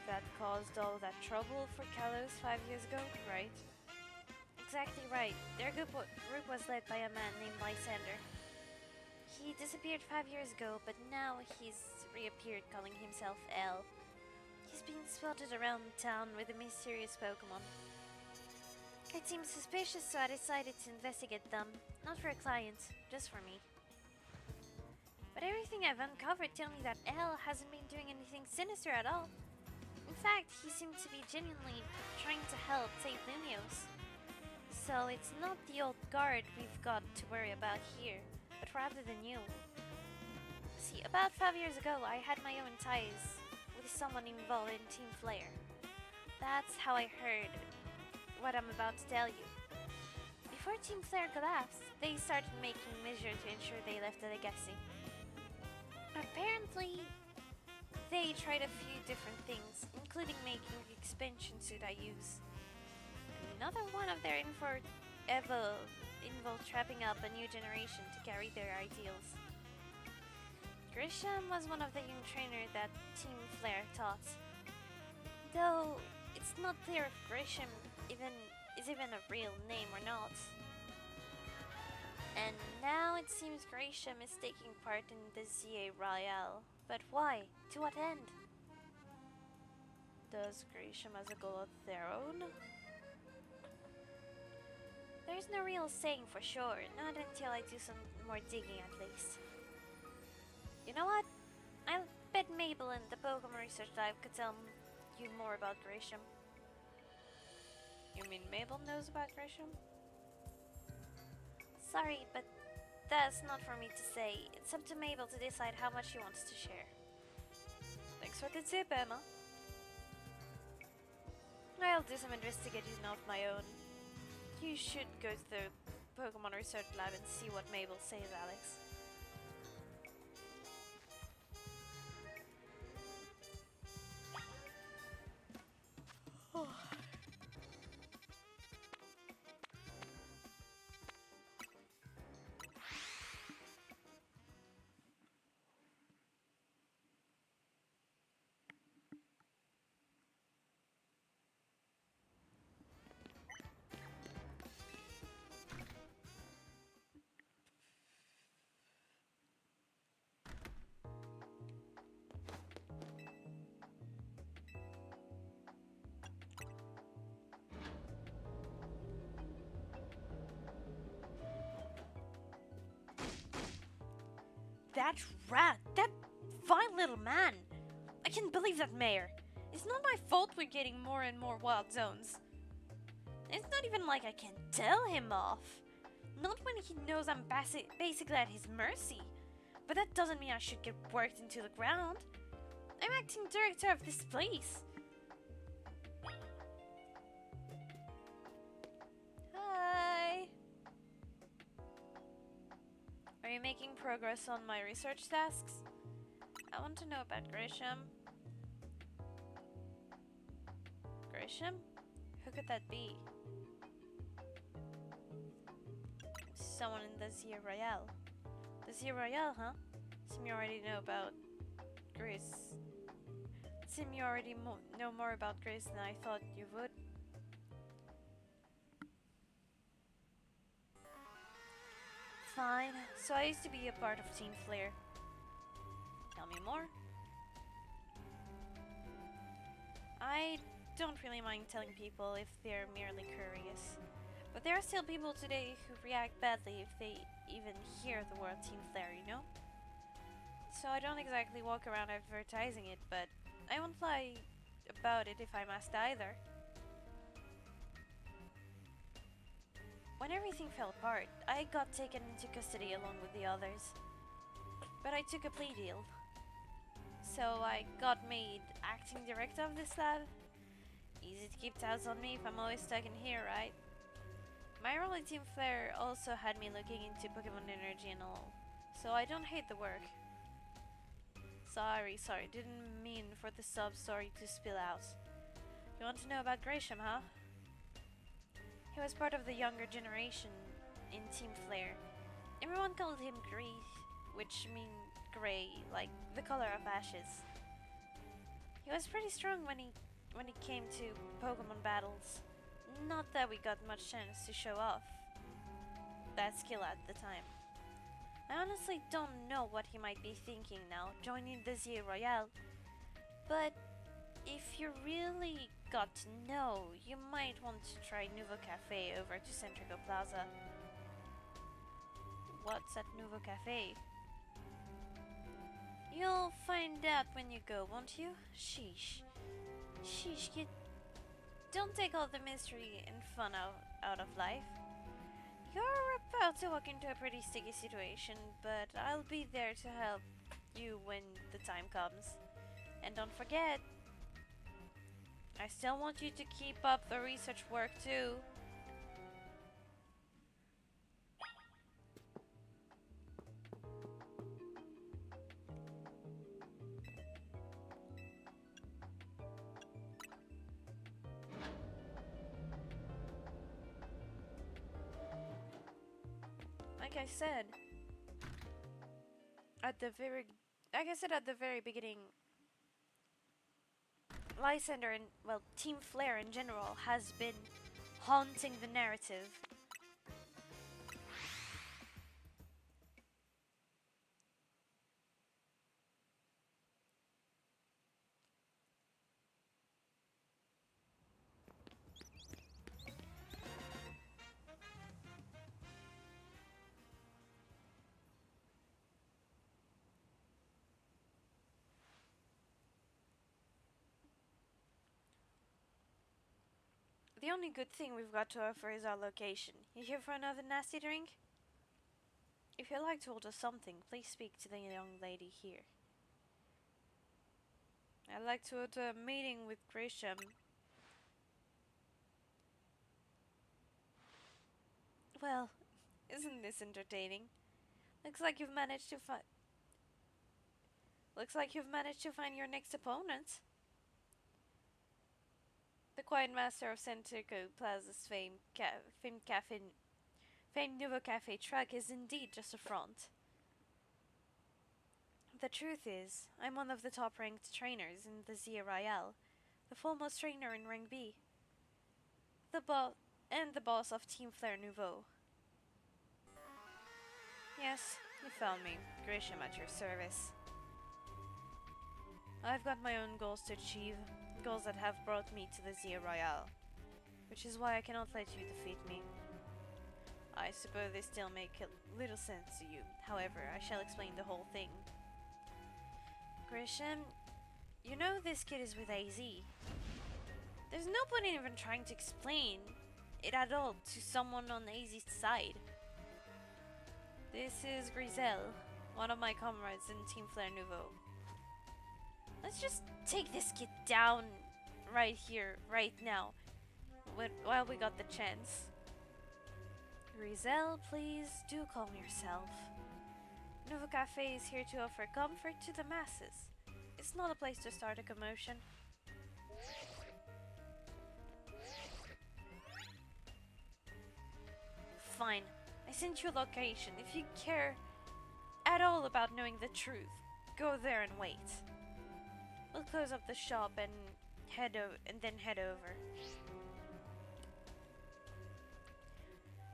that caused all that trouble for Kalos 5 years ago, right? Exactly right. Their group was led by a man named Lysander. He disappeared 5 years ago, but now he's reappeared calling himself L. He's been spotted around town with a mysterious Pokemon. It seemed suspicious, so I decided to investigate them. Not for a client, just for me. But everything I've uncovered tells me that L hasn't been doing anything sinister at all. In fact, he seemed to be genuinely trying to help save Lumiose. So it's not the old guard we've got to worry about here, but rather the new. See, about 5 years ago, I had my own ties with someone involved in Team Flare. That's how I heard what I'm about to tell you. Before Team Flare collapsed, they started making measures to ensure they left a legacy. Apparently, they tried a few different things, including making the expansion suit I use. Another one of their involved trapping up a new generation to carry their ideals. Grisham was one of the young trainers that Team Flare taught. Though it's not clear if Grisham is even a real name or not. And now it seems Grisham is taking part in the ZA Royale. But why? To what end? Does Grisham has a goal of their own? There's no real saying for sure, not until I do some more digging at least. You know what? I bet Mabel and the Pokemon Research Lab could tell you more about Grisham. You mean Mabel knows about Grisham? Sorry, but that's not for me to say. It's up to Mabel to decide how much she wants to share. Thanks for the tip, Emma. I'll do some investigating of my own. You should go to the Pokemon Research Lab and see what Mabel says, Alex. That rat! That fine little man! I can't believe that mayor! It's not my fault we're getting more and more wild zones. It's not even like I can tell him off. Not when he knows I'm basically at his mercy. But that doesn't mean I should get worked into the ground. I'm acting director of this place. Hi! Are you making progress on my research tasks? I want to know about Grisham. Grisham? Who could that be? Someone in the Zia Royale. The Zia Royale, huh? Seem you already know about Gris. Seem you already know more about Gris than I thought you would. Fine. So I used to be a part of Team Flare. Tell me more. I don't really mind telling people if they're merely curious. But there are still people today who react badly if they even hear the word Team Flare, you know? So I don't exactly walk around advertising it, but I won't lie about it if I'm asked either. When everything fell apart, I got taken into custody along with the others. But I took a plea deal. So I got made acting director of this lab. Easy to keep tabs on me if I'm always stuck in here, right? My role in Team Flare also had me looking into Pokemon energy and all, so I don't hate the work. Sorry, didn't mean for the sub-story to spill out. You want to know about Grisham, huh? He was part of the younger generation in Team Flare. Everyone called him Gree, which means grey, like the color of ashes. He was pretty strong when it came to Pokemon battles. Not that we got much chance to show off that skill at the time. I honestly don't know what he might be thinking now, joining the Zia Royale. But if you really got to know, you might want to try Nouveau Cafe over to Centrico Plaza. What's at Nouveau Cafe? You'll find out when you go, won't you? Sheesh. Sheesh, kid. Don't take all the mystery and fun out of life. You're about to walk into a pretty sticky situation, but I'll be there to help you when the time comes. And don't forget, I still want you to keep up the research work too. Like I said at the very beginning, Lysander and, well, Team Flare in general has been haunting the narrative. The only good thing we've got to offer is our location. You here for another nasty drink? If you'd like to order something, please speak to the young lady here. I'd like to order a meeting with Grisham. Well, isn't this entertaining? Looks like you've managed to find your next opponent. The quiet master of Centrico Plaza's famed Nouveau Cafe truck is indeed just a front. The truth is, I'm one of the top-ranked trainers in the Zia Royale, the foremost trainer in Rank B, the boss of Team Flare Nouveau. Yes, you found me, Grisham, at your service. I've got my own goals to achieve, goals that have brought me to the Zia Royale, which is why I cannot let you defeat me. I suppose they still make little sense to you, however, I shall explain the whole thing. Grisham, you know this kid is with AZ. There's no point in even trying to explain it at all to someone on AZ's side. This is Griselle, one of my comrades in Team Flare Nouveau. Let's just take this kid down right here, right now, while we got the chance. Griselle, please do calm yourself. Nouveau Cafe is here to offer comfort to the masses. It's not a place to start a commotion. Fine, I sent you a location. If you care at all about knowing the truth, go there and wait. We'll close up the shop and then head over.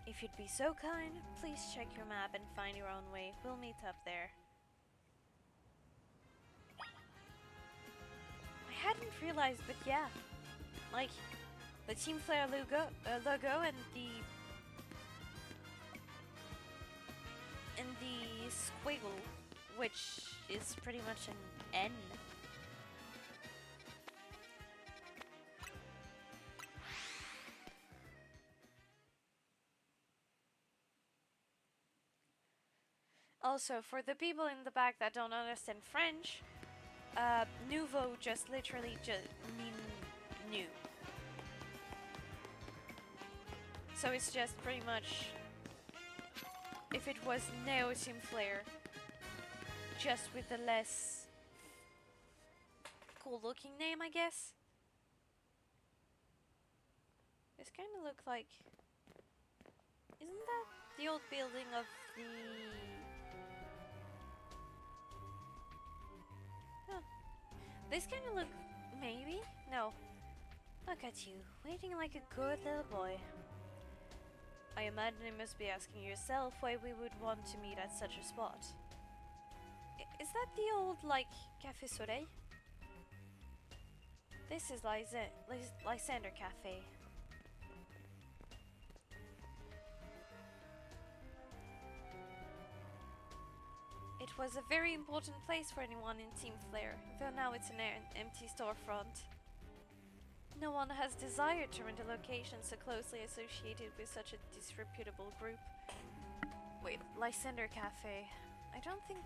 If you'd be so kind, please check your map and find your own way. We'll meet up there. I hadn't realized, but yeah, like the Team Flare logo and the squiggle, which is pretty much an N. Also, for the people in the back that don't understand French, nouveau just literally mean new. So it's just pretty much, if it was Neo Team Flare, just with a less cool looking name, I guess. This kind of look like, isn't that the old building of the... Huh. This kind of maybe? No. Look at you, waiting like a good little boy. I imagine you must be asking yourself why we would want to meet at such a spot. Is that the old, like, Café Soleil? This is Lysander Cafe. It was a very important place for anyone in Team Flare, though now it's an empty storefront. No one has desired to rent a location so closely associated with such a disreputable group. Wait, Lysander Cafe. I don't think...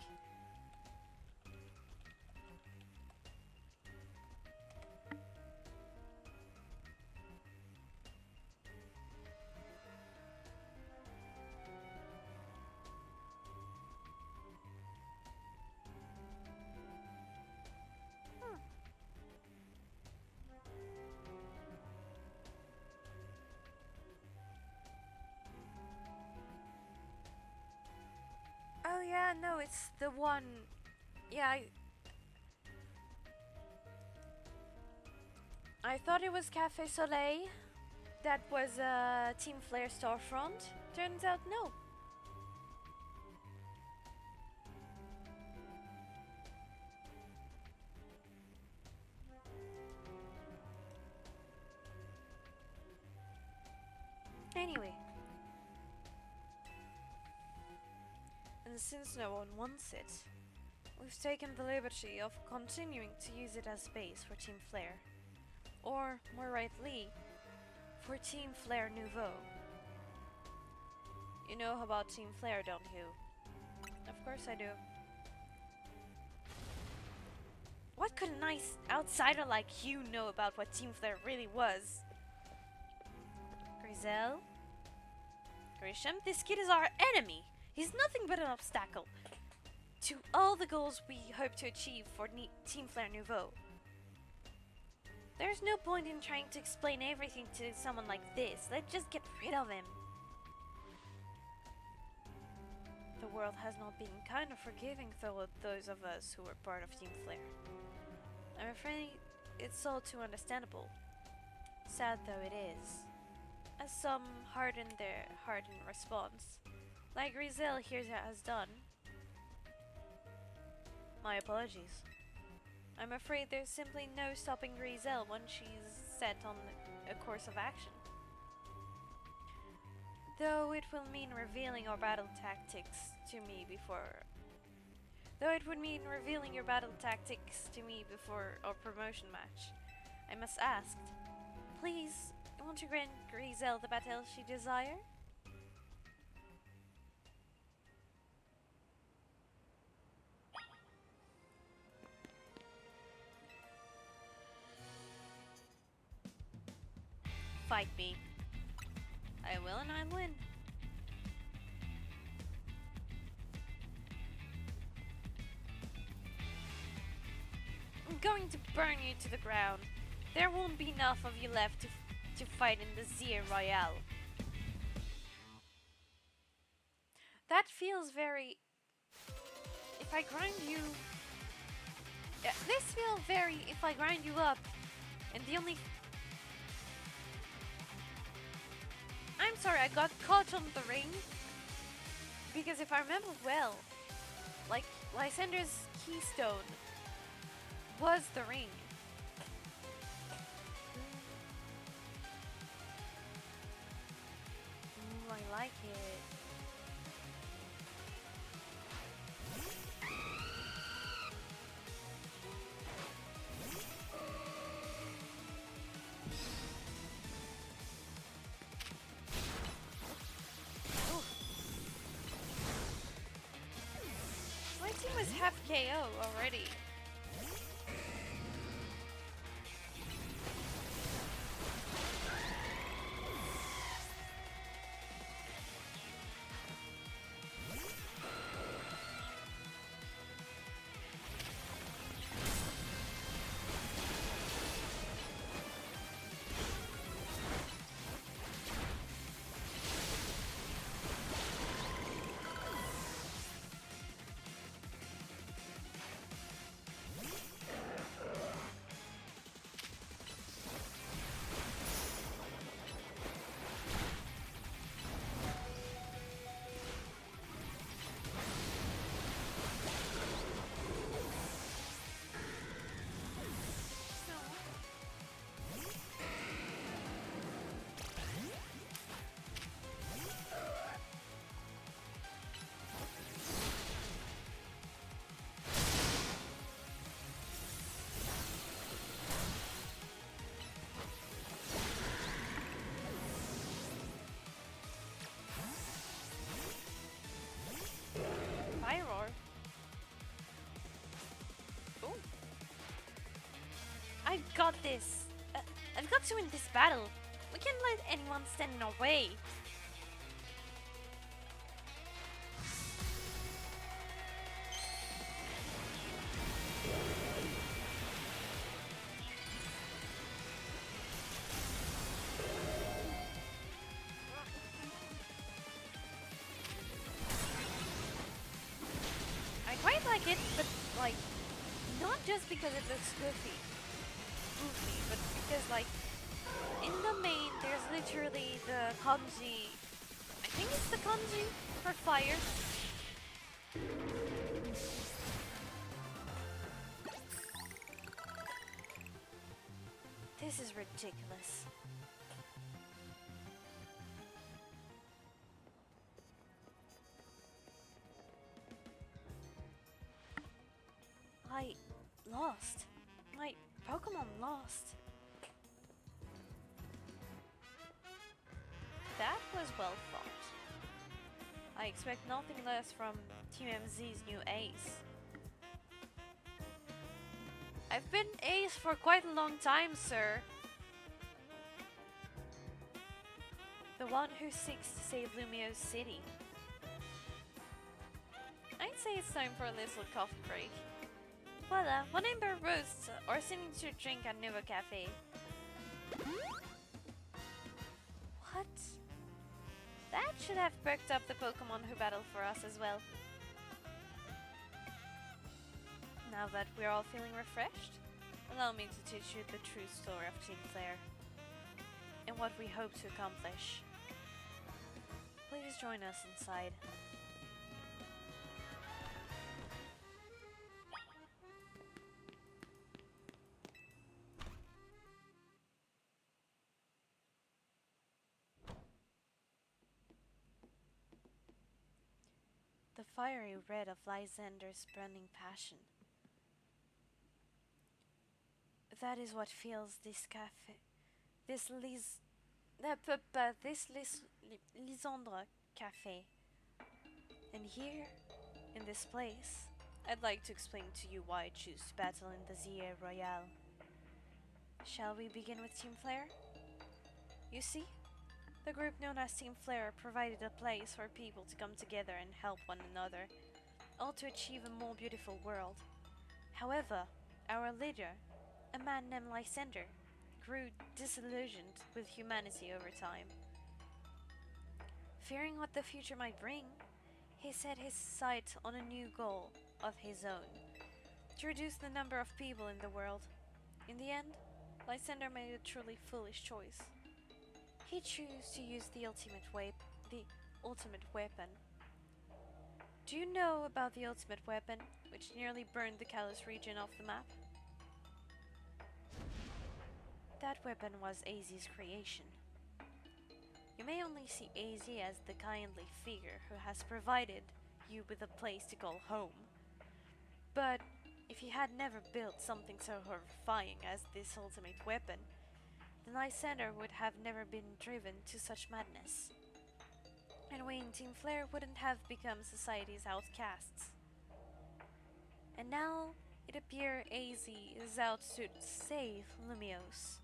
Oh yeah, no, it's the one... Yeah, I thought it was Café Soleil. That was a Team Flare storefront. Turns out no. Anyway. And since no one wants it, we've taken the liberty of continuing to use it as space for Team Flare. Or, more rightly, for Team Flare Nouveau. You know about Team Flare, don't you? Of course I do. What could a nice outsider like you know about what Team Flare really was? Grizel? Grisham, this kid is our enemy! He's nothing but an obstacle to all the goals we hope to achieve for Team Flare Nouveau. There's no point in trying to explain everything to someone like this. Let's just get rid of him. The world has not been kind of forgiving toward those of us who were part of Team Flare. I'm afraid it's all too understandable. Sad though it is. As some harden their heart in response, like Grizel here has done. My apologies. I'm afraid there's simply no stopping Grizel when she's set on a course of action. Though it will mean revealing our battle tactics to me before... Though it would mean revealing your battle tactics to me before our promotion match, I must ask, please, won't you grant Grizel the battle she desires? Fight me. I will and I'll win. I'm going to burn you to the ground. There won't be enough of you left to fight in the Zia Royale. That feels very... If I grind you... This feels very... If I grind you up, and the only... I'm sorry, I got caught on the ring. Because if I remember well, like, Lysander's keystone was the ring. Ooh, I like it. My team was half KO already. I've got this. I've got to win this battle. We can't let anyone stand in our way. I quite like it, but like, not just because it looks goofy, but because like, in the main, there's literally the kanji. I think it's the kanji for fire. This is ridiculous. I lost. My Pokemon lost. That was well thought. I expect nothing less from Team MZ's new ace. I've been ace for quite a long time, sir. The one who seeks to save Lumiose City. I'd say it's time for a little coffee break. Voila, one amber roast or something to drink at Nova Cafe. What? That should have perked up the Pokemon who battle for us as well. Now that we're all feeling refreshed, allow me to teach you the true story of Team Flare and what we hope to accomplish. Please join us inside. The fiery red of Lysander's burning passion. That is what fills this cafe. This Lysandre cafe. And here, in this place, I'd like to explain to you why I choose to battle in the Zia Royale. Shall we begin with Team Flare? You see, the group known as Team Flare provided a place for people to come together and help one another, all to achieve a more beautiful world. However, our leader, a man named Lysander, grew disillusioned with humanity over time. Fearing what the future might bring, he set his sight on a new goal of his own, to reduce the number of people in the world. In the end, Lysander made a truly foolish choice. He chose to use the ultimate weapon. Do you know about the ultimate weapon, which nearly burned the Kalos region off the map? That weapon was AZ's creation. You may only see AZ as the kindly figure who has provided you with a place to call home. But if he had never built something so horrifying as this ultimate weapon, then Lysander would have never been driven to such madness. And we in Team Flare wouldn't have become society's outcasts. And now, it appears AZ is out to save Lumiose,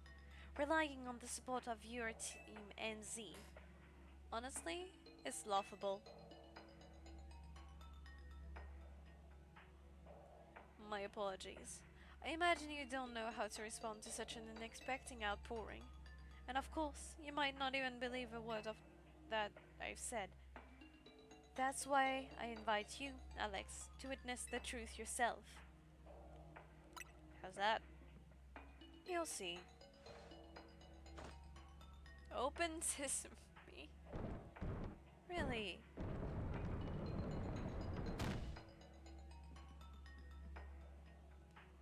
relying on the support of your Team NZ. Honestly, it's laughable. My apologies. I imagine you don't know how to respond to such an unexpected outpouring. And of course, you might not even believe a word of that I've said. That's why I invite you, Alex, to witness the truth yourself. How's that? You'll see. Open sesame. Really?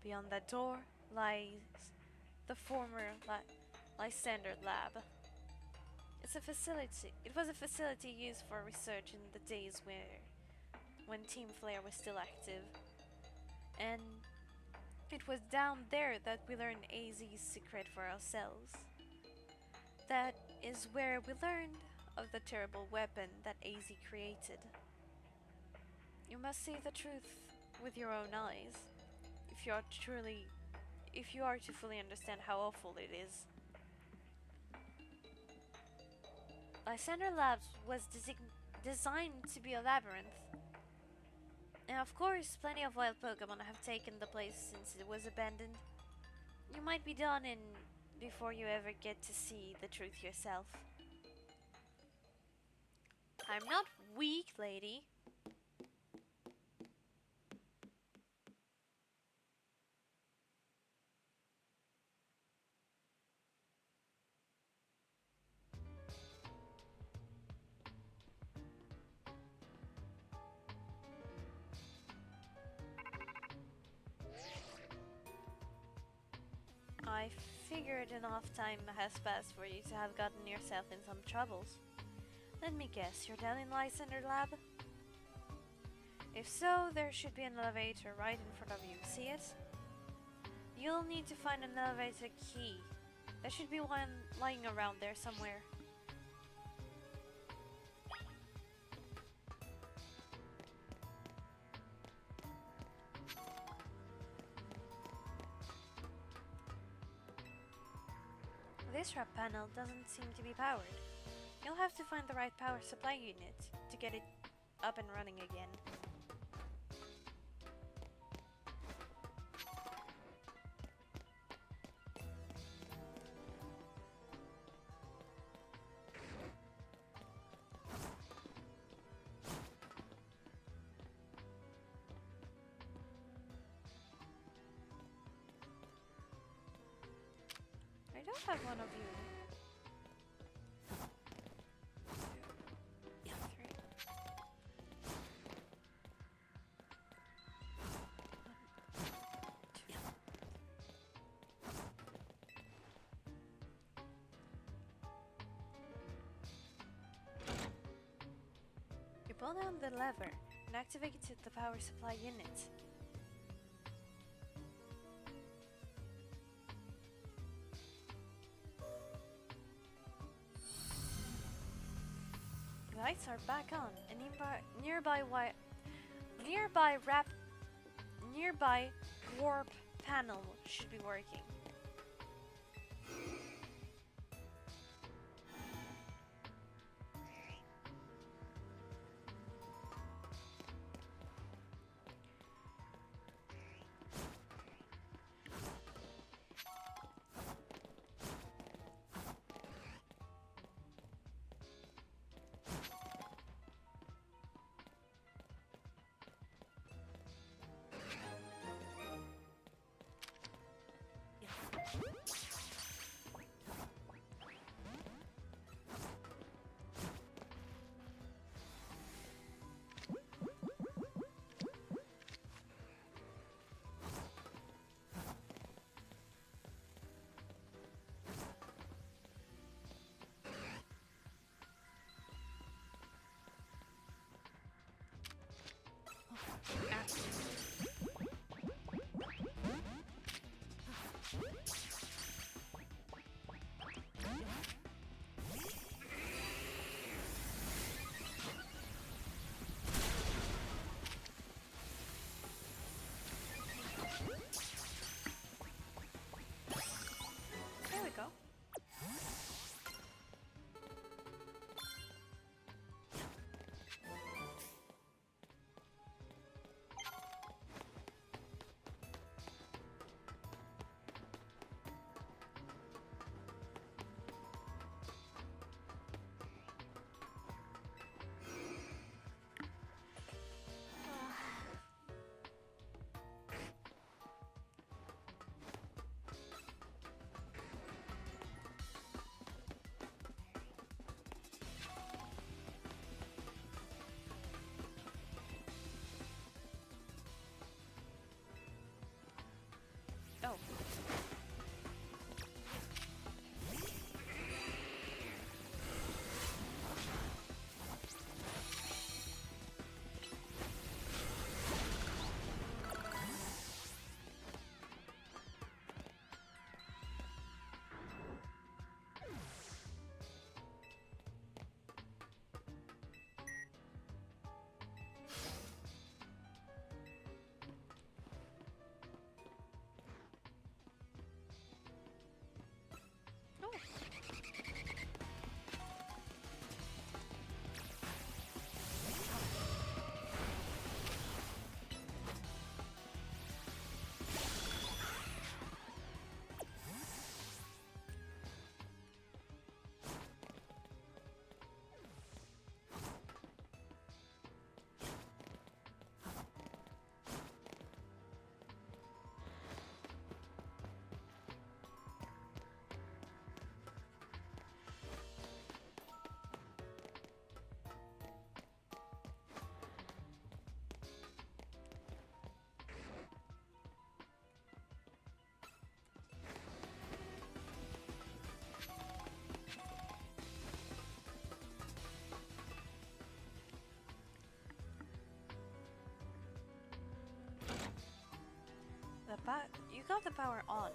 Beyond that door lies the former Lysander lab. It was a facility used for research in the days when Team Flare was still active. And it was down there that we learned AZ's secret for ourselves. That is where we learned of the terrible weapon that AZ created. You must see the truth with your own eyes if you are to fully understand how awful it is. Lysander Labs was designed to be a labyrinth. And of course, plenty of wild Pokemon have taken the place since it was abandoned. You might be done in before you ever get to see the truth yourself. I'm not weak, lady. I figured enough time has passed for you to have gotten yourself in some troubles. Let me guess, you're down in Lysander Lab? If so, there should be an elevator right in front of you. See it? You'll need to find an elevator key. There should be one lying around there somewhere. This wrap panel doesn't seem to be powered. You'll have to find the right power supply unit to get it up and running again. I don't have one of you. Yeah, three. You pull down the lever and activate the power supply unit. Lights are back on, and nearby warp panel should be working. You got the power on.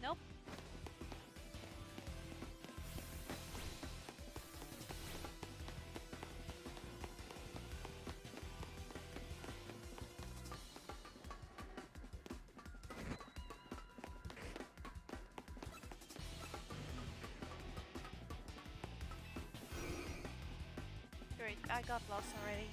Nope. Great, I got lost already.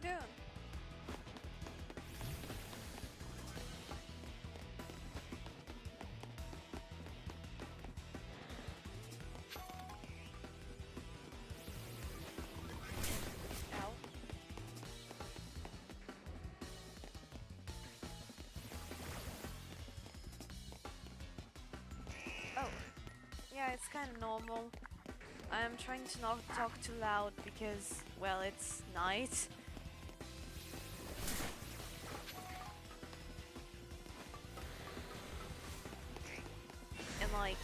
you doing? Ow. Oh. Yeah, it's kind of normal. I'm trying to not talk too loud because, well, it's night. And like,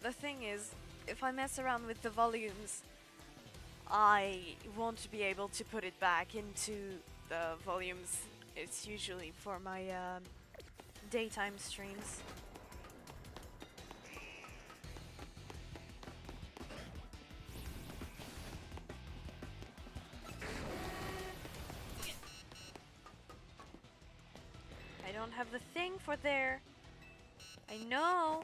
the thing is, if I mess around with the volumes, I won't be able to put it back into the volumes it's usually for my daytime streams. I don't have the thing for there. I know.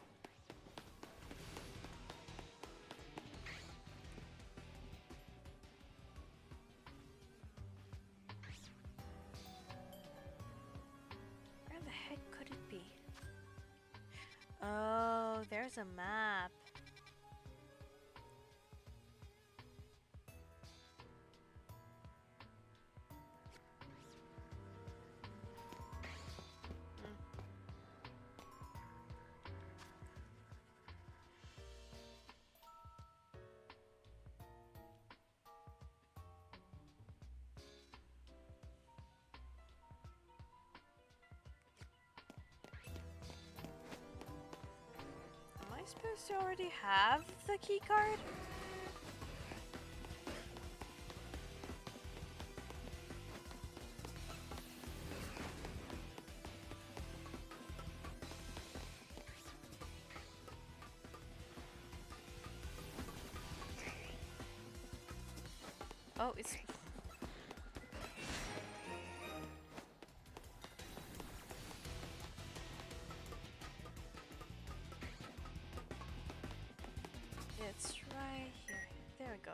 Where the heck could it be? Oh, there's a map. Am I supposed to already have the key card? Oh, it's... It's right here. There we go.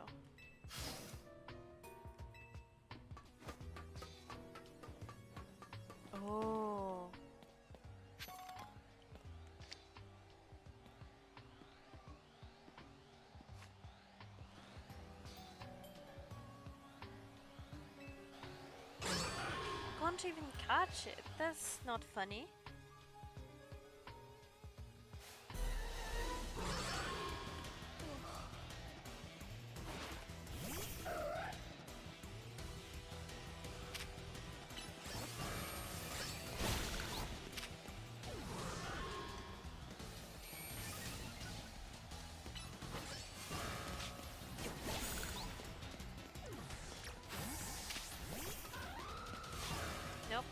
Oh. Can't even catch it. That's not funny. Nope.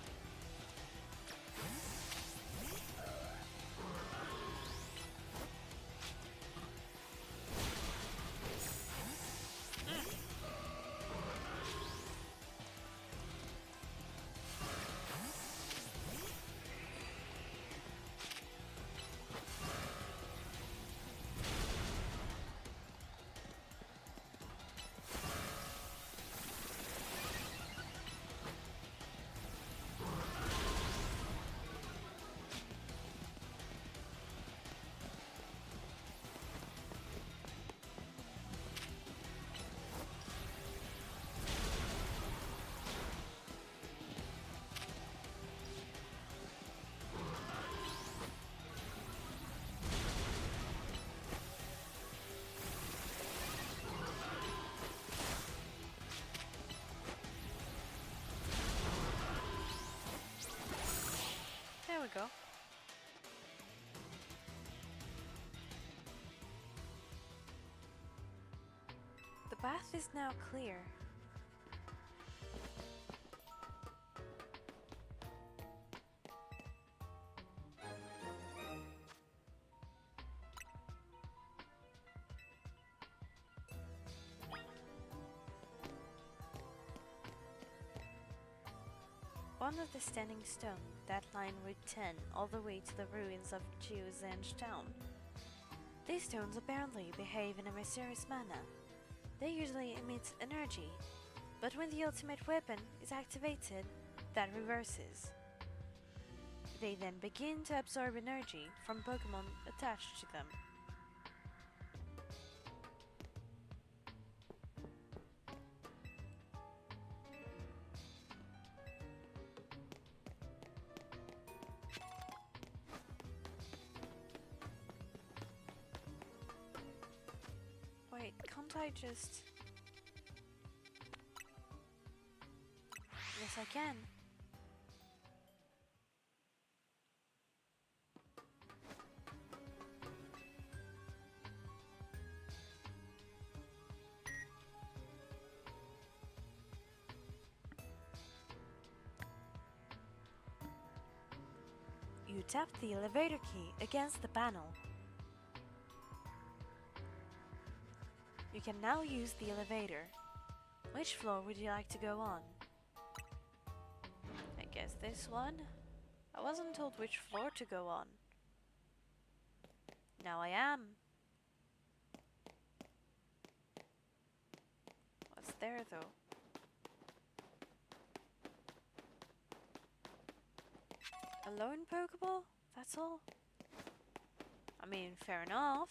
There we go. The bath is now clear. Under the standing stone, that line Route 10, all the way to the ruins of Jew's Town. These stones apparently behave in a mysterious manner. They usually emit energy, but when the ultimate weapon is activated, that reverses. They then begin to absorb energy from Pokemon attached to them. Wait, can't I just... Yes, I can. You tap the elevator key against the panel. You can now use the elevator. Which floor would you like to go on? I guess this one? I wasn't told which floor to go on. Now I am. What's there though? A lone Pokeball? That's all? I mean, fair enough.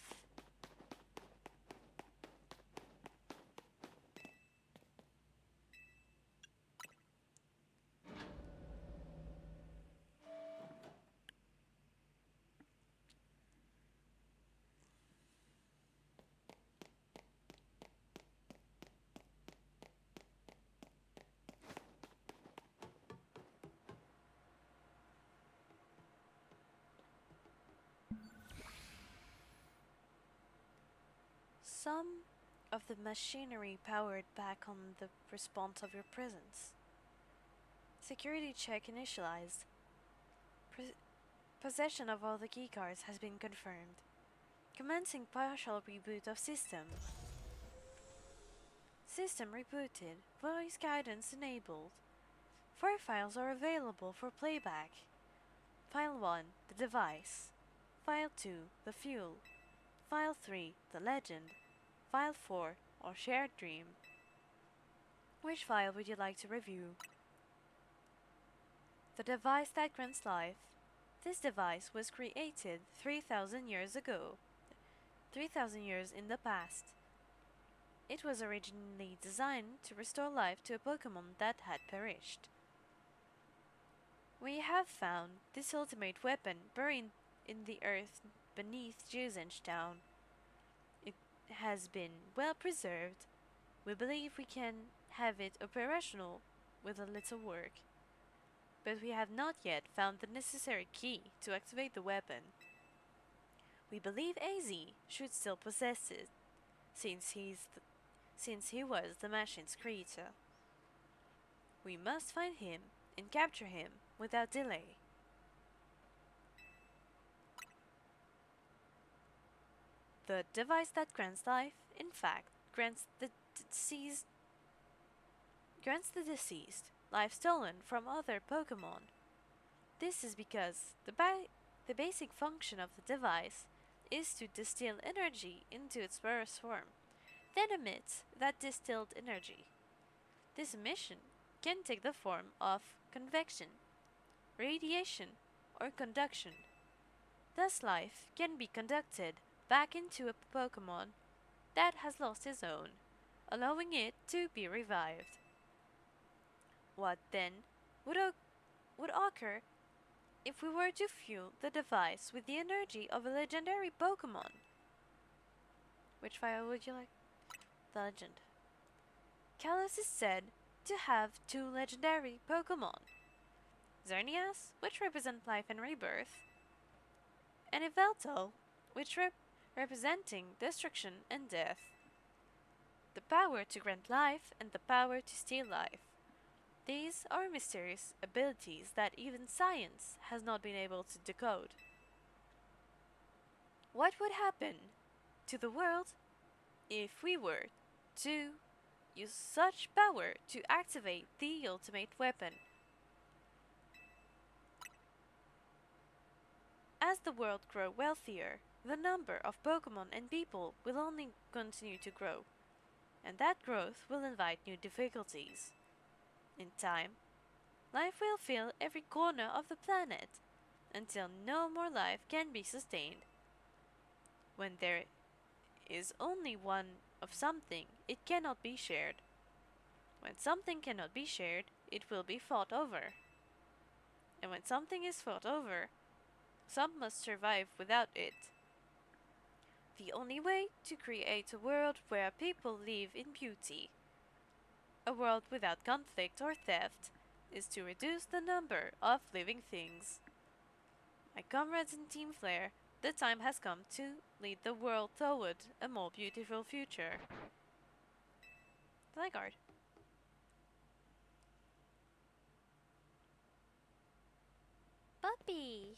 Some of the machinery powered back on the response of your presence. Security check initialized. Possession of all the keycards has been confirmed. Commencing partial reboot of system. System rebooted. Voice guidance enabled. 4 files are available for playback. File 1, the device. File 2, the fuel. File 3, the legend. File 4, or shared dream. Which file would you like to review? The device that grants life. This device was created 3,000 years ago. 3,000 years in the past. It was originally designed to restore life to a Pokemon that had perished. We have found this ultimate weapon buried in the earth beneath Juzench Town. It has been well preserved. We believe we can have it operational with a little work. But we have not yet found the necessary key to activate the weapon. We believe AZ should still possess it, since he was the machine's creator. We must find him and capture him without delay. The device that grants life, in fact, grants the deceased life stolen from other Pokemon. This is because the basic function of the device is to distill energy into its purest form, then emit that distilled energy. This emission can take the form of convection, radiation, or conduction. Thus life can be conducted back into a Pokemon that has lost its own, allowing it to be revived. What then would occur if we were to fuel the device with the energy of a legendary Pokemon? Which file would you like? The legend. Kalos is said to have 2 legendary Pokemon. Xerneas, which represent life and rebirth, and Yveltal, which representing destruction and death. The power to grant life and the power to steal life. These are mysterious abilities that even science has not been able to decode. What would happen to the world if we were to use such power to activate the ultimate weapon? As the world grows wealthier, the number of Pokemon and people will only continue to grow. and that growth will invite new difficulties. In time, life will fill every corner of the planet until no more life can be sustained. When there is only one of something, it cannot be shared. When something cannot be shared, it will be fought over. And when something is fought over, some must survive without it. The only way to create a world where people live in beauty, a world without conflict or theft, is to reduce the number of living things. My comrades in Team Flare, the time has come to lead the world toward a more beautiful future. Zygarde. Puppy!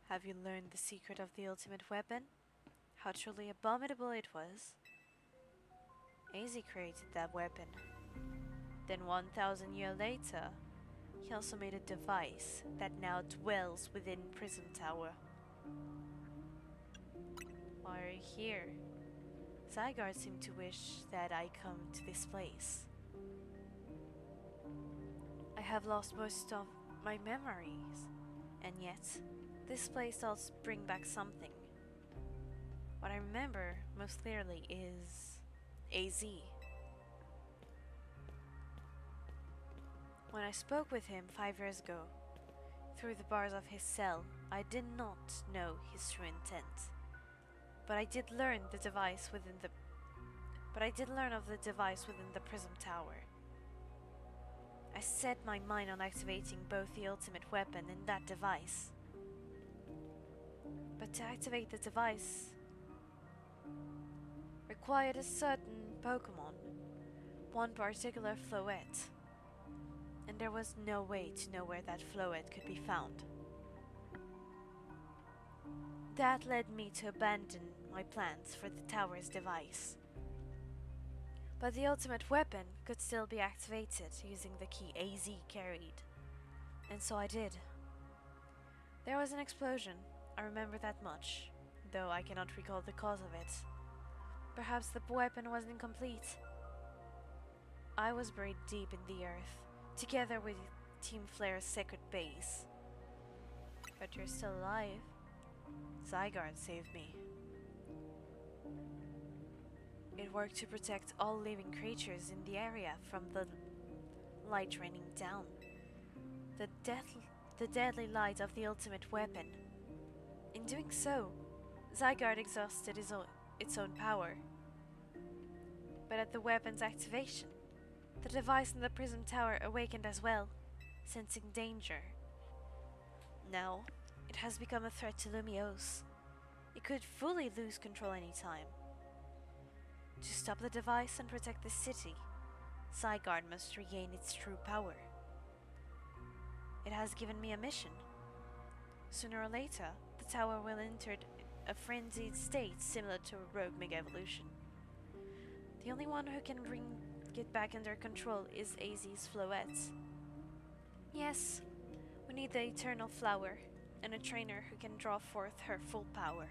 Have you learned the secret of the ultimate weapon? How truly abominable it was? AZ created that weapon. Then 1,000 years later, he also made a device that now dwells within Prism Tower. Why are you here? Zygarde seemed to wish that I come to this place. I have lost most of my memories, and yet this place does bring back something. What I remember most clearly is AZ. When I spoke with him 5 years ago, through the bars of his cell, I did not know his true intent. But I did learn of the device within the Prism Tower. I set my mind on activating both the ultimate weapon and that device. But to activate the device required a certain Pokemon, one particular Floette, and there was no way to know where that Floette could be found. That led me to abandon my plans for the tower's device. But the ultimate weapon could still be activated using the key AZ carried, and so I did. There was an explosion, I remember that much, though I cannot recall the cause of it. Perhaps the weapon was incomplete. I was buried deep in the earth, together with Team Flare's secret base. But you're still alive. Zygarde saved me. It worked to protect all living creatures in the area from the light raining down. The deadly light of the ultimate weapon. In doing so, Zygarde exhausted its own power. But at the weapon's activation, the device in the Prism Tower awakened as well, sensing danger. Now, it has become a threat to Lumiose. It could fully lose control any time. To stop the device and protect the city, Zygarde must regain its true power. It has given me a mission. Sooner or later, the tower will enter a frenzied state similar to a rogue Mega Evolution. The only one who can bring it back under control is AZ's Floette. Yes, we need the Eternal Flower and a trainer who can draw forth her full power.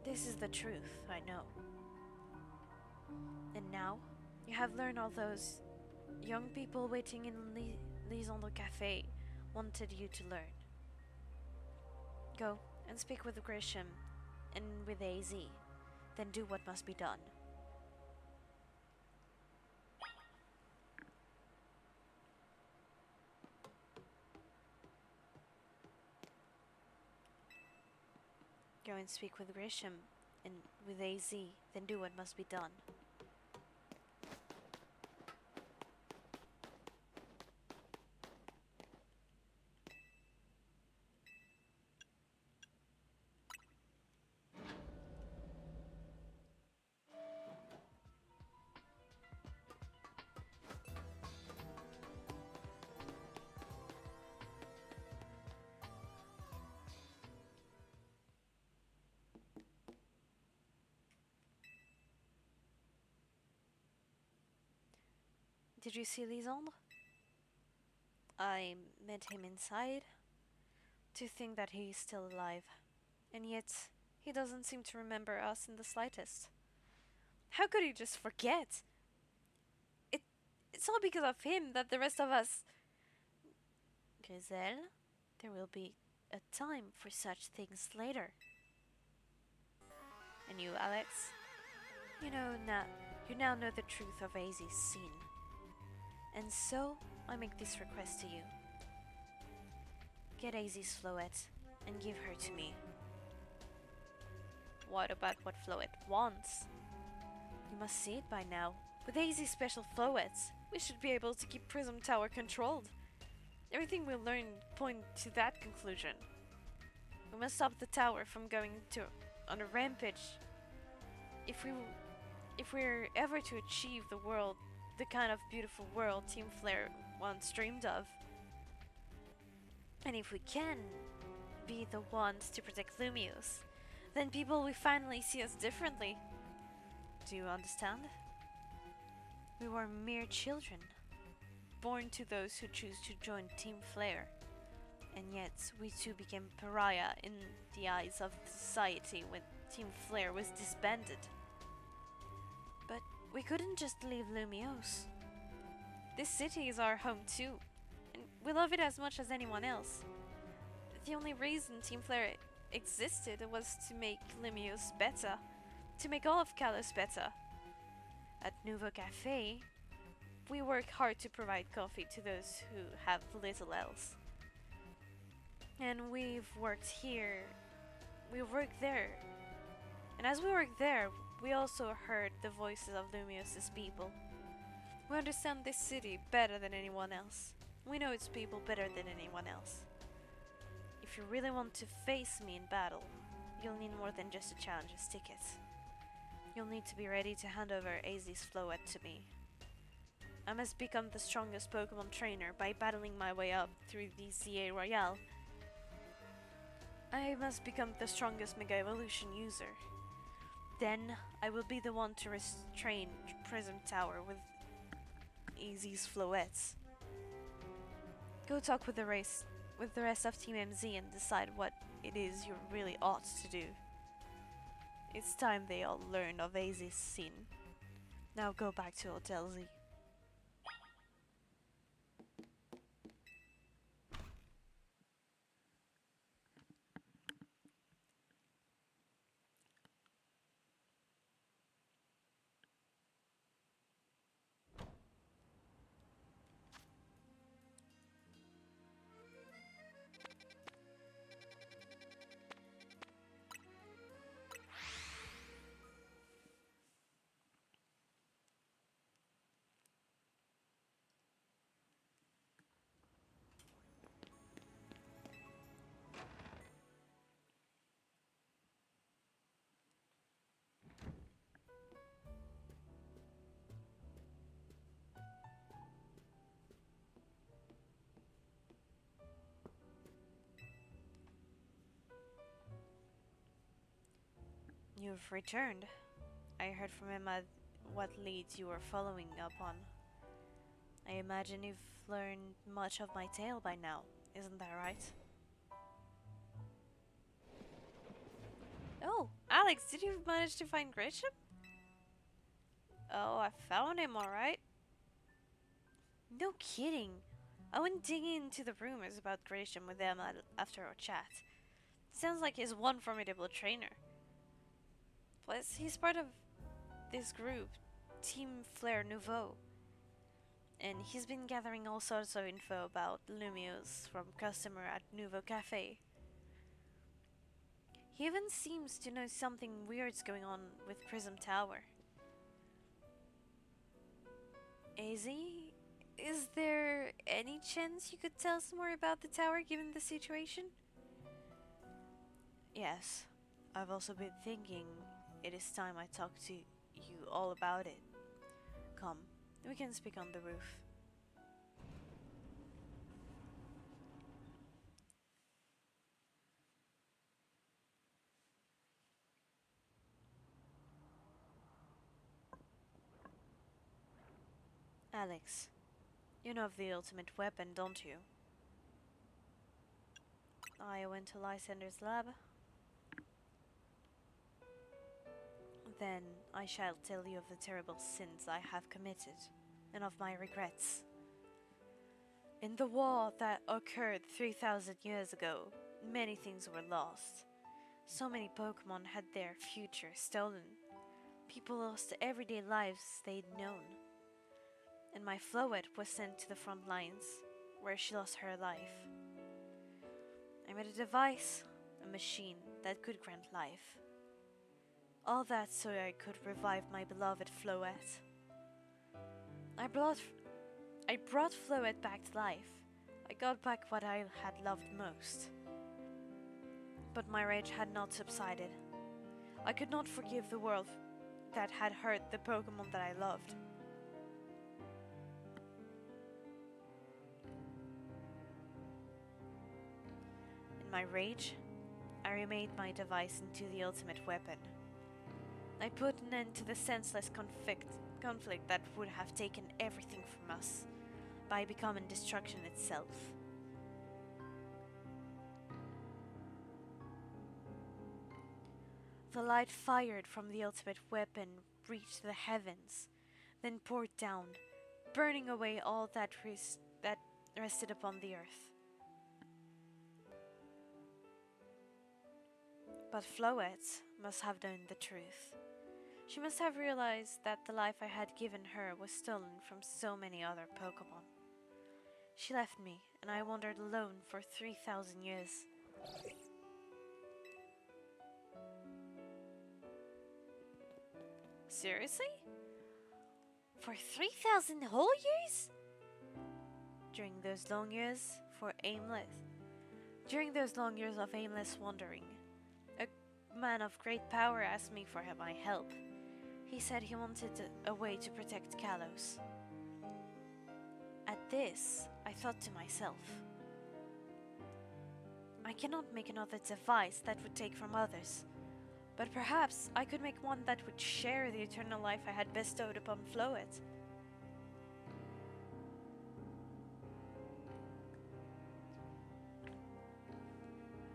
This is the truth, I know. And now, you have learned all those young people waiting in Lisandre Café wanted you to learn. Go and speak with Grisham and with AZ, then do what must be done. Go and speak with Grisham and with AZ, then do what must be done. Did you see Lisandre? I met him inside. To think that he is still alive, and yet He doesn't seem to remember us in the slightest. How could he just forget? It, it's all because of him that the rest of us... Griselle, there will be a time for such things later. And you, Alex? You now know the truth of Azzy's sin. And so, I make this request to you. Get Azzy's Floette and give her to me. What about what Floette wants? You must see it by now. With Azzy's special Floettes, we should be able to keep Prism Tower controlled. Everything we learned point to that conclusion. We must stop the tower from going on a rampage. If we're ever to achieve the kind of beautiful world Team Flare once dreamed of, and if we can be the ones to protect Lumiose, then people will finally see us differently. Do you understand? We were mere children, Born to those who choose to join Team Flare. and yet we too became pariah in the eyes of society when Team Flare was disbanded. But we couldn't just leave Lumiose. This city is our home too, and we love it as much as anyone else. The only reason Team Flare existed was to make Lumiose better, to make all of Kalos better. At Nouveau Café, we work hard to provide coffee to those who have little else. And we've worked here, we work there. And as we work there, we also heard the voices of Lumiose's people. We understand this city better than anyone else. We know its people better than anyone else. If you really want to face me in battle, you'll need more than just a challenger's ticket. You'll need to be ready to hand over Azzy's Floette to me. I must become the strongest Pokemon trainer by battling my way up through the CA Royale. I must become the strongest Mega Evolution user. Then I will be the one to restrain Prism Tower with Azzy's Floettes. Go talk with the rest of Team MZ and decide what it is you really ought to do. It's time they all learn of Azzy's sin. Now go back to Hotel Z. You've returned. I heard from Emma what leads you were following up on. I imagine you've learned much of my tale by now, isn't that right? Oh, Alex, did you manage to find Grisham? Oh, I found him alright. No kidding. I went digging into the rumors about Grisham with Emma after our chat. Sounds like he's one formidable trainer. Plus, he's part of this group, Team Flare Nouveau. And he's been gathering all sorts of info about Lumiose from customer at Nouveau Café. He even seems to know something weird's going on with Prism Tower. Azzy, is there any chance you could tell us more about the tower given the situation? Yes, I've also been thinking it is time I talk to you all about it. Come, we can speak on the roof. Alex, you know of the ultimate weapon, don't you? I went to Lysander's lab. Then I shall tell you of the terrible sins I have committed, and of my regrets. In the war that occurred 3,000 years ago, many things were lost. So many Pokemon had their future stolen. People lost the everyday lives they'd known. And my Floette was sent to the front lines, where she lost her life. I made a device, a machine that could grant life. All that so I could revive my beloved Floette. I brought Floette back to life. I got back what I had loved most. But my rage had not subsided. I could not forgive the world that had hurt the Pokemon that I loved. In my rage, I remade my device into the ultimate weapon. I put an end to the senseless conflict that would have taken everything from us by becoming destruction itself. The light fired from the ultimate weapon reached the heavens, then poured down, burning away all that rested upon the earth. But Floette must have known the truth. She must have realized that the life I had given her was stolen from so many other Pokemon. She left me, and I wandered alone for 3,000 years. Seriously? For 3,000 whole years? During those long years of aimless wandering, a man of great power asked me for my help. He said he wanted a way to protect Kalos. At this, I thought to myself, I cannot make another device that would take from others, but perhaps I could make one that would share the eternal life I had bestowed upon Floette.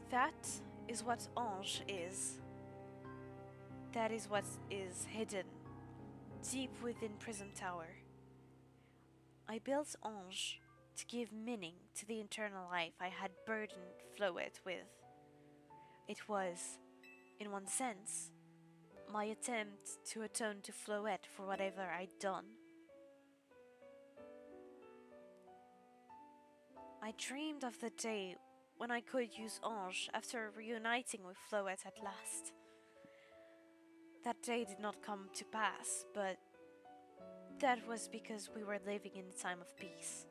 That is what Ange is. That is what is hidden, deep within Prism Tower. I built Ange to give meaning to the eternal life I had burdened Floette with. It was, in one sense, my attempt to atone to Floette for whatever I'd done. I dreamed of the day when I could use Ange after reuniting with Floette at last. That day did not come to pass, but that was because we were living in a time of peace.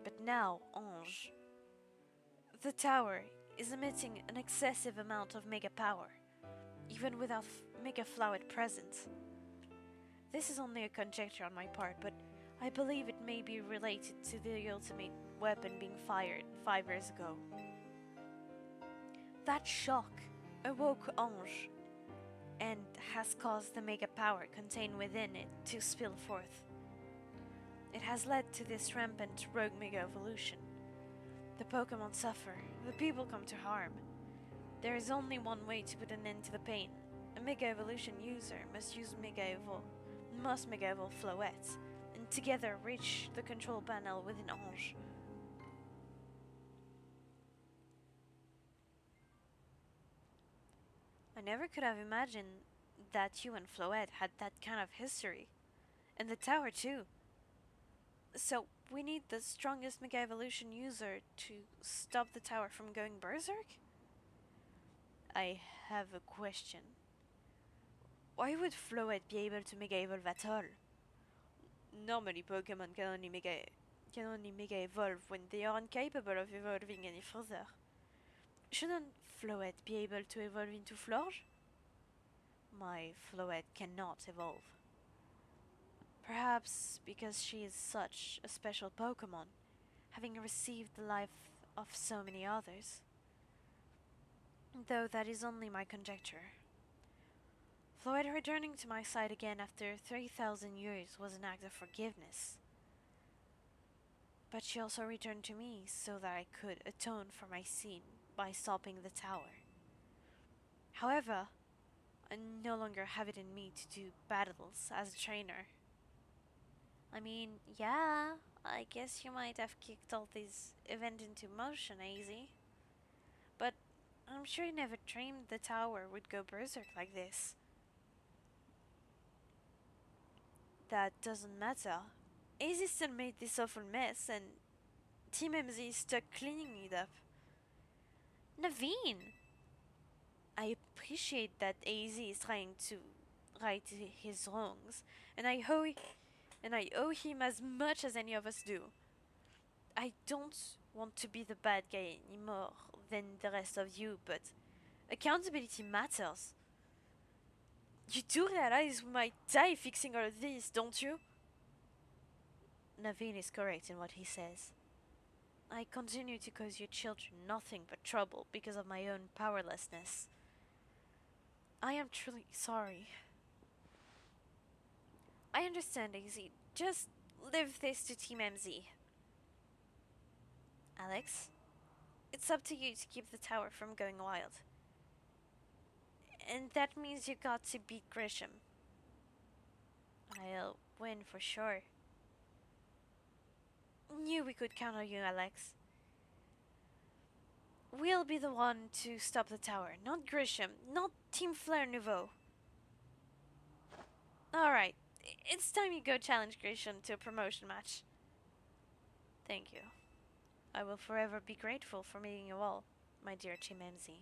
But now, Ange, the tower, is emitting an excessive amount of mega power, even without Mega Floette present. This is only a conjecture on my part, but I believe it may be related to the ultimate weapon being fired 5 years ago. That shock awoke Ange and has caused the mega power contained within it to spill forth. It has led to this rampant rogue mega evolution. The Pokemon suffer, the people come to harm. There is only one way to put an end to the pain. A Mega Evolution user must Mega Evolve Floette, and together reach the control panel within Ange. I never could have imagined that you and Floette had that kind of history. And the tower too. So we need the strongest Mega Evolution user to stop the tower from going berserk? I have a question. Why would Floette be able to Mega Evolve at all? Normally Pokemon can only Mega Evolve when they are incapable of evolving any further. Shouldn't Floette be able to evolve into Florge? My Floette cannot evolve. Perhaps because she is such a special Pokemon, having received the life of so many others. Though that is only my conjecture. Floette returning to my side again after 3,000 years was an act of forgiveness. But she also returned to me so that I could atone for my sin by stopping the tower. However, I no longer have it in me to do battles as a trainer. I mean, yeah, I guess you might have kicked all this event into motion, AZ. But I'm sure you never dreamed the tower would go berserk like this. That doesn't matter. AZ still made this awful mess, and Team MZ is stuck cleaning it up. Naveen! I appreciate that AZ is trying to right his wrongs, and I owe him as much as any of us do. I don't want to be the bad guy any more than the rest of you, but accountability matters. You do realize we might die fixing all of this, don't you? Naveen is correct in what he says. I continue to cause your children nothing but trouble because of my own powerlessness. I am truly sorry. I understand, AZ. Just leave this to Team MZ. Alex, it's up to you to keep the tower from going wild. And that means you got to beat Grisham. I'll win for sure. Knew we could count on you, Alex. We'll be the one to stop the tower, not Grisham, not Team Flare Nouveau. Alright, it's time you go challenge Grisham to a promotion match. Thank you. I will forever be grateful for meeting you all, my dear Team MZ.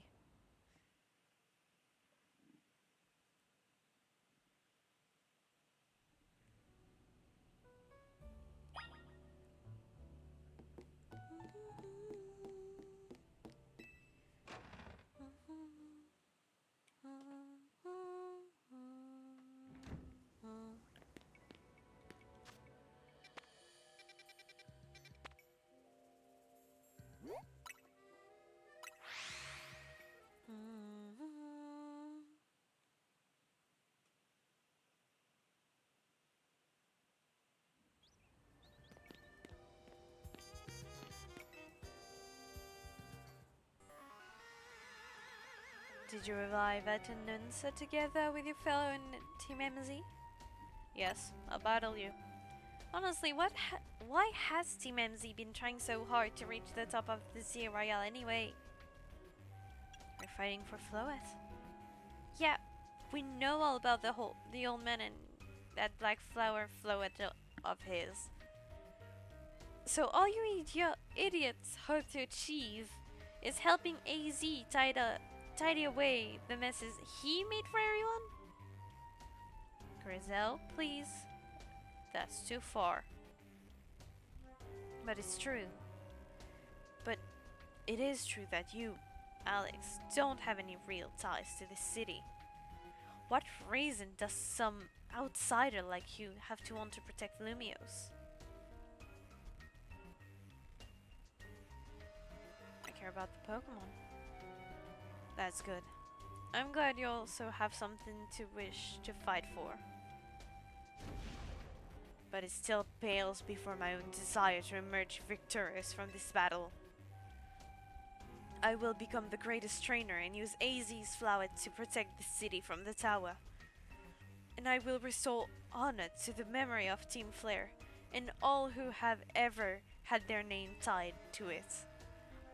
Did you arrive at Nunsa together with your fellow in Team MZ? Yes, I'll battle you. Honestly, why has Team MZ been trying so hard to reach the top of the Sea Royale anyway? We're fighting for Floet. Yeah, we know all about the old man and that black flower Floet of his. So all you idiots hope to achieve is helping AZ tidy away the messes he made for everyone? Grizel, please. That's too far. But it's true. But it is true that you, Alex, don't have any real ties to this city. What reason does some outsider like you have to want to protect Lumiose? I care about the Pokemon. That's good. I'm glad you also have something to wish to fight for. But it still pales before my own desire to emerge victorious from this battle. I will become the greatest trainer and use AZ's Flower to protect the city from the tower. And I will restore honor to the memory of Team Flare and all who have ever had their name tied to it.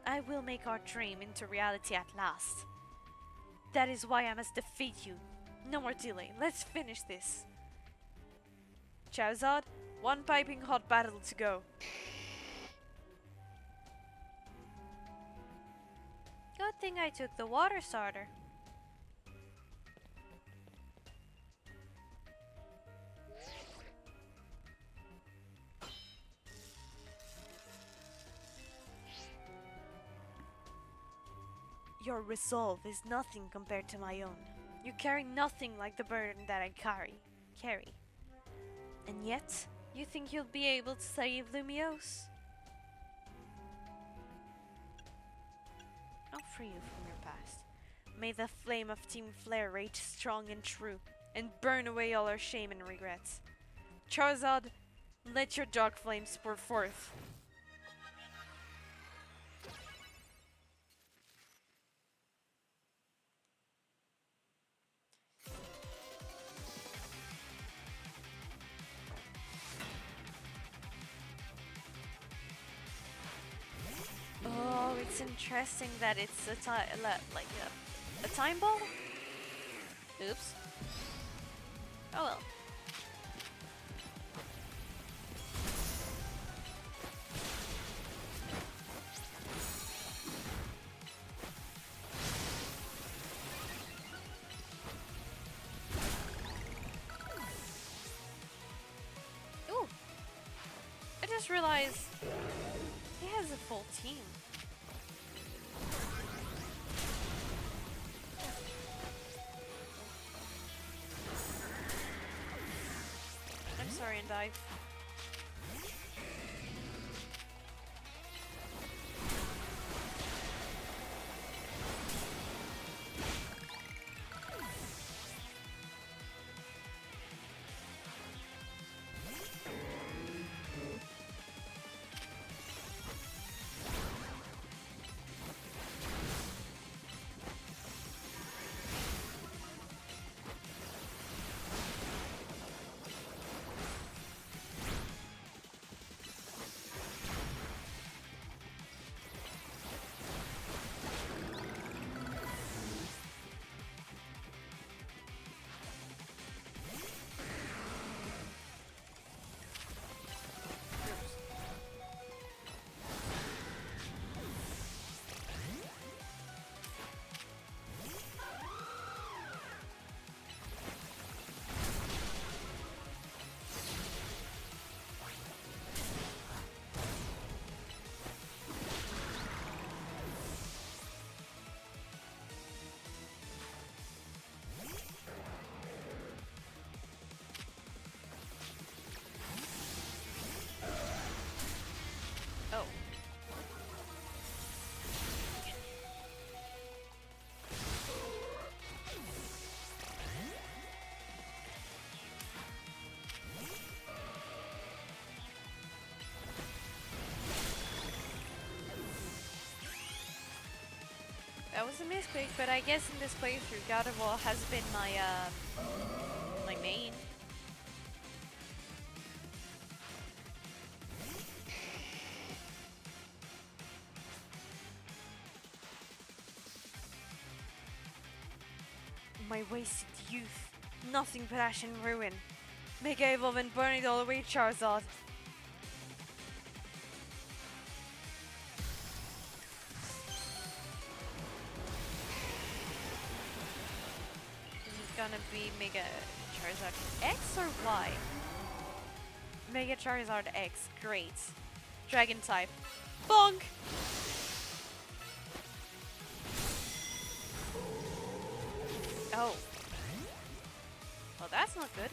I will make our dream into reality at last. That is why I must defeat you. No more delay, let's finish this. Charizard, one piping hot battle to go. Good thing I took the water starter. Your resolve is nothing compared to my own. You carry nothing like the burden that I carry. And yet, you think you'll be able to save Lumiose? I'll free you from your past. May the flame of Team Flare rage strong and true, and burn away all our shame and regrets. Charizard, let your dark flames pour forth. It's interesting that it's a a time ball. Oops. Oh well. Ooh. I just realized he has a full team. I'm sorry, and dive. Oh. That was a mistake, but I guess in this playthrough, God of War has been my main. My wasted youth, nothing but ash and ruin. Mega Evolve and burn it all away, Charizard. Is it gonna be Mega Charizard X or Y? Mega Charizard X, great. Dragon type. Bonk! Oh. Well, that's not good.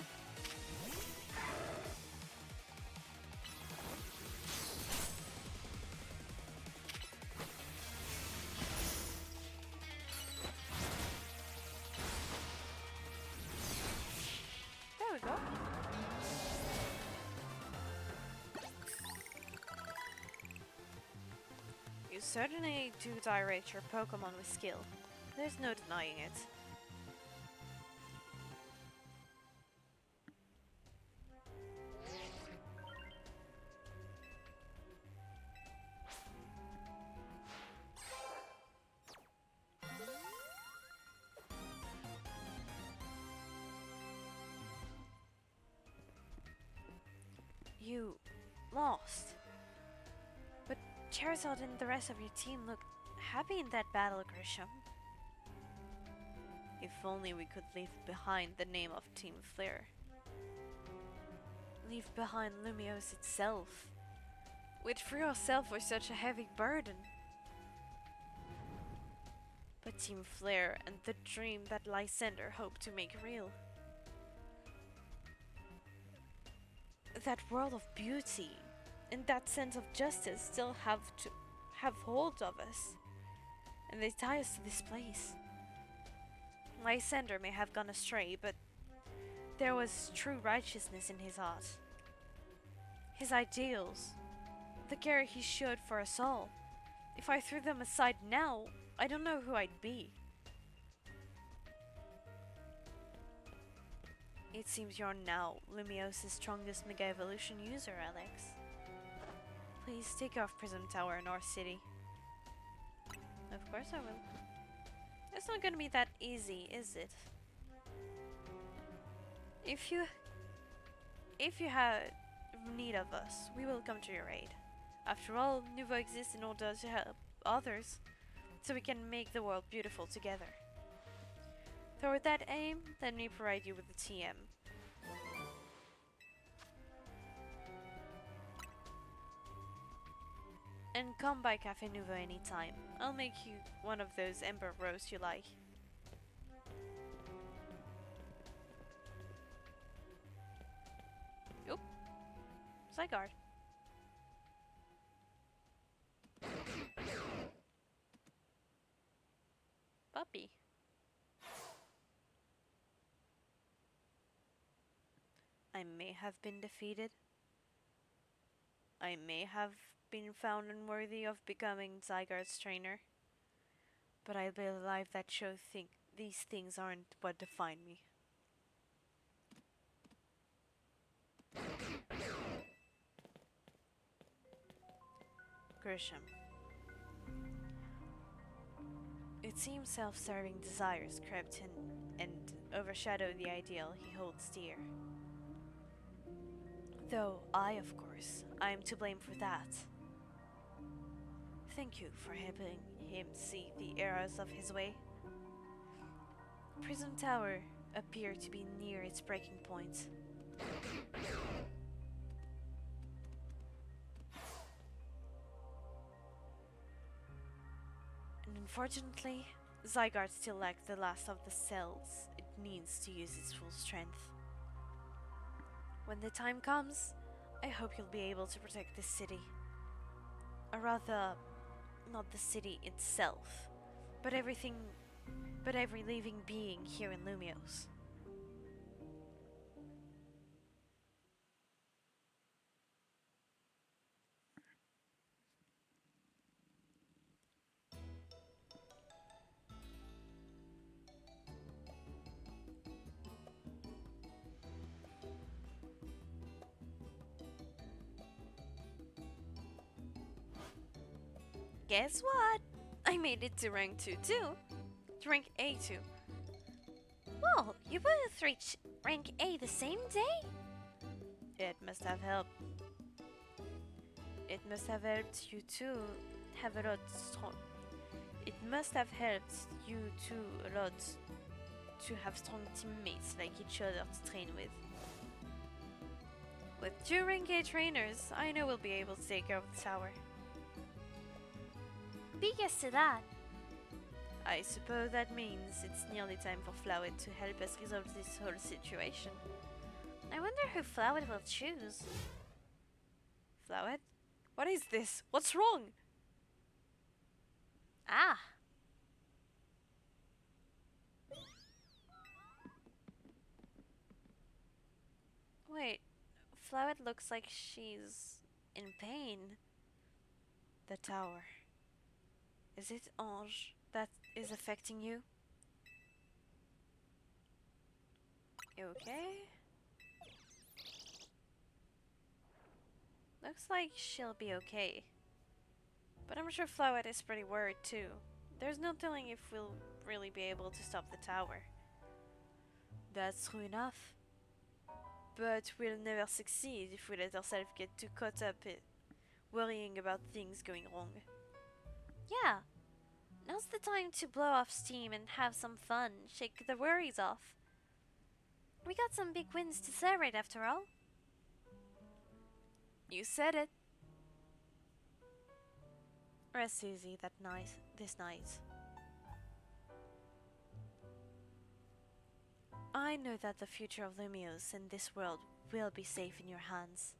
There we go. You certainly do direct your Pokemon with skill. There's no denying it. You lost. But Charizard and the rest of your team looked happy in that battle, Grisham. If only we could leave behind the name of Team Flare. Leave behind Lumiose itself, which for yourself was such a heavy burden. But Team Flare and the dream that Lysander hoped to make real. That world of beauty and that sense of justice still have hold of us, and they tie us to this place. Lysander may have gone astray, but there was true righteousness in his heart. His ideals, the care he showed for us all. If I threw them aside now, I don't know who I'd be. It seems you're now Lumiose's strongest Mega Evolution user, Alex. Please take off Prism Tower in our city. Of course I will. It's not gonna be that easy, is it? If you have need of us, we will come to your aid. After all, Nouveau exists in order to help others, so we can make the world beautiful together. Toward that aim, let me provide you with the TM. And come by Cafe Nouveau anytime. I'll make you one of those ember roasts you like. Oop. Zygarde. Puppy. I may have been defeated. I may have been found unworthy of becoming Zygarde's trainer. But I live a life that shows these things aren't what define me. Grisham. It seems self-serving desires crept in and overshadowed the ideal he holds dear. Though I, of course, I am to blame for that. Thank you for helping him see the errors of his way. Prism Tower appeared to be near its breaking point. And unfortunately, Zygarde still lacks the last of the cells it needs to use its full strength. When the time comes, I hope you'll be able to protect this city. Or rather, not the city itself, but every living being here in Lumiose. Guess what? I made it to rank 2 too. To rank A2. Whoa, you both reached rank A the same day? It must have helped. It must have helped you too have a lot strong. It must have helped you too a lot to have strong teammates like each other to train with. With 2 rank A trainers, I know we'll be able to take care of the tower. Big yes to that. I suppose that means it's nearly time for Flowet to help us resolve this whole situation. I wonder who Flowet will choose. Flowet? What is this? What's wrong? Ah. Wait, Flowet looks like she's in pain. The tower. Is it Ange that is affecting you? You okay? Looks like she'll be okay. But I'm sure Flowet is pretty worried too. There's no telling if we'll really be able to stop the tower. That's true enough. But we'll never succeed if we let ourselves get too caught up in worrying about things going wrong. Yeah. Now's the time to blow off steam and have some fun, shake the worries off. We got some big wins to celebrate after all. You said it. Rest easy this night. I know that the future of Lumiose and this world will be safe in your hands.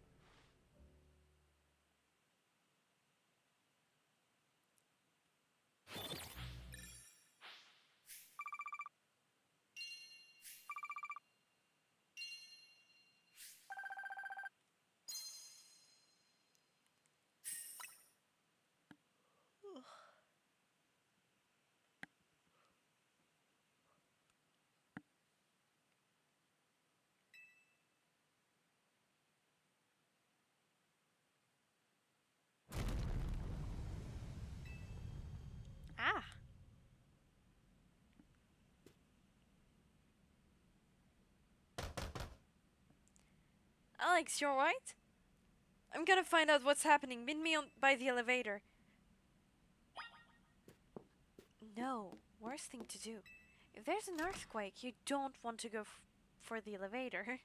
Alex, you alright? I'm gonna find out what's happening. Meet me by the elevator. No, worst thing to do. If there's an earthquake, you don't want to go for the elevator.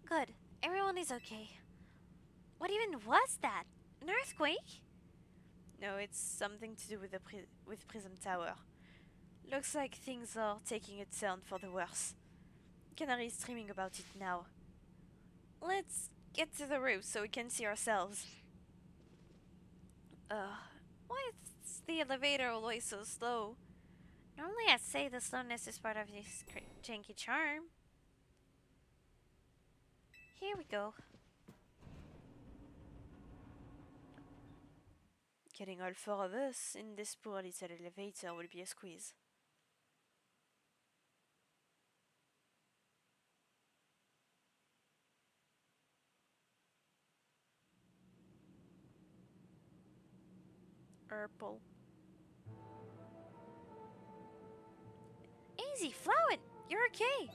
Good. Everyone is okay. What even was that? An earthquake? No, it's something to do with the with Prism Tower. Looks like things are taking a turn for the worse. Canary is dreaming about it now. Let's get to the roof so we can see ourselves. Why is the elevator always so slow? Normally I'd say the slowness is part of this janky charm. Here we go. Getting all four of us in this poor little elevator will be a squeeze. Purple. Easy, Flowin! You're okay!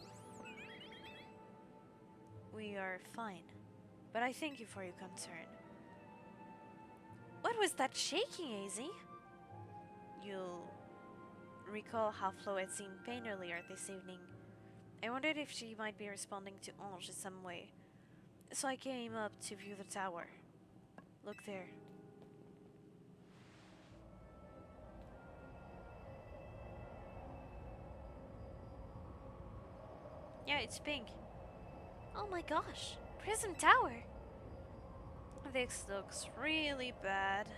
We are fine, but I thank you for your concern. What was that shaking, AZ? You'll recall how Flo had seen pain earlier this evening. I wondered if she might be responding to Ange in some way, so I came up to view the tower. Look there. Yeah, it's pink. Oh my gosh! Prism Tower! This looks really bad.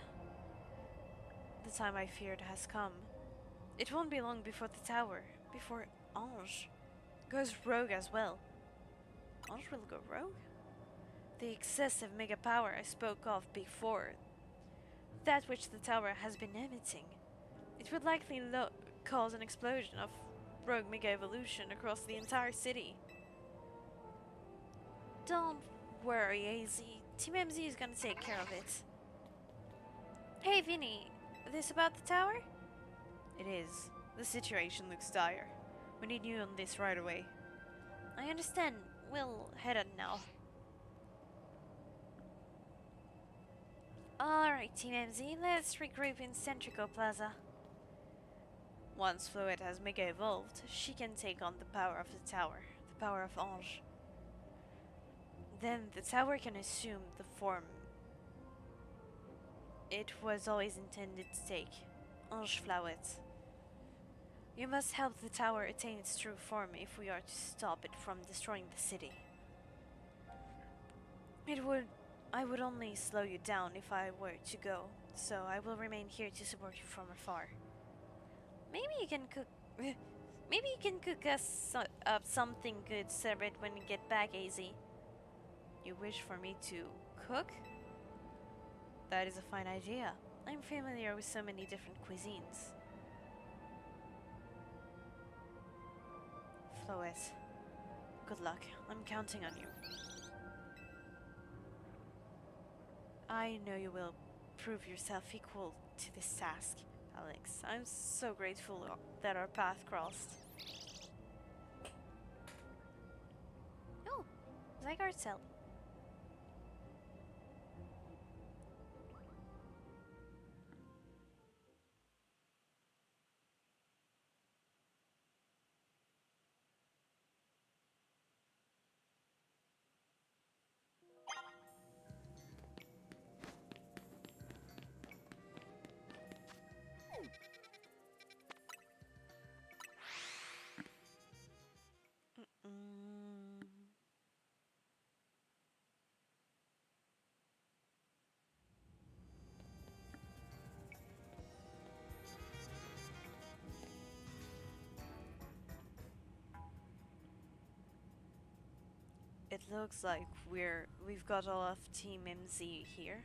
The time I feared has come. It won't be long before the tower, before Ange goes rogue as well. Ange will go rogue? The excessive mega power I spoke of before, that which the tower has been emitting, it would likely cause an explosion of rogue mega evolution across the entire city. Don't worry, AZ. Team MZ is gonna take care of it. Hey, Vinny, this about the tower? It is. The situation looks dire. We need you on this right away. I understand. We'll head out now. Alright, Team MZ, let's regroup in Centrico Plaza. Once Floette has mega evolved, she can take on the power of the tower, the power of Ange. Then the tower can assume the form it was always intended to take, Ange Floette. You must help the tower attain its true form if we are to stop it from destroying the city. I would only slow you down if I were to go, so I will remain here to support you from afar. Maybe you can cook. Maybe you can cook us up something good to celebrate when we get back, AZ. You wish for me to cook? That is a fine idea. I'm familiar with so many different cuisines. Floette, good luck. I'm counting on you. I know you will prove yourself equal to this task, Alex. I'm so grateful that our path crossed. Oh, Zygarde cell. Mm. It looks like we've got all of Team MZ here.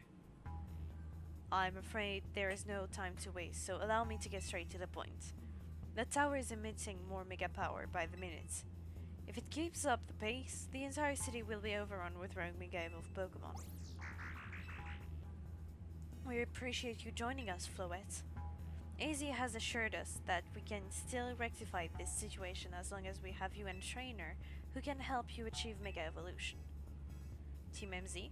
I'm afraid there is no time to waste, so allow me to get straight to the point. The tower is emitting more mega power by the minute. If it keeps up the pace, the entire city will be overrun with rogue mega evolved Pokemon. We appreciate you joining us, Floette. AZ has assured us that we can still rectify this situation as long as we have you and a trainer who can help you achieve Mega Evolution. Team MZ,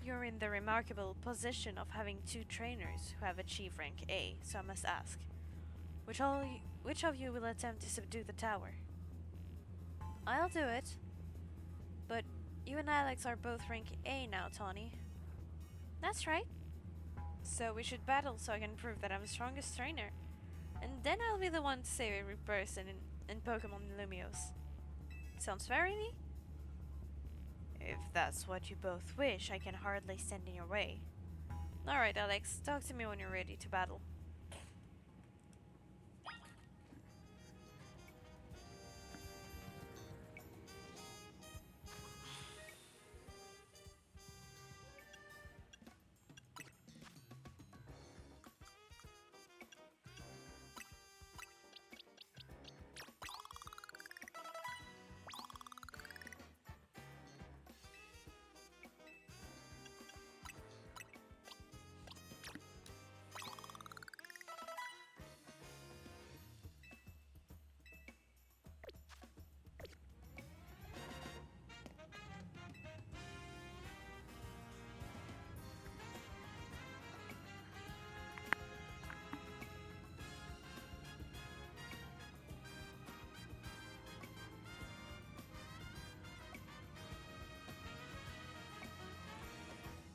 you're in the remarkable position of having two trainers who have achieved rank A, so I must ask, which of you will attempt to subdue the tower? I'll do it. But you and Alex are both rank A now, Tawny. That's right. So we should battle so I can prove that I'm the strongest trainer. And then I'll be the one to save every person in Pokemon Lumiose. Sounds fair, Amy? If that's what you both wish, I can hardly stand in your way. Alright, Alex, talk to me when you're ready to battle.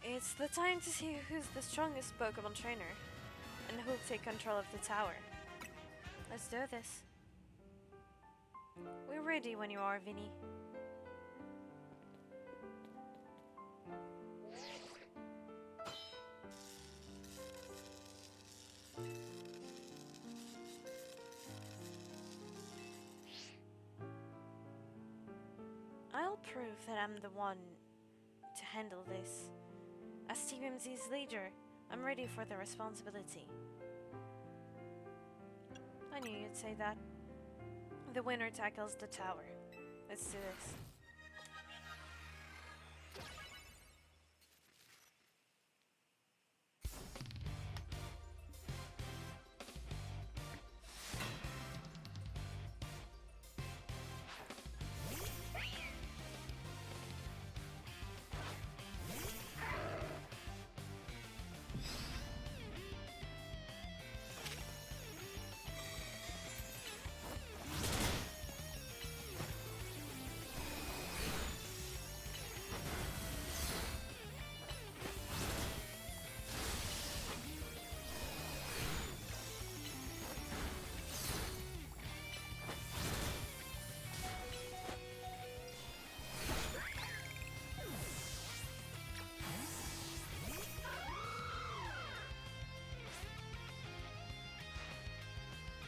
It's the time to see who's the strongest Pokemon trainer, and who'll take control of the tower. Let's do this. We're ready when you are, Vinny. I'll prove that I'm the one to handle this. As Team MZ's leader, I'm ready for the responsibility. I knew you'd say that. The winner tackles the tower. Let's do this.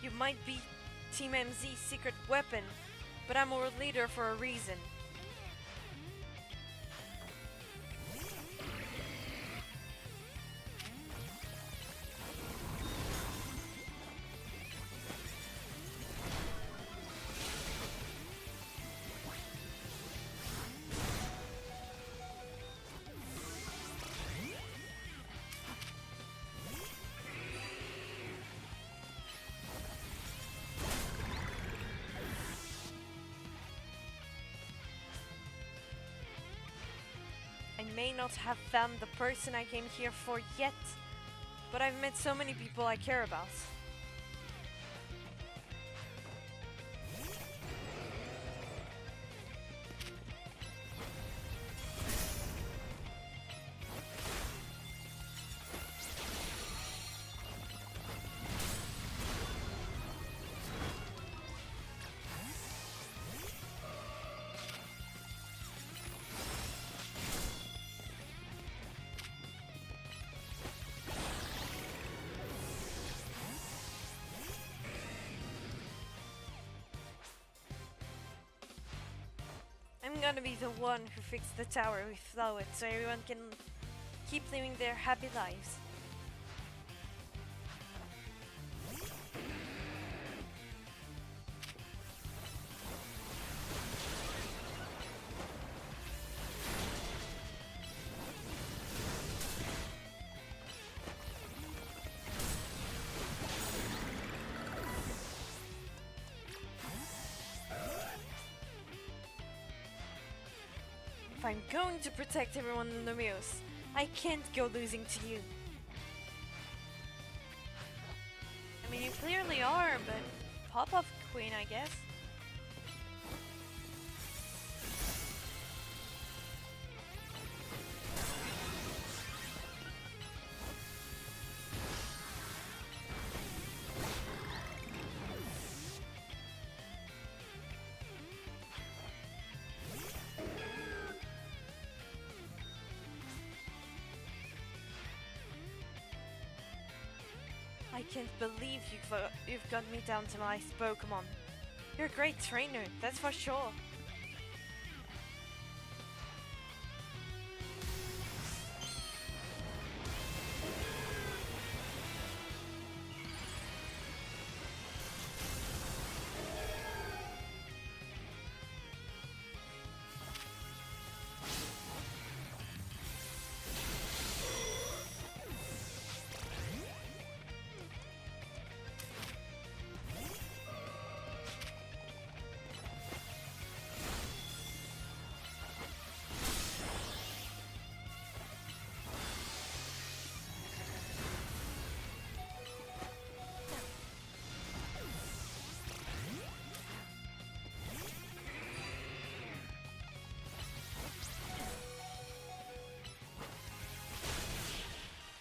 You might be Team MZ's secret weapon, but I'm world leader for a reason. I may not have found the person I came here for yet, but I've met so many people I care about. I'm gonna be the one who fixed the tower with Flowet so everyone can keep living their happy lives. if I'm going to protect everyone in Lumiose, I can't go losing to you. I mean, you clearly are, but pop off, Queen, I guess. I can't believe you've got me down to my Pokemon. You're a great trainer, that's for sure.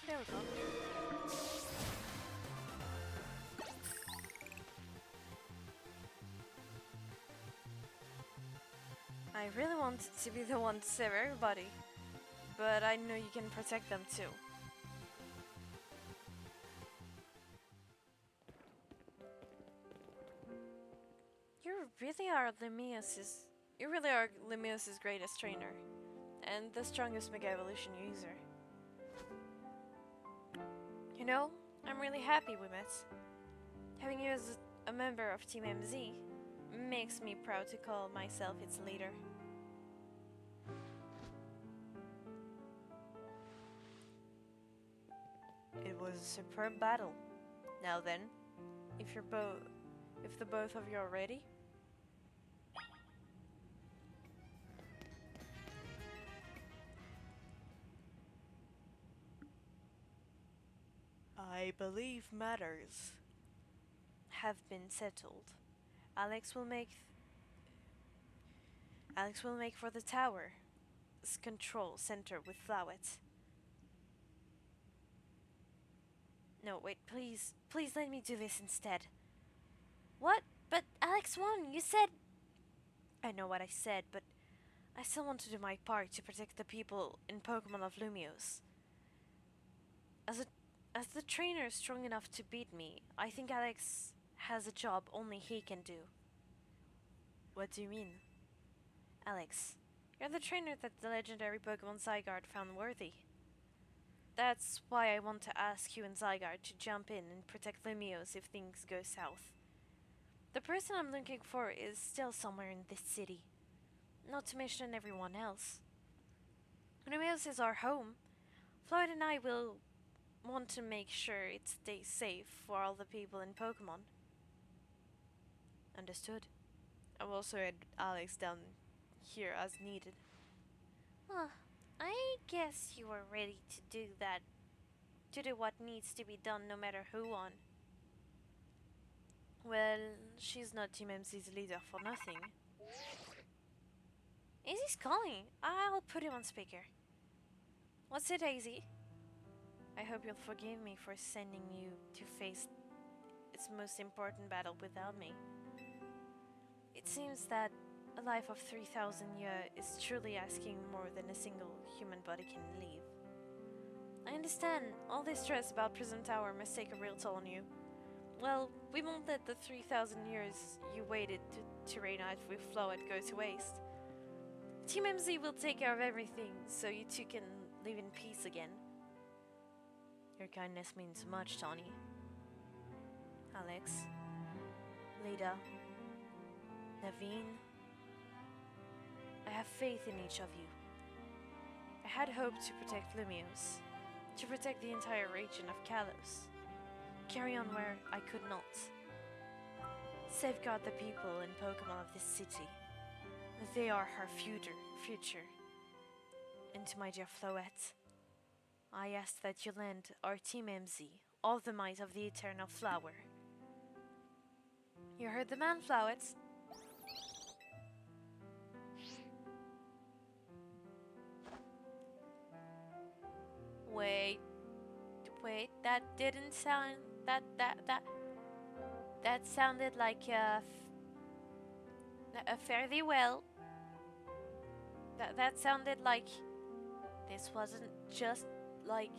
There we go. I really wanted to be the one to save everybody, but I know you can protect them too. You really are Lumiose's greatest trainer, and the strongest Mega Evolution user. You know, I'm really happy we met. Having you as a member of Team MZ makes me proud to call myself its leader. It was a superb battle. Now then, if the both of you are ready. I believe matters have been settled. Alex will make for the tower's control center with Flowet. No, wait, please let me do this instead. What? But Alex won. You said. I know what I said, but I still want to do my part to protect the people in Pokemon of Lumiose. As the trainer strong enough to beat me, I think Alex has a job only he can do. What do you mean? Alex, you're the trainer that the legendary Pokemon Zygarde found worthy. That's why I want to ask you and Zygarde to jump in and protect Lumiose if things go south. The person I'm looking for is still somewhere in this city. Not to mention everyone else. Lumiose is our home. Floyd and I will want to make sure it stays safe for all the people in Pokemon. Understood. I will also add Alex down here as needed. Well, I guess you were ready to do that. To do what needs to be done no matter who won. Well, she's not Team MC's leader for nothing. Izzy's calling. I'll put him on speaker. What's it, Daisy? I hope you'll forgive me for sending you to face its most important battle without me. It seems that a life of 3,000 years is truly asking more than a single human body can live. I understand all this stress about Prism Tower must take a real toll on you. Well, we won't let the 3,000 years you waited to reunite with Floet go to waste. Team MZ will take care of everything so you two can live in peace again. Your kindness means much, Tawny. Alex, Lida, Naveen, I have faith in each of you. I had hoped to protect Lumiose, to protect the entire region of Kalos, carry on where I could not, safeguard the people and Pokemon of this city. They are her future. And to my dear Floette, I ask that you lend our Team MZ all the might of the eternal flower. You heard the man, Floette. Wait, that didn't sound that sounded like a fairly well. That sounded like this wasn't just like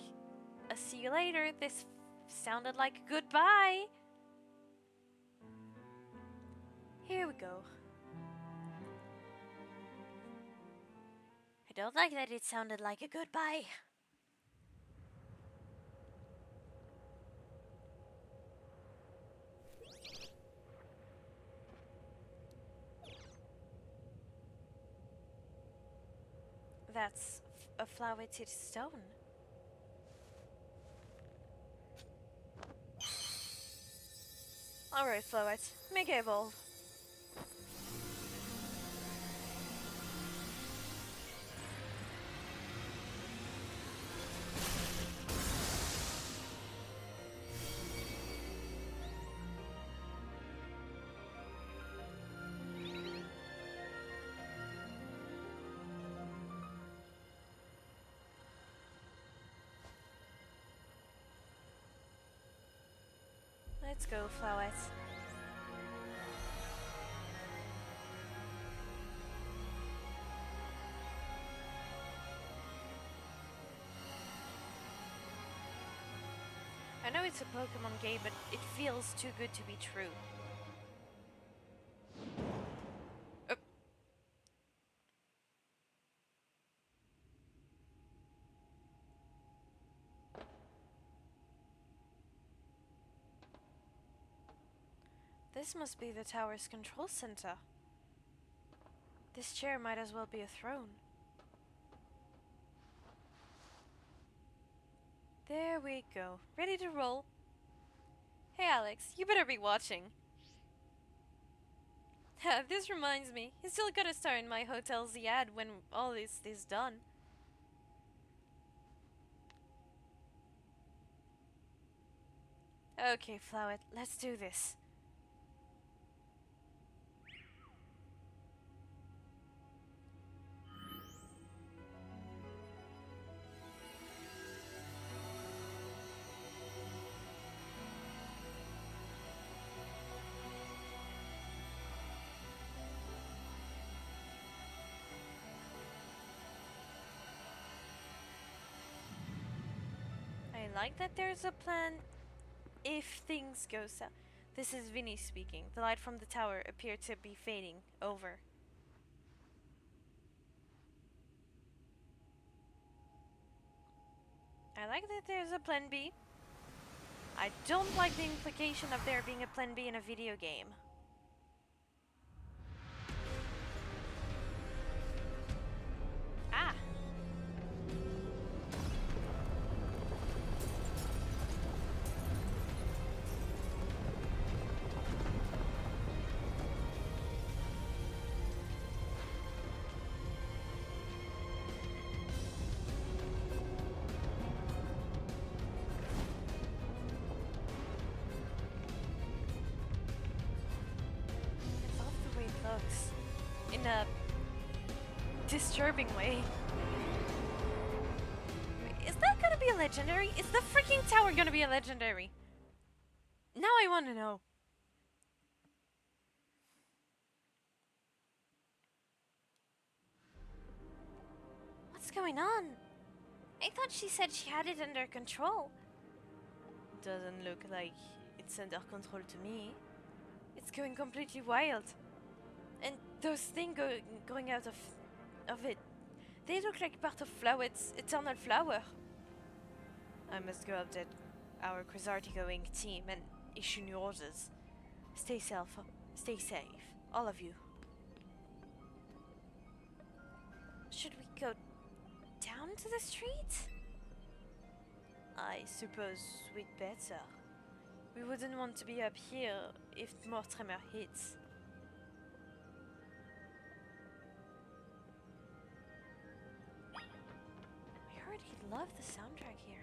a see you later. This sounded like a goodbye. Here we go. I don't like that it sounded like a goodbye. That's a floweted stone. Alright, Floette, make it evolve. Let's go, Floette. I know it's a Pokemon game, but it feels too good to be true. This must be the tower's control center. This chair might as well be a throne. There we go. Ready to roll. Hey Alex, you better be watching. This reminds me, you still gotta star in my Hotel Z ad when all this is done. Okay, Floette, let's do this. I like that there's a plan if things go south. This is Vinny speaking. The light from the tower appeared to be fading. Over. I like that there's a plan B. I don't like the implication of there being a plan B in a video game. Ah! Looks in a disturbing way. Is that gonna be a legendary? Is the freaking tower gonna be a legendary? Now I want to know. What's going on? I thought she said she had it under control. Doesn't look like it's under control to me. It's going completely wild. And those things going out of it, they look like part of Floette's eternal flower. I must go update our Cresartigo Inc. team and issue new orders. Stay safe, all of you. Should we go down to the street? I suppose we'd better. We wouldn't want to be up here if more tremor hits. love the soundtrack here.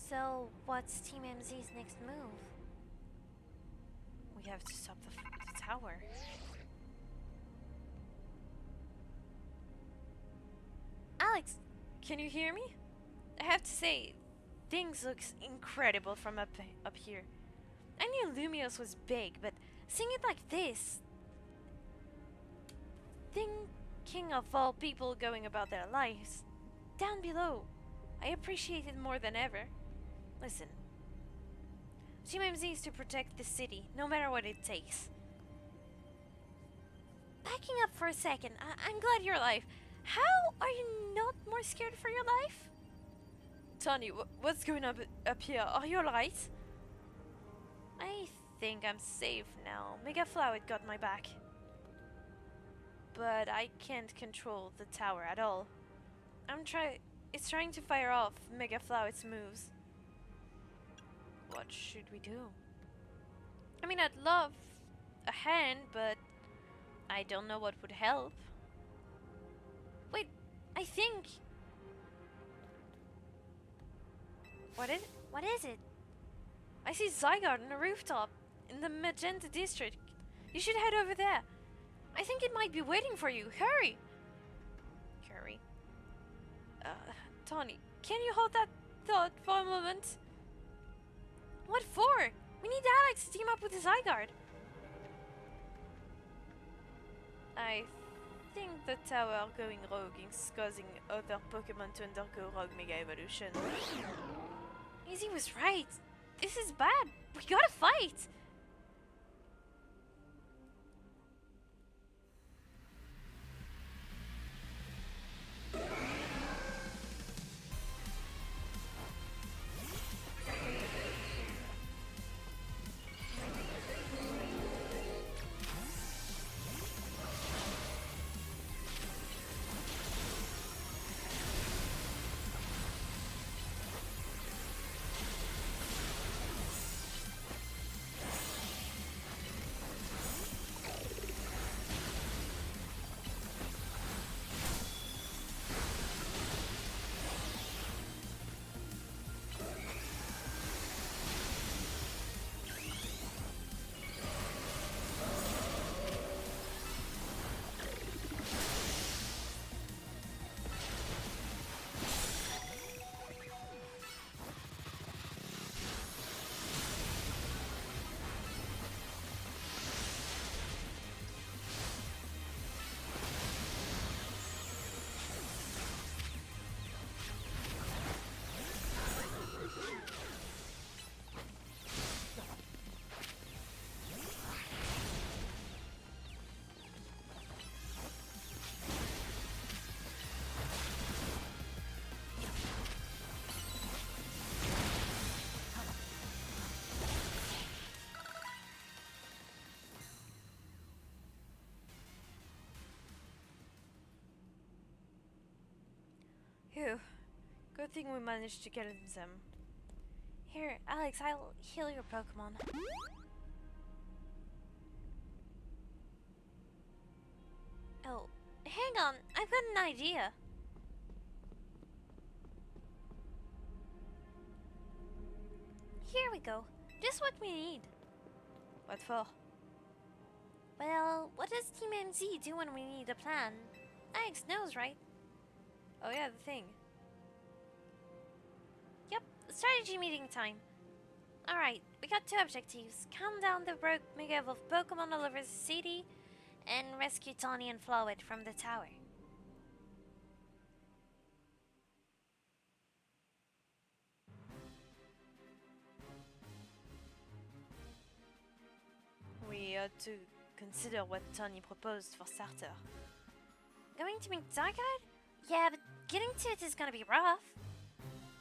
So, what's Team MZ's next move? We have to stop the tower. Alex, Can you hear me? I have to say, things look incredible from up here. I knew Lumiose was big, but seeing it like this, thinking of all people going about their lives down below, I appreciate it more than ever. Listen, Team MZ is to protect the city, no matter what it takes. backing up for a second, I'm glad you're alive. How are you not more scared for your life? Tony, what's going on up here? Are you alright? I think I'm safe now. Mega Flower got my back. But I can't control the tower at all. It's trying to fire off Mega Flower's moves. What should we do? I mean, I'd love a hand, but I don't know what would help. Wait, I think... What is it? I see Zygarde on a rooftop in the Magenta district. You should head over there. I think it might be waiting for you. Hurry! Hurry. Tony, can you hold that thought for a moment? What for? We need Alex to team up with the Zygarde. I think the tower going rogue is causing other Pokemon to undergo rogue Mega Evolution. Izzy was right. This is bad. We gotta fight. Phew. Good thing we managed to get them. Here, Alex, I'll heal your Pokemon. Oh, hang on, I've got an idea. Here we go. Just what we need. What for? Well, what does Team MZ do when we need a plan? Alex knows, right? Oh yeah, the thing. Yep, strategy meeting time. Alright, we got two objectives. Calm down the rogue Mega Evolved Pokemon all over the city, and rescue Tawny and Flowet from the tower. We ought to consider what Tony proposed for starter. Going to meet Zygarde? Yeah, but getting to it is gonna be rough.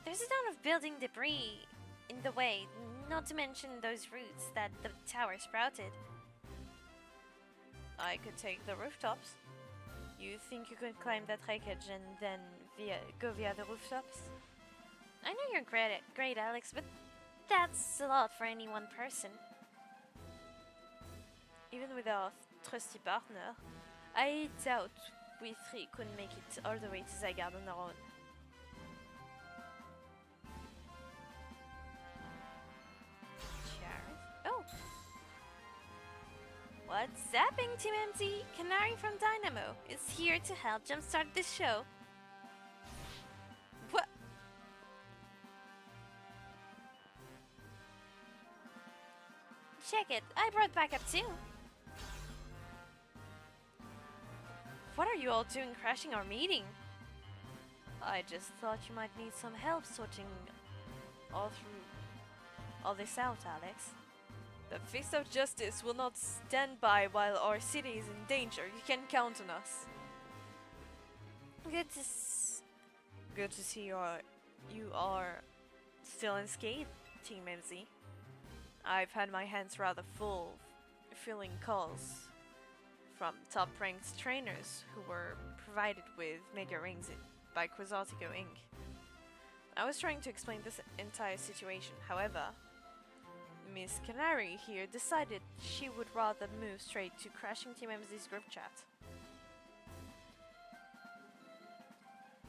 There's a ton of building debris in the way. Not to mention those roots that the tower sprouted. I could take the rooftops. You think you could climb that wreckage and then go via the rooftops? I know you're great, Alex, but that's a lot for any one person. Even with our trusty partner, I doubt we three could make it all the way to Zygarde on our own. Oh! What's Zapping, Team MZ! Canary from Dynamo is here to help jumpstart this show. What? Check it, I brought backup too. What are you all doing crashing our meeting? I just thought you might need some help sorting all this out, Alex. The Fist of Justice will not stand by while our city is in danger. You can count on us. Good to see you are still unscathed, Team MZ. I've had my hands rather full filling calls from top-ranked trainers who were provided with Mega Rings by Quasartigo Inc. I was trying to explain this entire situation, however, Miss Canary here decided she would rather move straight to crashing Team MZ's group chat.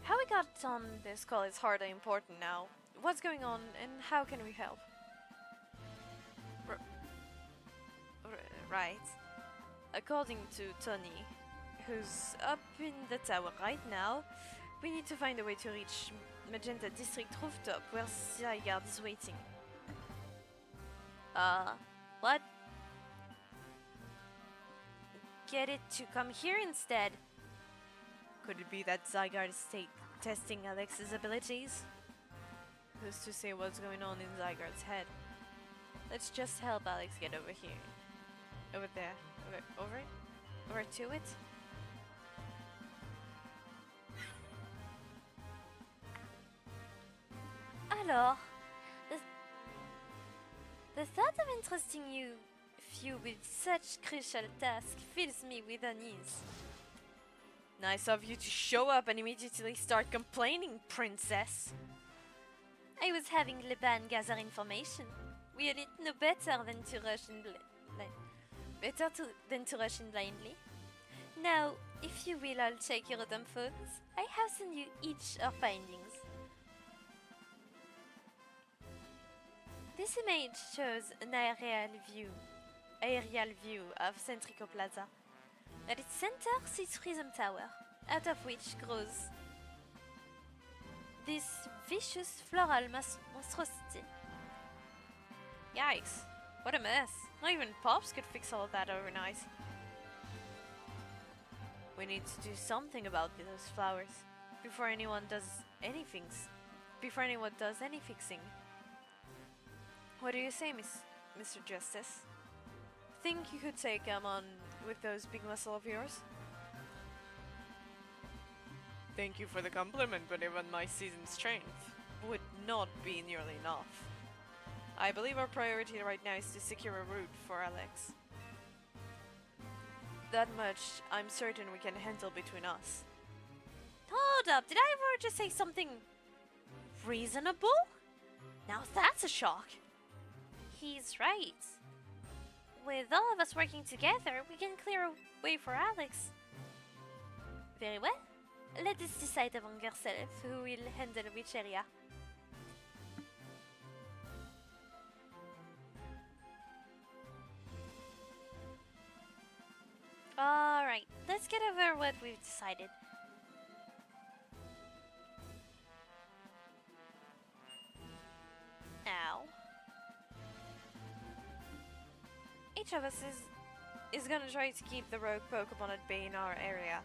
How we got on this call is hardly important now. What's going on and how can we help? Right. According to Tony, who's up in the tower right now, we need to find a way to reach Magenta District rooftop where Zygarde is waiting. What? Get it to come here instead. Could it be that Zygarde is testing Alex's abilities? Who's to say what's going on in Zygarde's head? Let's just help Alex get over here. Over there. Over to it. Alors, the thought of entrusting you with such crucial task fills me with unease. Nice of you to show up and immediately start complaining, princess. I was having Leban gather information. We had it no better than to rush in blindly. Now, if you will all check your own phones, I have sent you each our findings. This image shows an aerial view of Centrico Plaza. At its center sits Prism Tower, out of which grows this vicious floral monstrosity. Yikes, what a mess. Not even Pops could fix all of that overnight. We need to do something about those flowers before anyone does any fixing. What do you say, Mr. Justice? Think you could take on with those big muscles of yours? Thank you for the compliment, but even my seasoned strength would not be nearly enough. I believe our priority right now is to secure a route for Alex. That much I'm certain we can handle between us. Hold up, did I ever just say something reasonable? Now that's a shock. He's right. With all of us working together, we can clear a way for Alex. Very well. Let us decide among ourselves who will handle which area. Alright, let's get over what we've decided. Now, each of us is gonna try to keep the rogue Pokemon at bay in our area.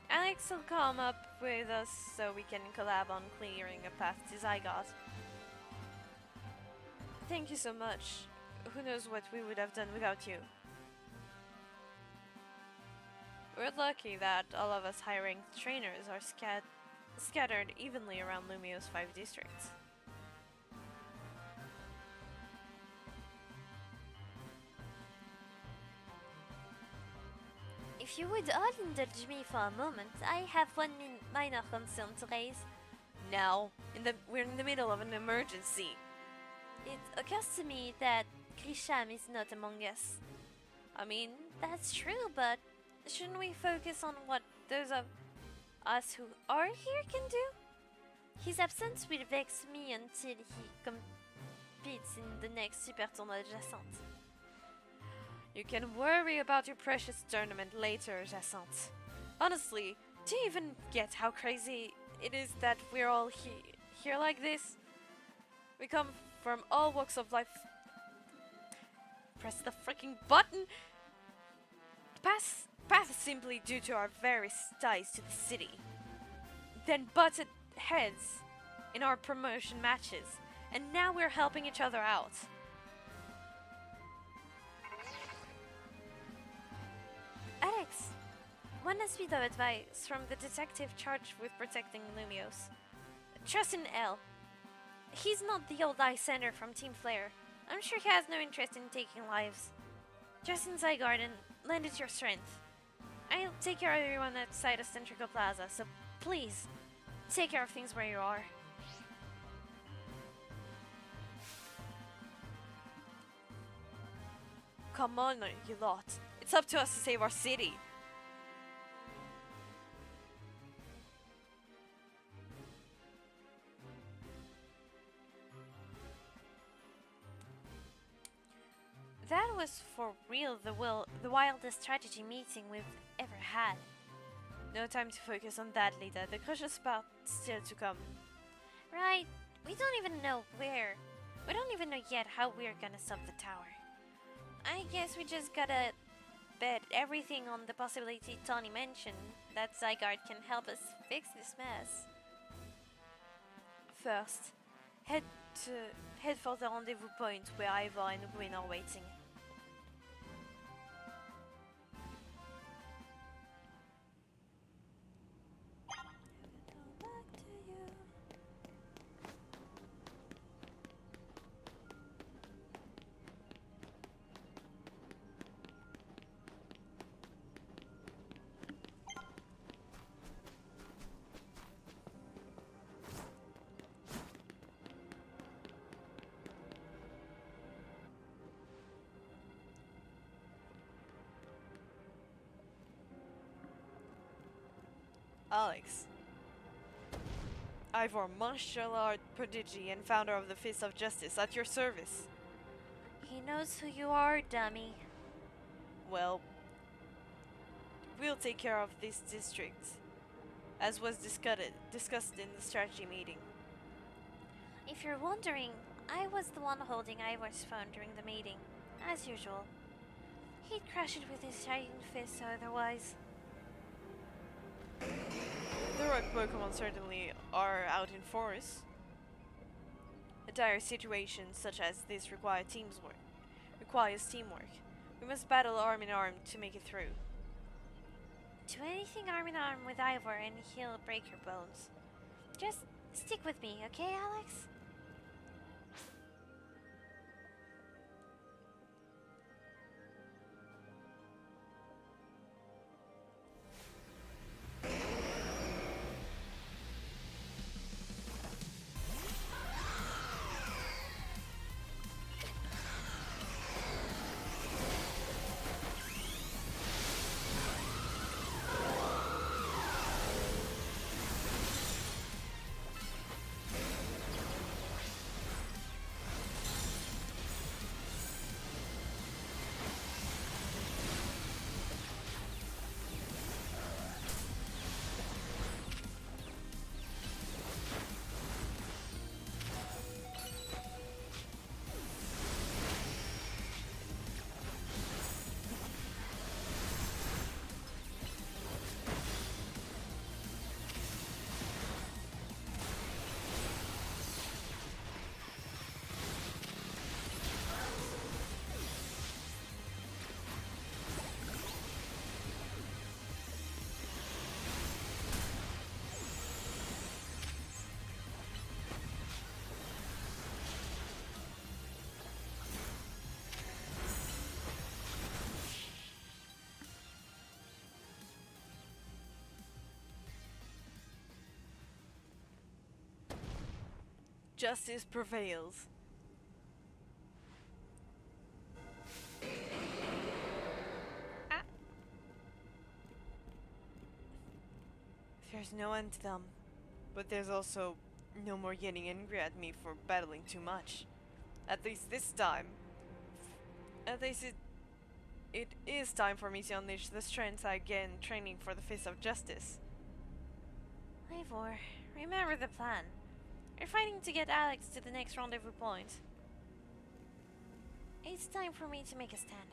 Alex will come up with us so we can collab on clearing a path to Zygarde. Thank you so much. Who knows what we would have done without you. We're lucky that all of us high-ranked trainers are scattered evenly around Lumiose 5 districts. If you would all indulge me for a moment, I have one minor concern to raise. Now, we're in the middle of an emergency. It occurs to me that Grisham is not among us. I mean, That's true, but shouldn't we focus on what those of us who are here can do? His absence will vex me until he competes in the next Super Tournoi Jacente. you can worry about your precious tournament later, Jacente. Honestly, do you even get how crazy it is that we're all here like this? We come from all walks of life. Press the freaking button! Path simply due to our various ties to the city. Then butted heads in our promotion matches, and now we're helping each other out. Alex, one last bit of advice from the detective charged with protecting Lumiose. Trust in L. He's not the old Lysander from Team Flare. I'm sure he has no interest in taking lives. Just in Zygarde and lend it your strength. I'll take care of everyone outside of Centrical Plaza, so please, take care of things where you are. Come on, you lot. It's up to us to save our city. That was for real the wildest strategy meeting we've ever had. No time to focus on that, Lita. The crucial spot still to come. Right, we don't even know where. We don't even know yet how we're gonna stop the tower. I guess we just gotta bet everything on the possibility Tony mentioned that Zygarde can help us fix this mess. First, head for the rendezvous point where Ivor and Gwyn are waiting. Alex. Ivor, martial art prodigy and founder of the Fist of Justice, at your service. He knows who you are, dummy. Well, we'll take care of this district, as was discussed in the strategy meeting. If you're wondering, I was the one holding Ivor's phone during the meeting, as usual. He'd crush it with his giant fist otherwise. The rock Pokemon certainly are out in force. A dire situation such as this requires teamwork. We must battle arm in arm to make it through. Do anything arm in arm with Ivor and he'll break your bones. Just stick with me, okay, Alex? justice prevails. There's no end to them, but there's also no more getting angry at me for battling too much. At least this time. At least it is time for me to unleash the strength I gained training for the Fist of Justice. Ivor, remember the plan. We're fighting to get Alex to the next rendezvous point. It's time for me to make a stand.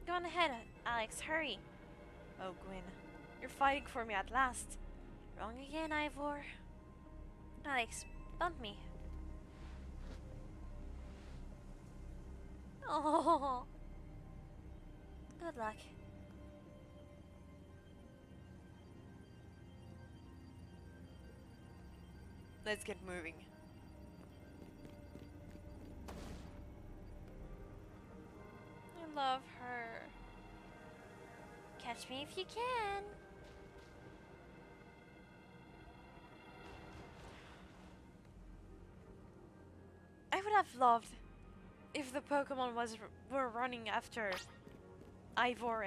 Go on ahead, Alex, hurry. Oh, Gwyn, you're fighting for me at last. Wrong again, Ivor. Alex, bump me. Oh. Good luck. Let's get moving. I love her. Catch me if you can. I would have loved if the Pokemon were running after Ivor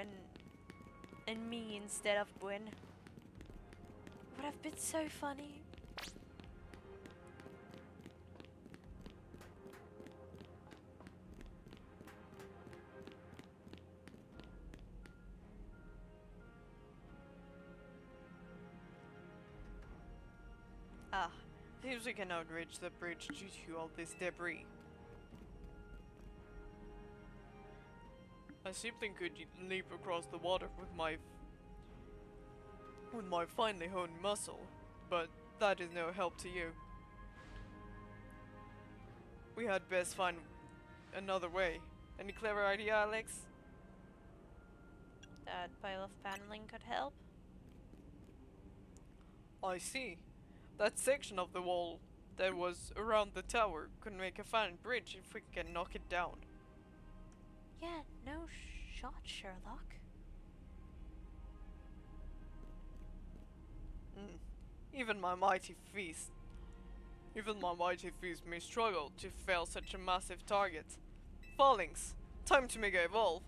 and me instead of Gwyn. It would have been so funny. Ah, seems we cannot reach the bridge due to all this debris. I simply could leap across the water with my finely honed muscle, but that is no help to you. We had best find another way. Any clever idea, Alex? That pile of paneling could help. I see. That section of the wall that was around the tower could make a fine bridge if we can knock it down. Yeah, no shot, Sherlock. Even my mighty fist may struggle to fell such a massive target. Fallings, time to mega evolve.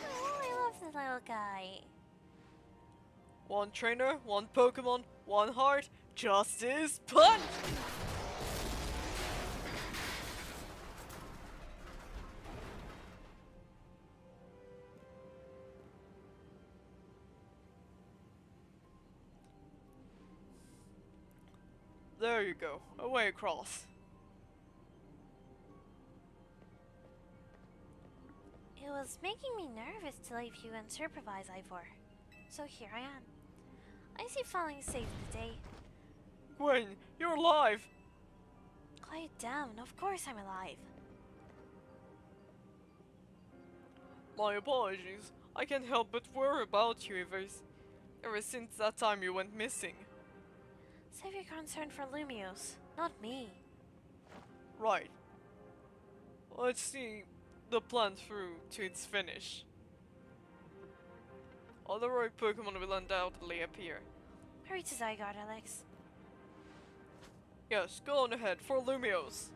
Oh, I love the little guy. One trainer, one Pokemon, one heart, Justice Punch! There you go, away across. It was making me nervous to leave you unsupervised, Ivor. So here I am. I see falling saved the day. Gwen, you're alive! Quiet down, of course I'm alive. My apologies. I can't help but worry about you ever since that time you went missing. Save your concern for Lumiose, not me. Right. Let's see the plan through to its finish. Other rogue Pokemon will undoubtedly appear. Hurry to Zygarde, Alex. Yes, go on ahead for Lumiose.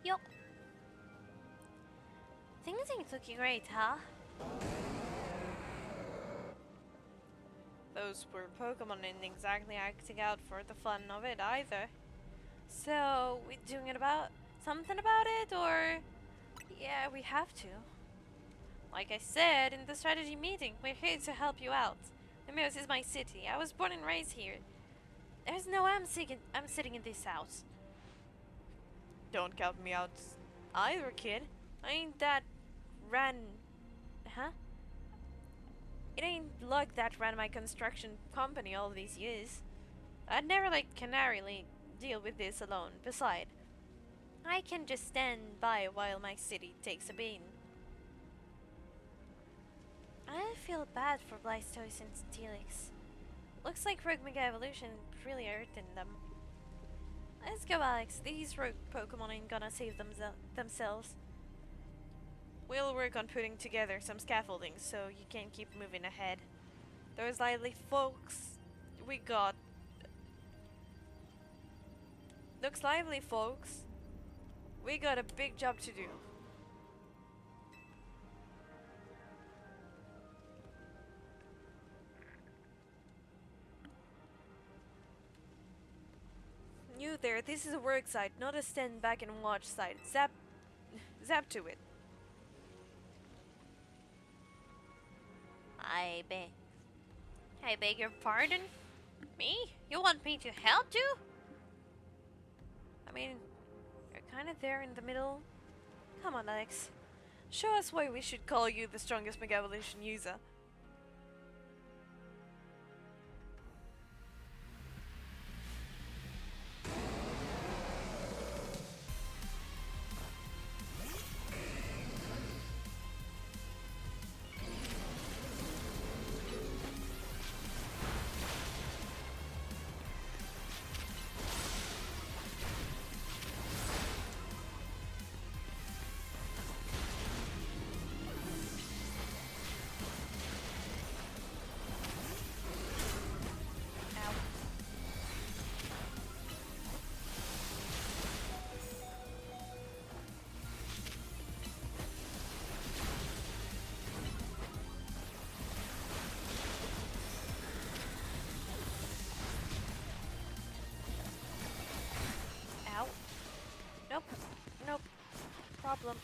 Yup. Things ain't looking great, huh? Those poor Pokemon ain't exactly acting out for the fun of it either. So, we doing something about it, or? Yeah, we have to. Like I said in the strategy meeting, we're here to help you out. Lumiose is my city. I was born and raised here. There's no way I'm sitting in this house. Don't count me out either, kid. Ain't that ran... Huh? It ain't like that ran my construction company all these years. I'd never let Canary deal with this alone. Besides, I can just stand by while my city takes a beating. I feel bad for Blastoise and Steelix. Looks like Rogue Mega Evolution really hurting them. Let's go, Alex. These rogue Pokemon ain't gonna save themselves. We'll work on putting together some scaffolding so you can keep moving ahead. Those lively folks we got. Looks lively, folks. We got a big job to do. You there, this is a work site, not a stand back and watch site. Zap to it. I beg your pardon? Me? You want me to help you? I mean, you're kind of there in the middle. Come on, Alex. Show us why we should call you the strongest Mega Evolution user. Ow. Nope. Nope. Problem.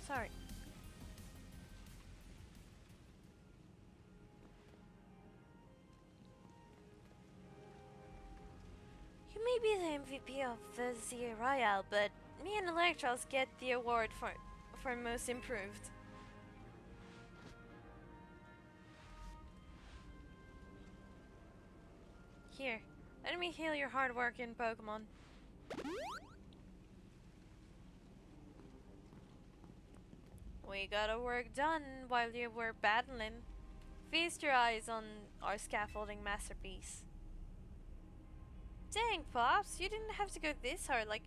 Sorry. You may be the MVP of the ZA Royale, but me and Electros get the award for most improved. Here, let me heal your hard work in Pokemon. We got our work done while you were battling. Feast your eyes on our scaffolding masterpiece. Dang, Pops, you didn't have to go this hard. Like,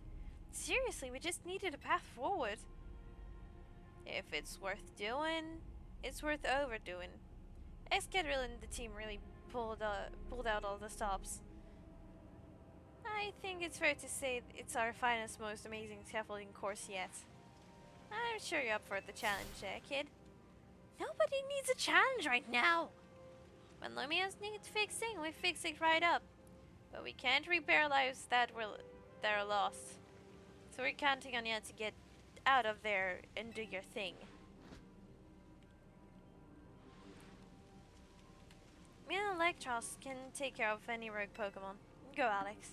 seriously, we just needed a path forward. If it's worth doing, it's worth overdoing. Escadrille and the team really pulled out all the stops. I think it's fair to say it's our finest, most amazing scaffolding course yet. I'm sure you're up for the challenge, kid. Nobody needs a challenge right now. When Lumiose needs fixing, we fix it right up. But we can't repair lives that are lost. So we're counting on you to get out of there and do your thing. Me and Electros can take care of any rogue Pokemon. Go, Alex.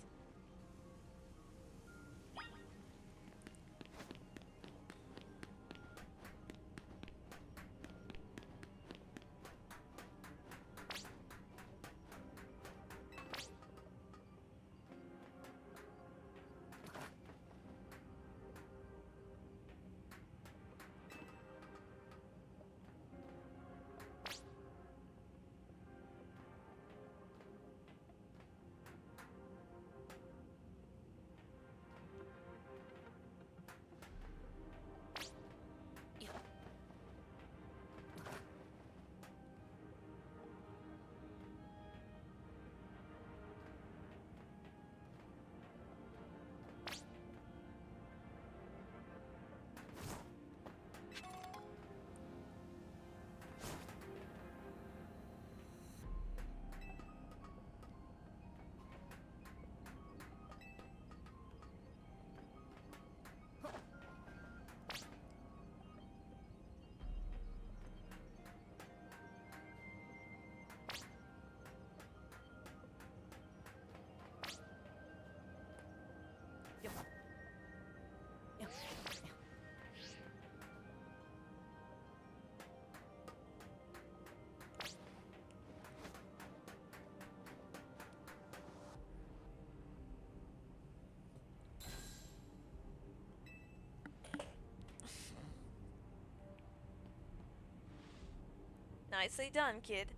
Nicely done, kid.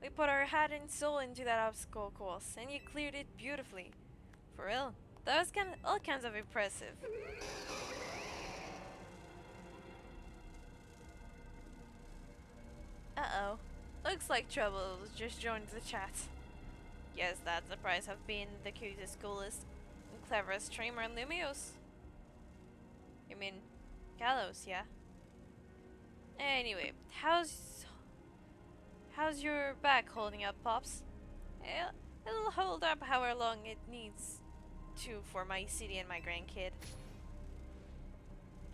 We put our heart and soul into that obstacle course, and you cleared it beautifully. For real. That was all kinds of impressive. Uh-oh. Looks like Trouble just joined the chat. Guess that's the price of being the cutest, coolest, and cleverest streamer in Lumiose. You mean Gallows, yeah? Anyway, how's your back holding up, Pops? It'll hold up however long it needs to for my city and my grandkid.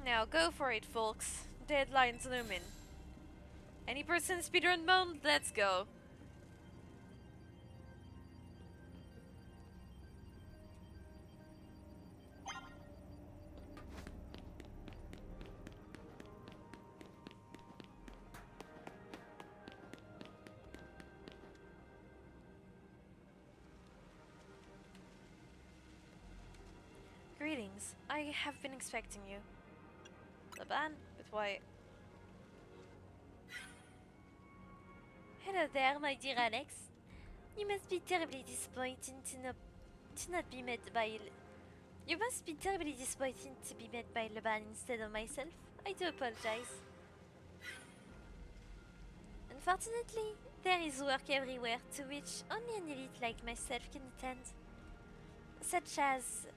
Now go for it, folks. Deadline's looming. Any person speedrun mode? Let's go. Greetings. I have been expecting you. Laban? But why? Hello there, my dear Alex. You must be terribly disappointed to not be met by... You must be terribly disappointed to be met by Laban instead of myself. I do apologize. Unfortunately, there is work everywhere to which only an elite like myself can attend. Such as...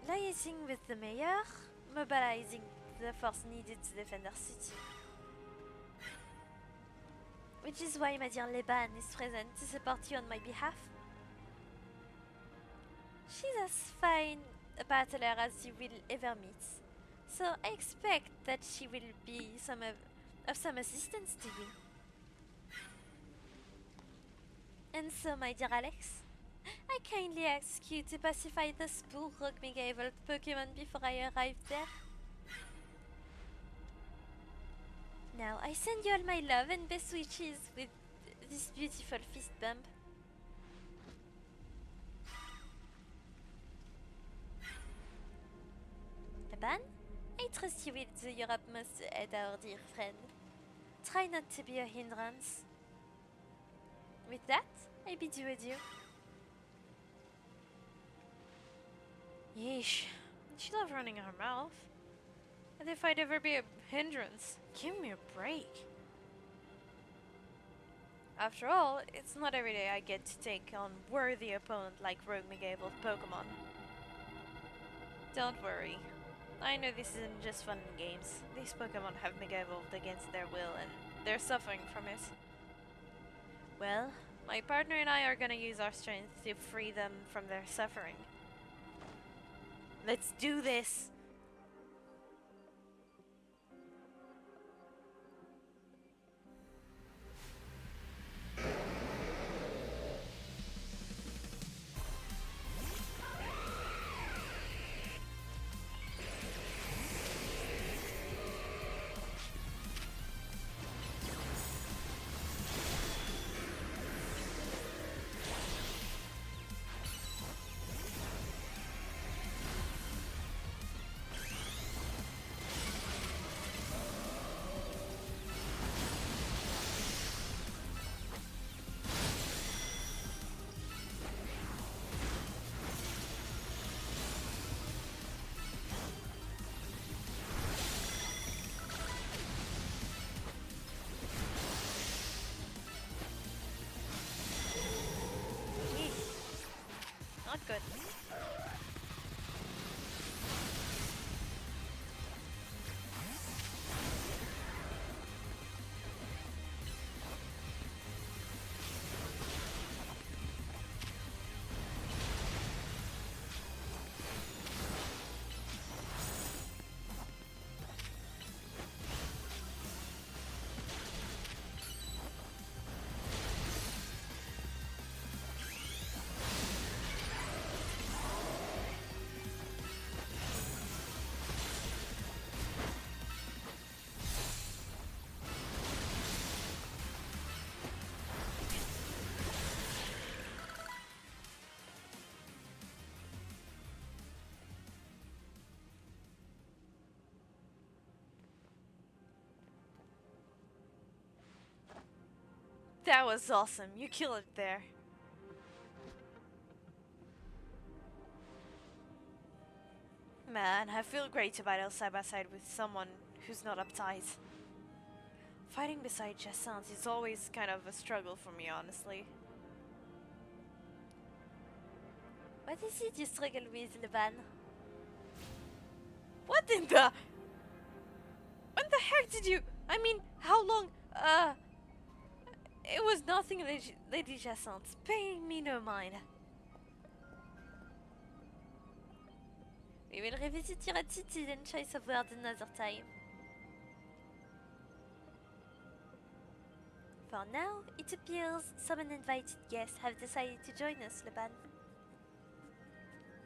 liaising with the mayor, mobilizing the force needed to defend our city. Which is why my dear Leban is present to support you on my behalf. She's as fine a battler as you will ever meet, so I expect that she will be of some assistance to you. And so, my dear Alex, I kindly ask you to pacify those poor rogue mega evolved Pokemon before I arrive there. Now, I send you all my love and best wishes with this beautiful fist bump. Laban, I trust you will do your utmost to aid our dear friend. Try not to be a hindrance. With that, I bid you adieu. Yeesh. She loves running her mouth. As if I'd ever be a hindrance. Give me a break. After all, it's not every day I get to take on worthy opponent like Rogue Mega Evolved Pokemon. Don't worry. I know this isn't just fun and games. These Pokemon have Mega Evolved against their will and they're suffering from it. Well, my partner and I are gonna use our strength to free them from their suffering. Let's do this! Not good. That was awesome. You killed it there. Man, I feel great to battle side by side with someone who's not uptight. Fighting beside Jessant is always kind of a struggle for me, honestly. What is it you struggle with, Levan? What in the... When the heck did you... I mean, how long... It was nothing, Lady Jessant. Pay me no mind. We will revisit your attitude and choice of words another time. For now, it appears some uninvited guests have decided to join us, Leban.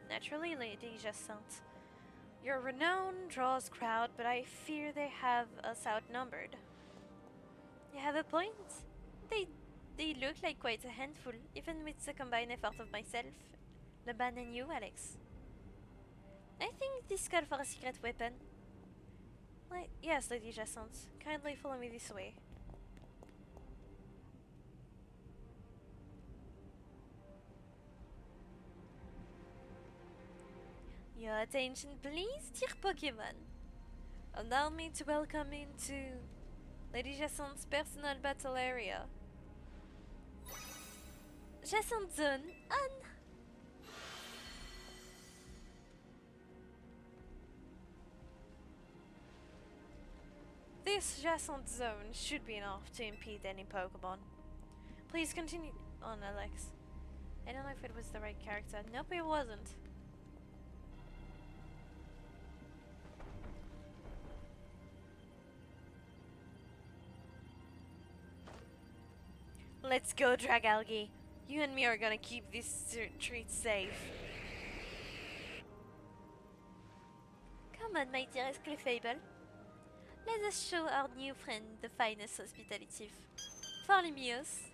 Naturally, Lady Jessant. Your renown draws crowd, but I fear they have us outnumbered. You have a point. They look like quite a handful, even with the combined effort of myself, Leban and you, Alex. I think this called for a secret weapon. Yes, Lady Jessant. Kindly follow me this way. Your attention, please, dear Pokemon. Allow me to welcome into Lady Jessant's personal battle area. Jessant Zone on. This Jessant zone should be enough to impede any Pokemon. Please continue on, Alex. I don't know if it was the right character. Nope, it wasn't. Let's go, Dragalge. You and me are gonna keep this treat safe. Come on, my dearest Clefable. Let us show our new friend the finest hospitality. For Lumiose.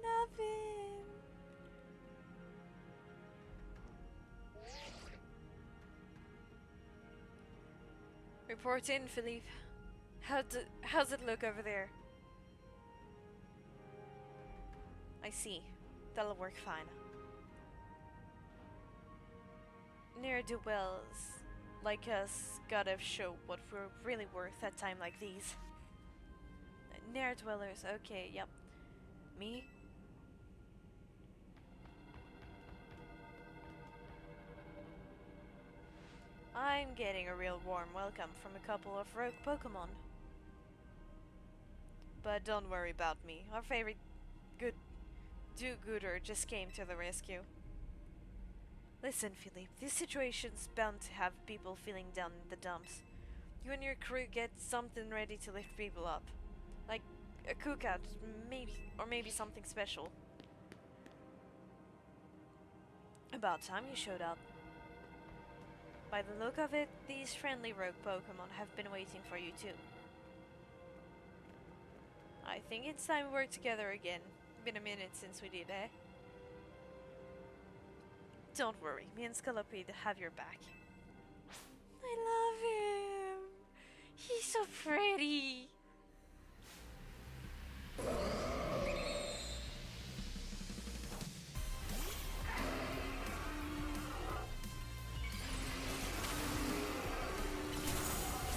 Love him. Report in, Philippe. How's it look over there? I see. That'll work fine. ne'er-do-wells like us gotta show what we're really worth at time like these. Ne'er-dwellers, okay, yep. Me? I'm getting a real warm welcome from a couple of rogue Pokemon. But don't worry about me. Our favorite good do-gooder just came to the rescue. Listen, Philippe, this situation's bound to have people feeling down in the dumps. You and your crew get something ready to lift people up. Like a cookout, maybe, or maybe something special. About time you showed up. By the look of it, these friendly rogue Pokemon have been waiting for you too. I think it's time we work together again. Been a minute since we did, eh? Don't worry, me and Scalopede have your back. I love him! He's so pretty!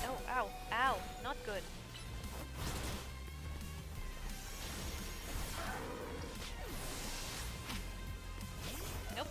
Oh, ow, ow, not good. Nope.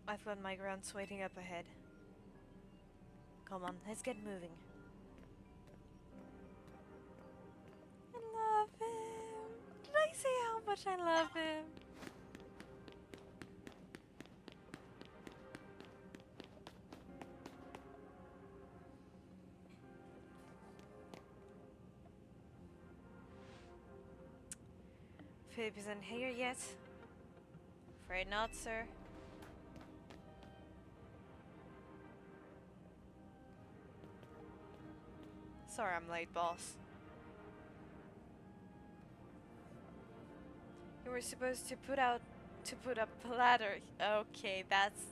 I've got my grunts waiting up ahead. Come on, let's get moving. I love him! Did I say how much I love him? Philip isn't here yet? Afraid not, sir. Sorry I'm late, boss. You were supposed to put up a ladder. Okay, that's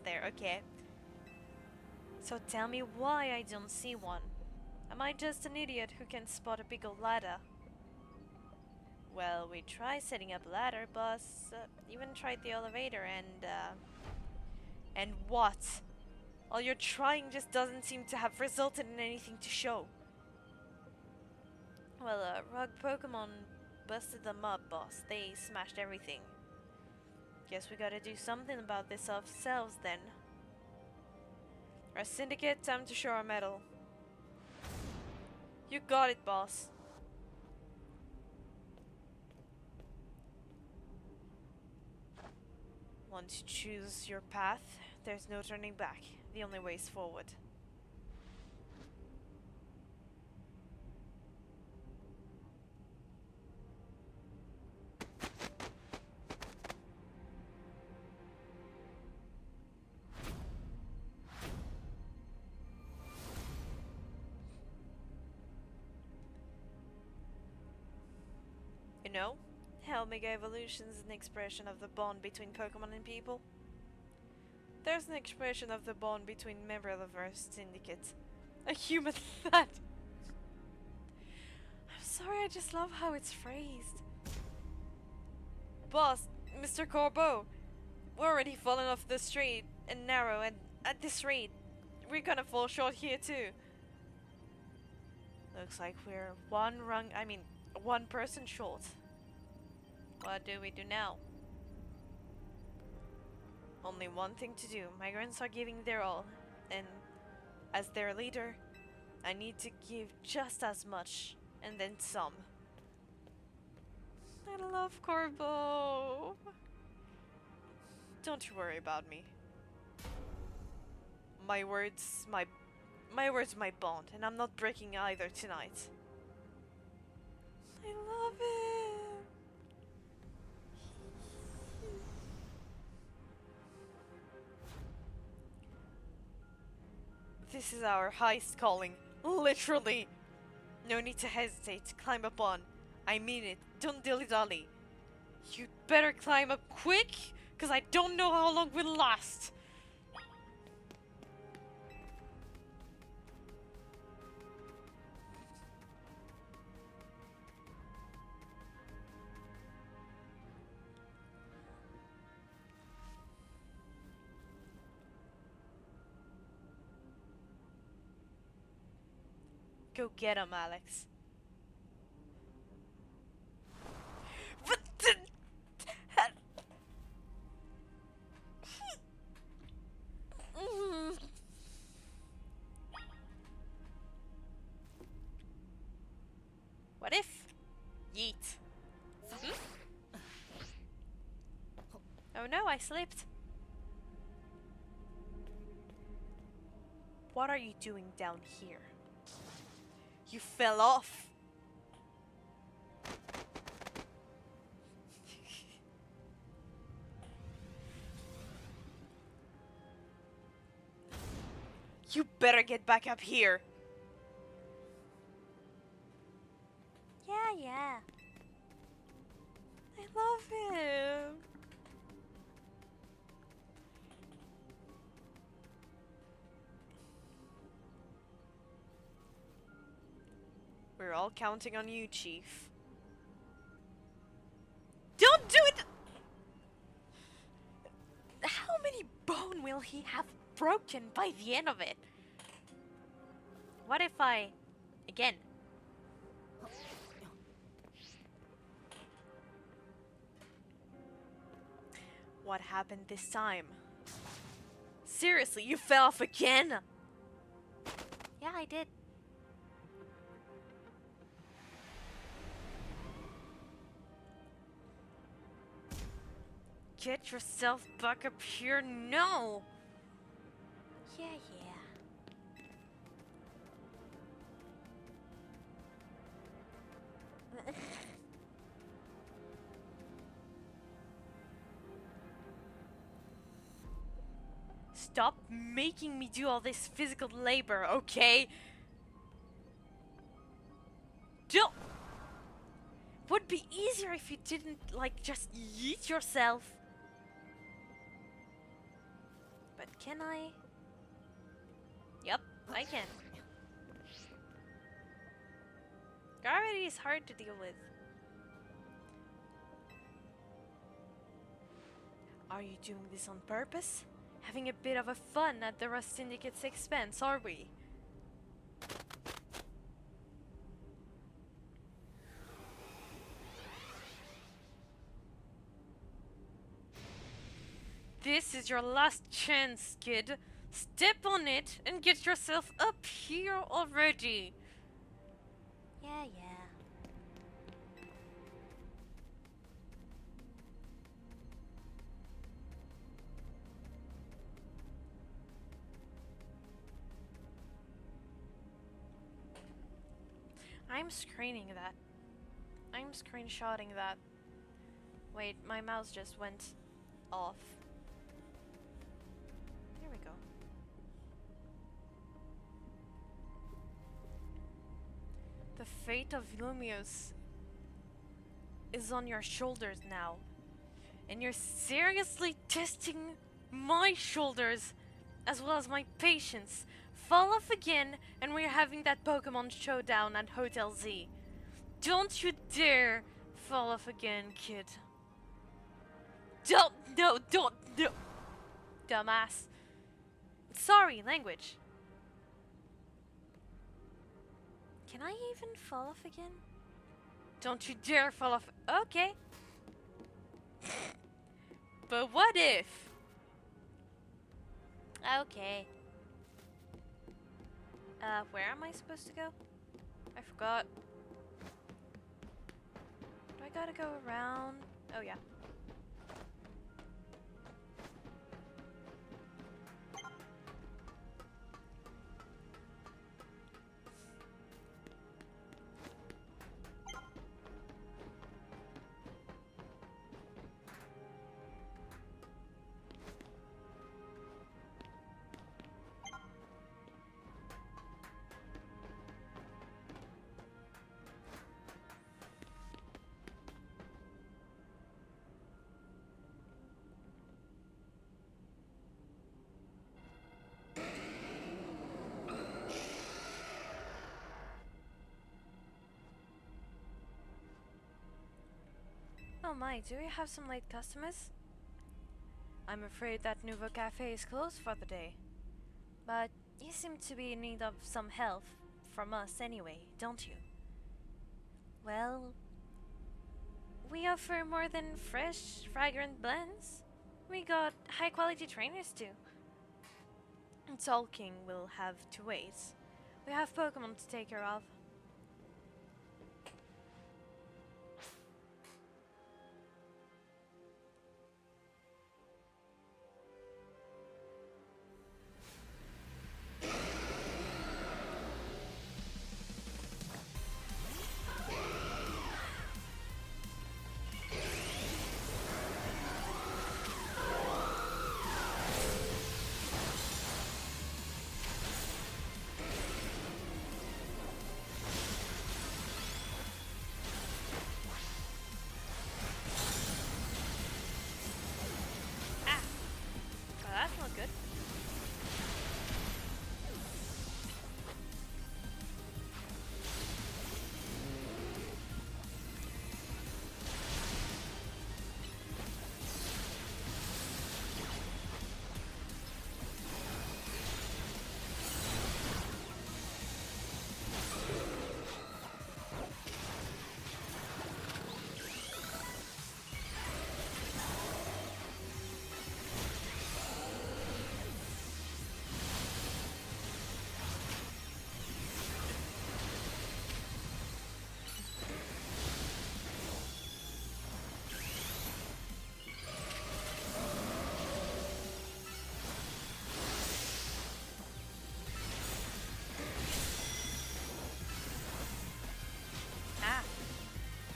there, okay. So tell me why I don't see one. Am I just an idiot who can spot a big old ladder? Well, we tried setting up a ladder, boss. Even tried the elevator and what? All your trying just doesn't seem to have resulted in anything to show. Well, rogue Pokemon busted them up, boss. They smashed everything. Guess we gotta do something about this ourselves then. Our syndicate, time to show our mettle. You got it, boss. Once you choose your path, there's no turning back. The only way is forward. You know, how Mega Evolution is an expression of the bond between Pokemon and people. There's an expression of the bond between members of our syndicate. A human that. I'm sorry, I just love how it's phrased. Boss, Mr. Corbeau, we're already falling off the straight and narrow, and at this rate, we're gonna fall short here too. Looks like we're one person short. What do we do now? Only one thing to do. Migrants are giving their all, and as their leader, I need to give just as much, and then some. I love Corbeau. Don't you worry about me. My words, my bond, and I'm not breaking either tonight. I love him. This is our highest calling, literally. No need to hesitate. Climb up on. I mean it. Don't dilly-dally. You'd better climb up quick, cause I don't know how long we'll last. Go get him, Alex. But what if? Yeet. Oh no, I slipped. What are you doing down here? You fell off. You better get back up here. Yeah. I love him. We're all counting on you, Chief. Don't do it! How many bone will he have broken by the end of it? What if I... again? What happened this time? Seriously, you fell off again? Yeah, I did. Get yourself back up here now! Yeah. Stop making me do all this physical labor, okay? Don't. Would be easier if you didn't, like, just yeet yourself. But can I? Yep, I can. Gravity is hard to deal with. Are you doing this on purpose? Having a bit of a fun at the Rust Syndicate's expense, are we? This is your last chance, kid. Step on it and get yourself up here already. Yeah. I'm screening that. I'm screenshotting that. Wait, my mouse just went off. There we go. The fate of Lumiose is on your shoulders now. And you're seriously testing my shoulders as well as my patience. Fall off again and we're having that Pokemon showdown at Hotel Z. Don't you dare fall off again, kid. Don't, no, don't, no. Dumbass. Sorry, language. Can I even fall off again? Don't you dare fall off. Okay. But what if? Okay. Where am I supposed to go? I forgot. Do I gotta go around? Oh, yeah. Oh my, do we have some late customers? I'm afraid that Nouveau Cafe is closed for the day. But you seem to be in need of some help from us anyway, don't you? Well, we offer more than fresh, fragrant blends. We got high quality trainers too. Talking will have to wait. We have Pokemon to take care of. Oh, that's not good.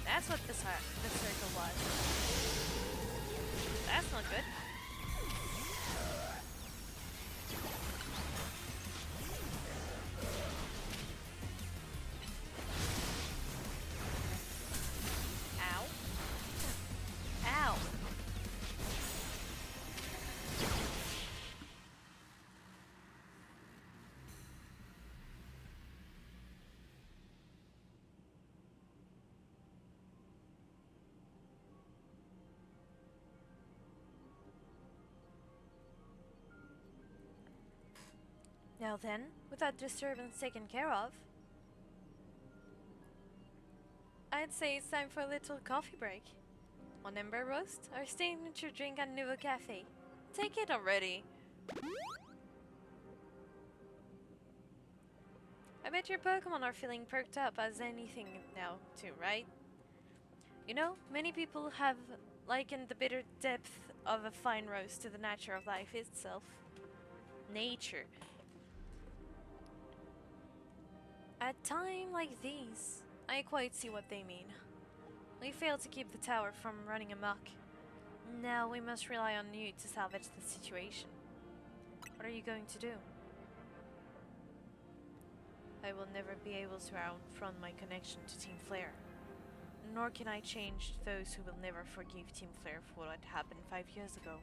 That's what the circle was. That's not good. Ow. Ow. Now then, with that disturbance taken care of, I'd say it's time for a little coffee break. On Ember Roast, our signature drink at Nouveau Cafe. Take it already. I bet your Pokemon are feeling perked up as anything now, too, right? You know, many people have likened the bitter depth of a fine roast to the nature of life itself. Nature. At times like these, I quite see what they mean. We failed to keep the tower from running amok. Now we must rely on you to salvage the situation. What are you going to do? I will never be able to outrun my connection to Team Flare. Nor can I change those who will never forgive Team Flare for what happened 5 years ago.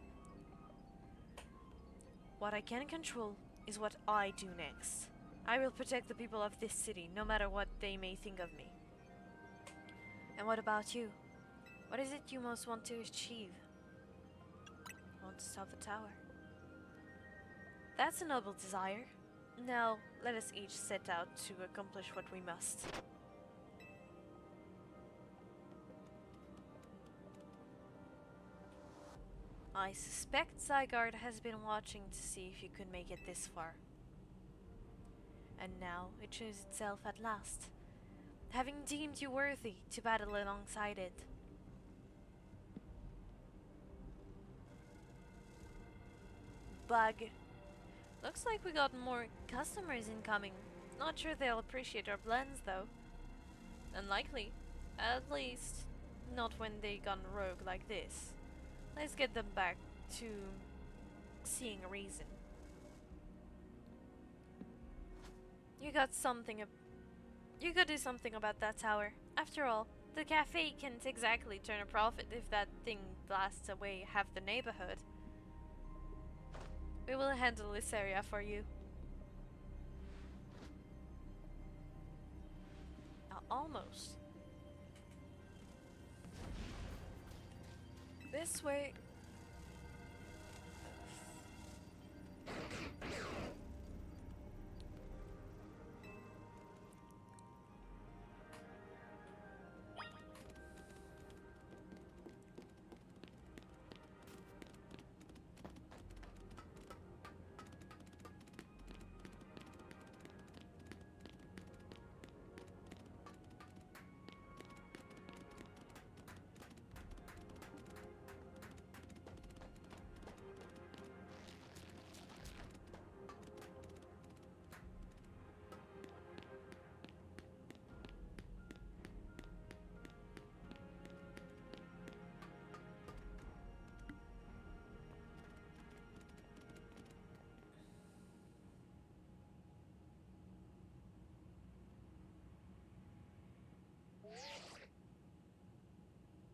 What I can control is what I do next. I will protect the people of this city, no matter what they may think of me. And what about you? What is it you most want to achieve? to stop the tower. That's a noble desire. Now, let us each set out to accomplish what we must. I suspect Zygarde has been watching to see if you could make it this far. And now it shows itself at last, having deemed you worthy to battle alongside it. Bug. Looks like we got more customers incoming. Not sure they'll appreciate our blends though. Unlikely. At least, not when they gone rogue like this. Let's get them back to seeing a reason. You got something you could do something about that tower. After all, the cafe can't exactly turn a profit if that thing blasts away half the neighborhood. We will handle this area for you. Almost. This way.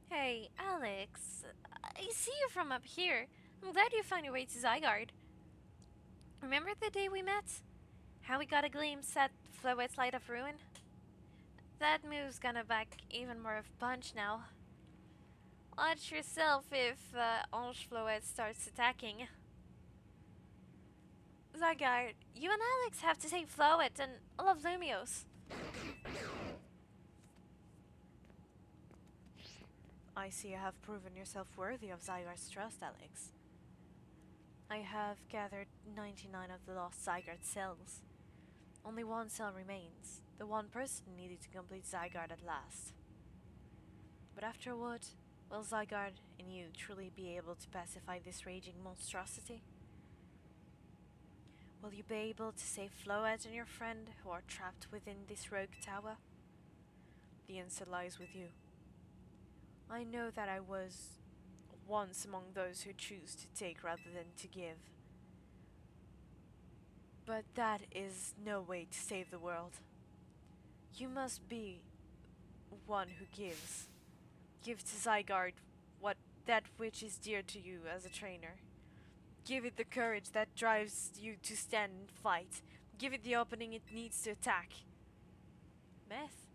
Hey, Alex. I see you from up here. I'm glad you found your way to Zygarde. Remember the day we met? How we got a glimpse at Floette's Light of Ruin? That move's gonna back even more of punch now. Watch yourself if Ange Floette starts attacking. Zygarde, you and Alex have to save Floette and all of Lumiose. I see you have proven yourself worthy of Zygarde's trust, Alex. I have gathered 99 of the lost Zygarde cells. Only one cell remains, the one person needed to complete Zygarde at last. But afterward, will Zygarde and you truly be able to pacify this raging monstrosity? Will you be able to save Floette and your friend who are trapped within this rogue tower? The answer lies with you. I know that I was once among those who choose to take rather than to give. But that is no way to save the world. You must be one who gives. Give to Zygarde that which is dear to you as a trainer. Give it the courage that drives you to stand and fight. Give it the opening it needs to attack. Meth?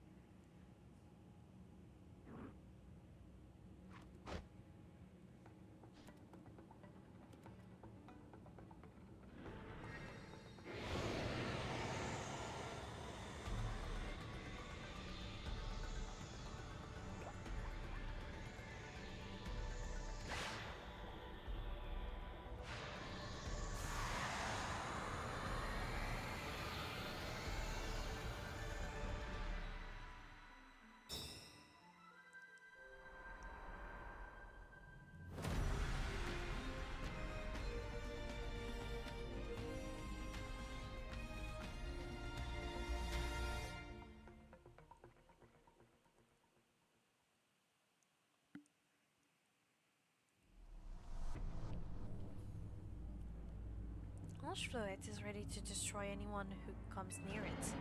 Ange Floette is ready to destroy anyone who comes near it.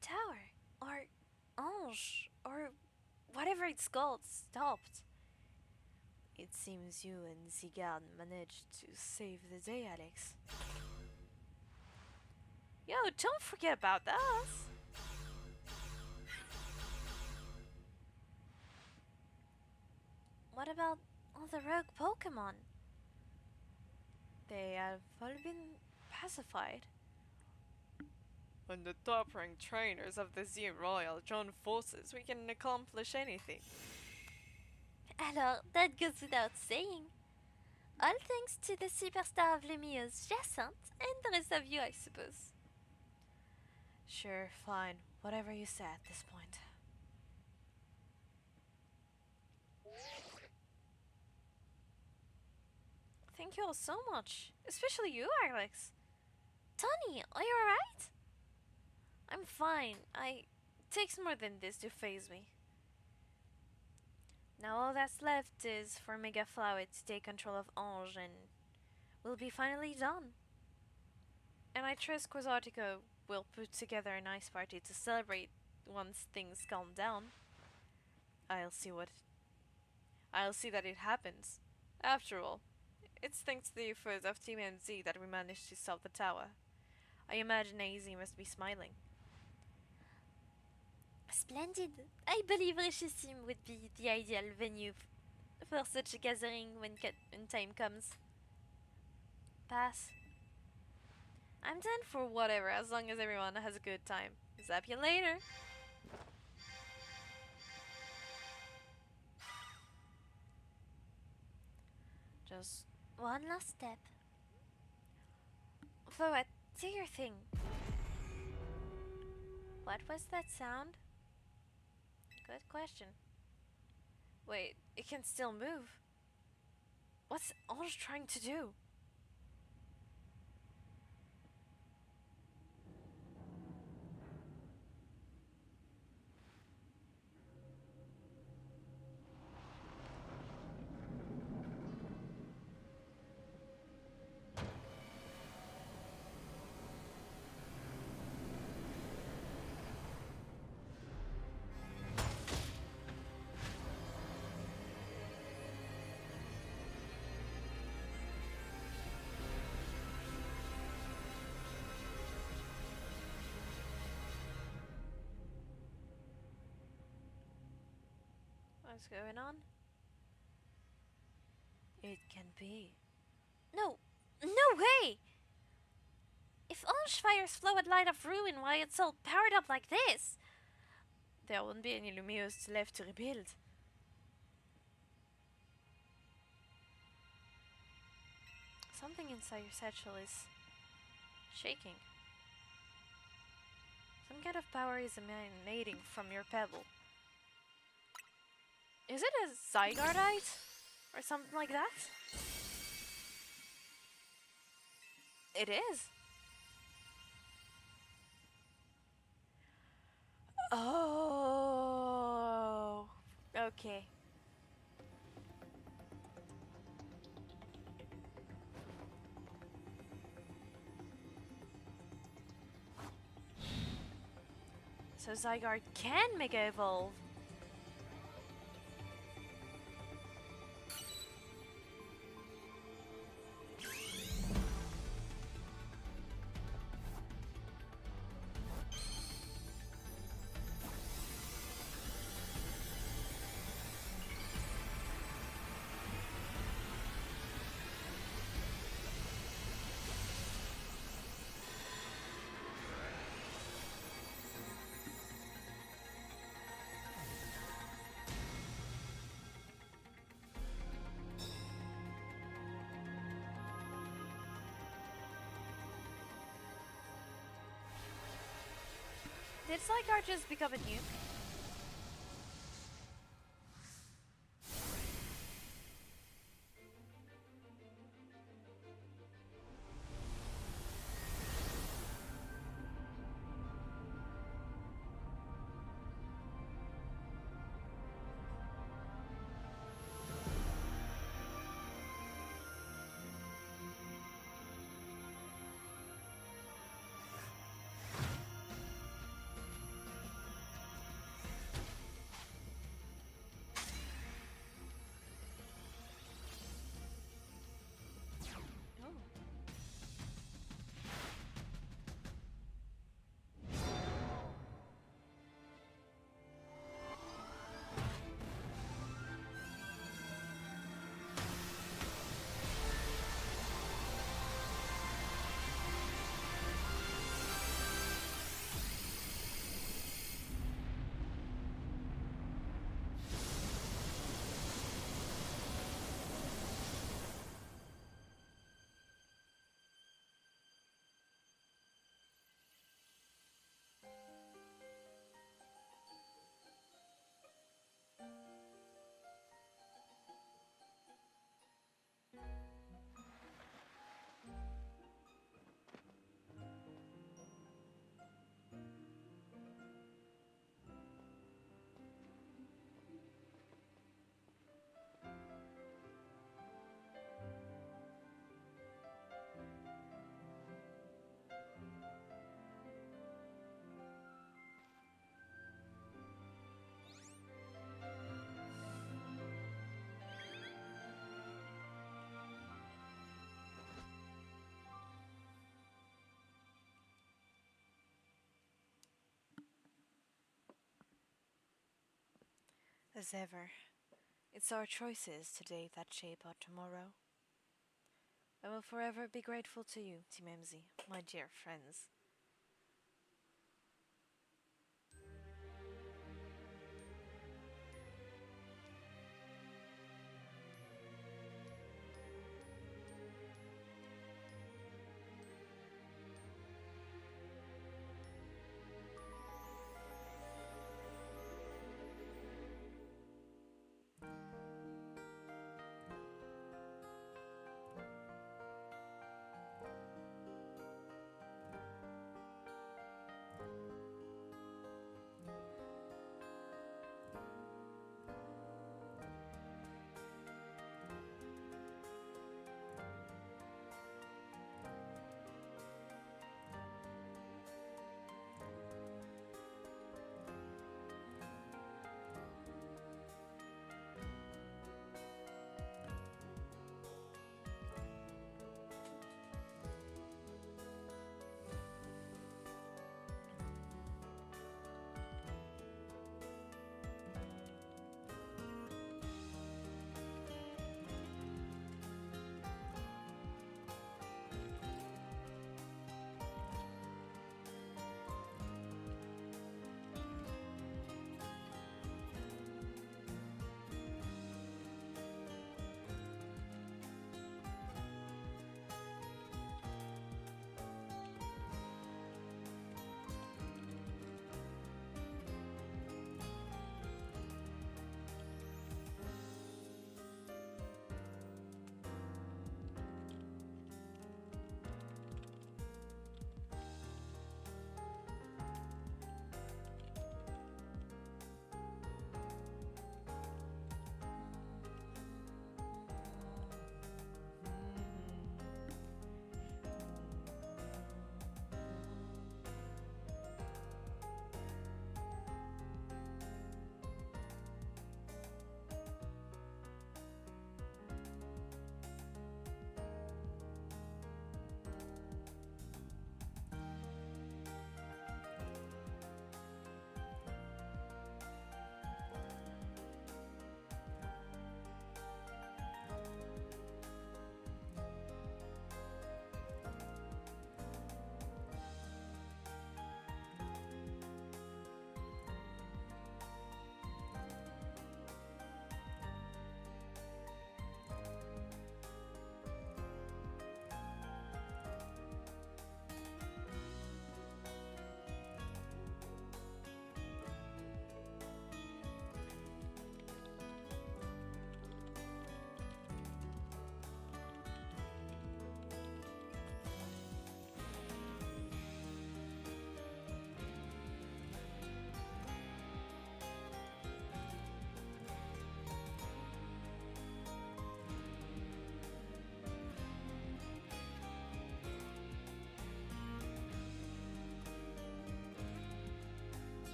tower, or Ange, or whatever it's called, stopped. It seems you and Zigard managed to save the day, Alex. Yo, don't forget about us! What about all the rogue Pokemon? They have all been pacified. When the top-ranked trainers of the Z Royal join forces, we can accomplish anything. Alors, that goes without saying. All thanks to the superstar of Lumiose, Jacinthe, and the rest of you, I suppose. Sure, fine. Whatever you say at this point. Thank you all so much. Especially you, Alex. Tony, are you alright? I'm fine. It takes more than this to phase me. Now all that's left is for Mega Flower to take control of Ange and we'll be finally done. And I trust Quasartico will put together a nice party to celebrate once things calm down. I'll see that it happens. After all, it's thanks to the efforts of Team MZ that we managed to stop the tower. I imagine AZ must be smiling. Splendid. I believe Richissime would be the ideal venue for such a gathering when time comes. Pass. I'm down for whatever as long as everyone has a good time. Zap you later. Just one last step. Floette, do your thing. What was that sound? Good question. Wait, it can still move. What's Ange trying to do? What's going on? It can be. No! No way! If Ange fires Floette Light of Ruin while it's all powered up like this, there won't be any Lumiose left to rebuild. Something inside your satchel is shaking. Some kind of power is emanating from your pebble. Is it a Zygardeite? Or something like that? It is. Oh, okay. So Zygarde can Mega Evolve. Did Zygarde just become a nuke? As ever, it's our choices today that shape our tomorrow. I will forever be grateful to you, Timemzi, my dear friends.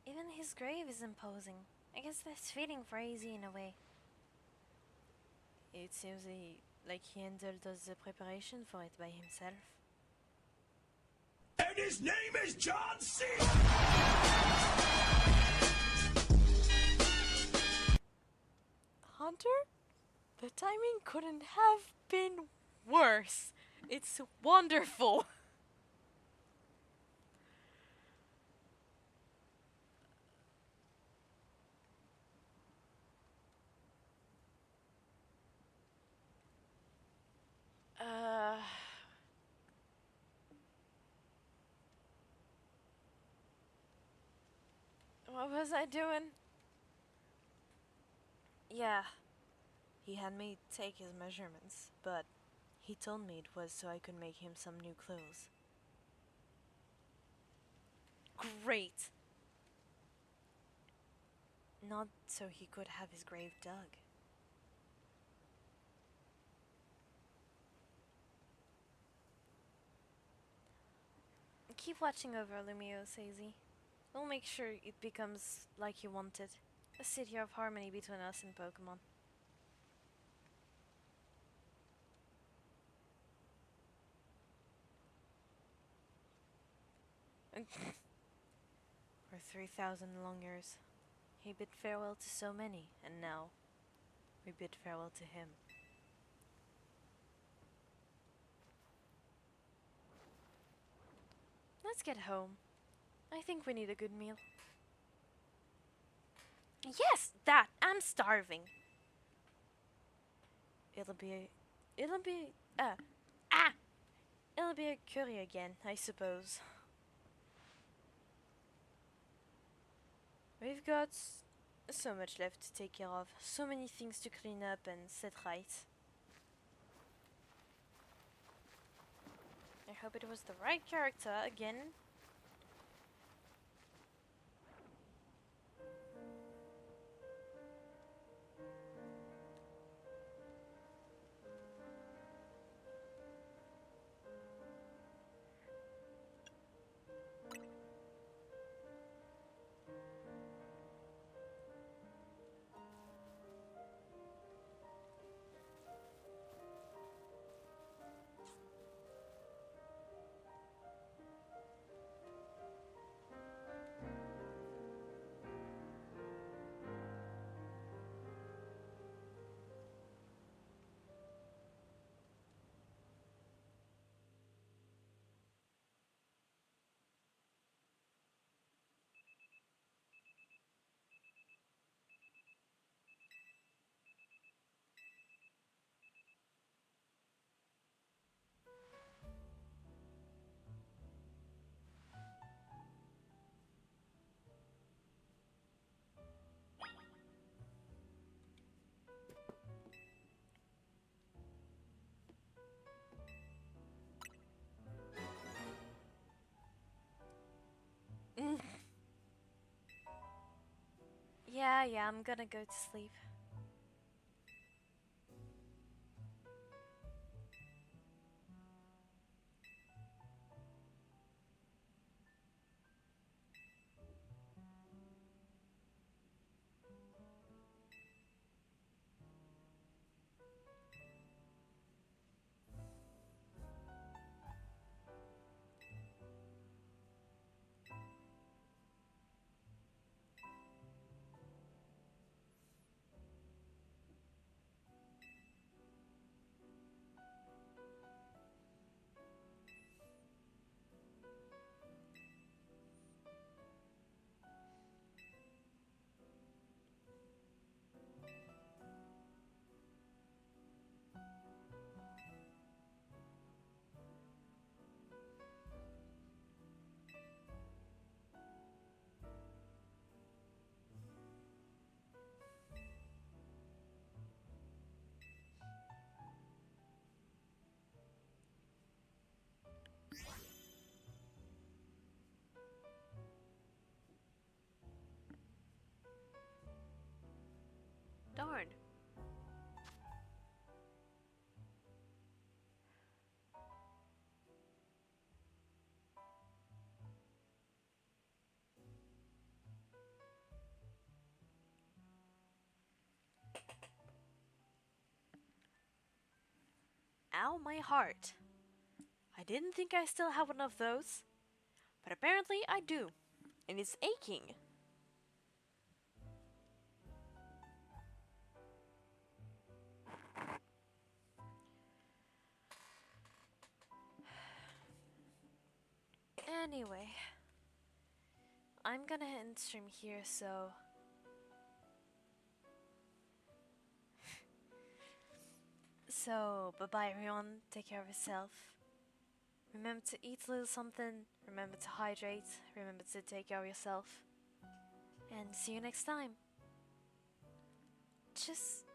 Even his grave is imposing. I guess that's fitting for AZ in a way. It seems like he handled all the preparation for it by himself. And his name is John C. Hunter? The timing couldn't have been worse. It's wonderful. Uh, what was I doing? Yeah, he had me take his measurements, but he told me it was so I could make him some new clothes. Great! Not so he could have his grave dug. Keep watching over Lumiose, AZ. We'll make sure it becomes like you wanted. A city of harmony between us and Pokemon. For 3,000 long years, he bid farewell to so many, and now we bid farewell to him. Let's get home. I think we need a good meal. Yes, that! I'm starving! It'll be a curry again, I suppose. We've got so much left to take care of, so many things to clean up and set right. I hope it was the right character again. Yeah, I'm gonna go to sleep. Darn. Ow, my heart. I didn't think I still had one of those, but apparently I do, and it's aching. Anyway, I'm gonna end stream here, so bye bye everyone, take care of yourself. Remember to eat a little something, remember to hydrate, remember to take care of yourself. And see you next time. Just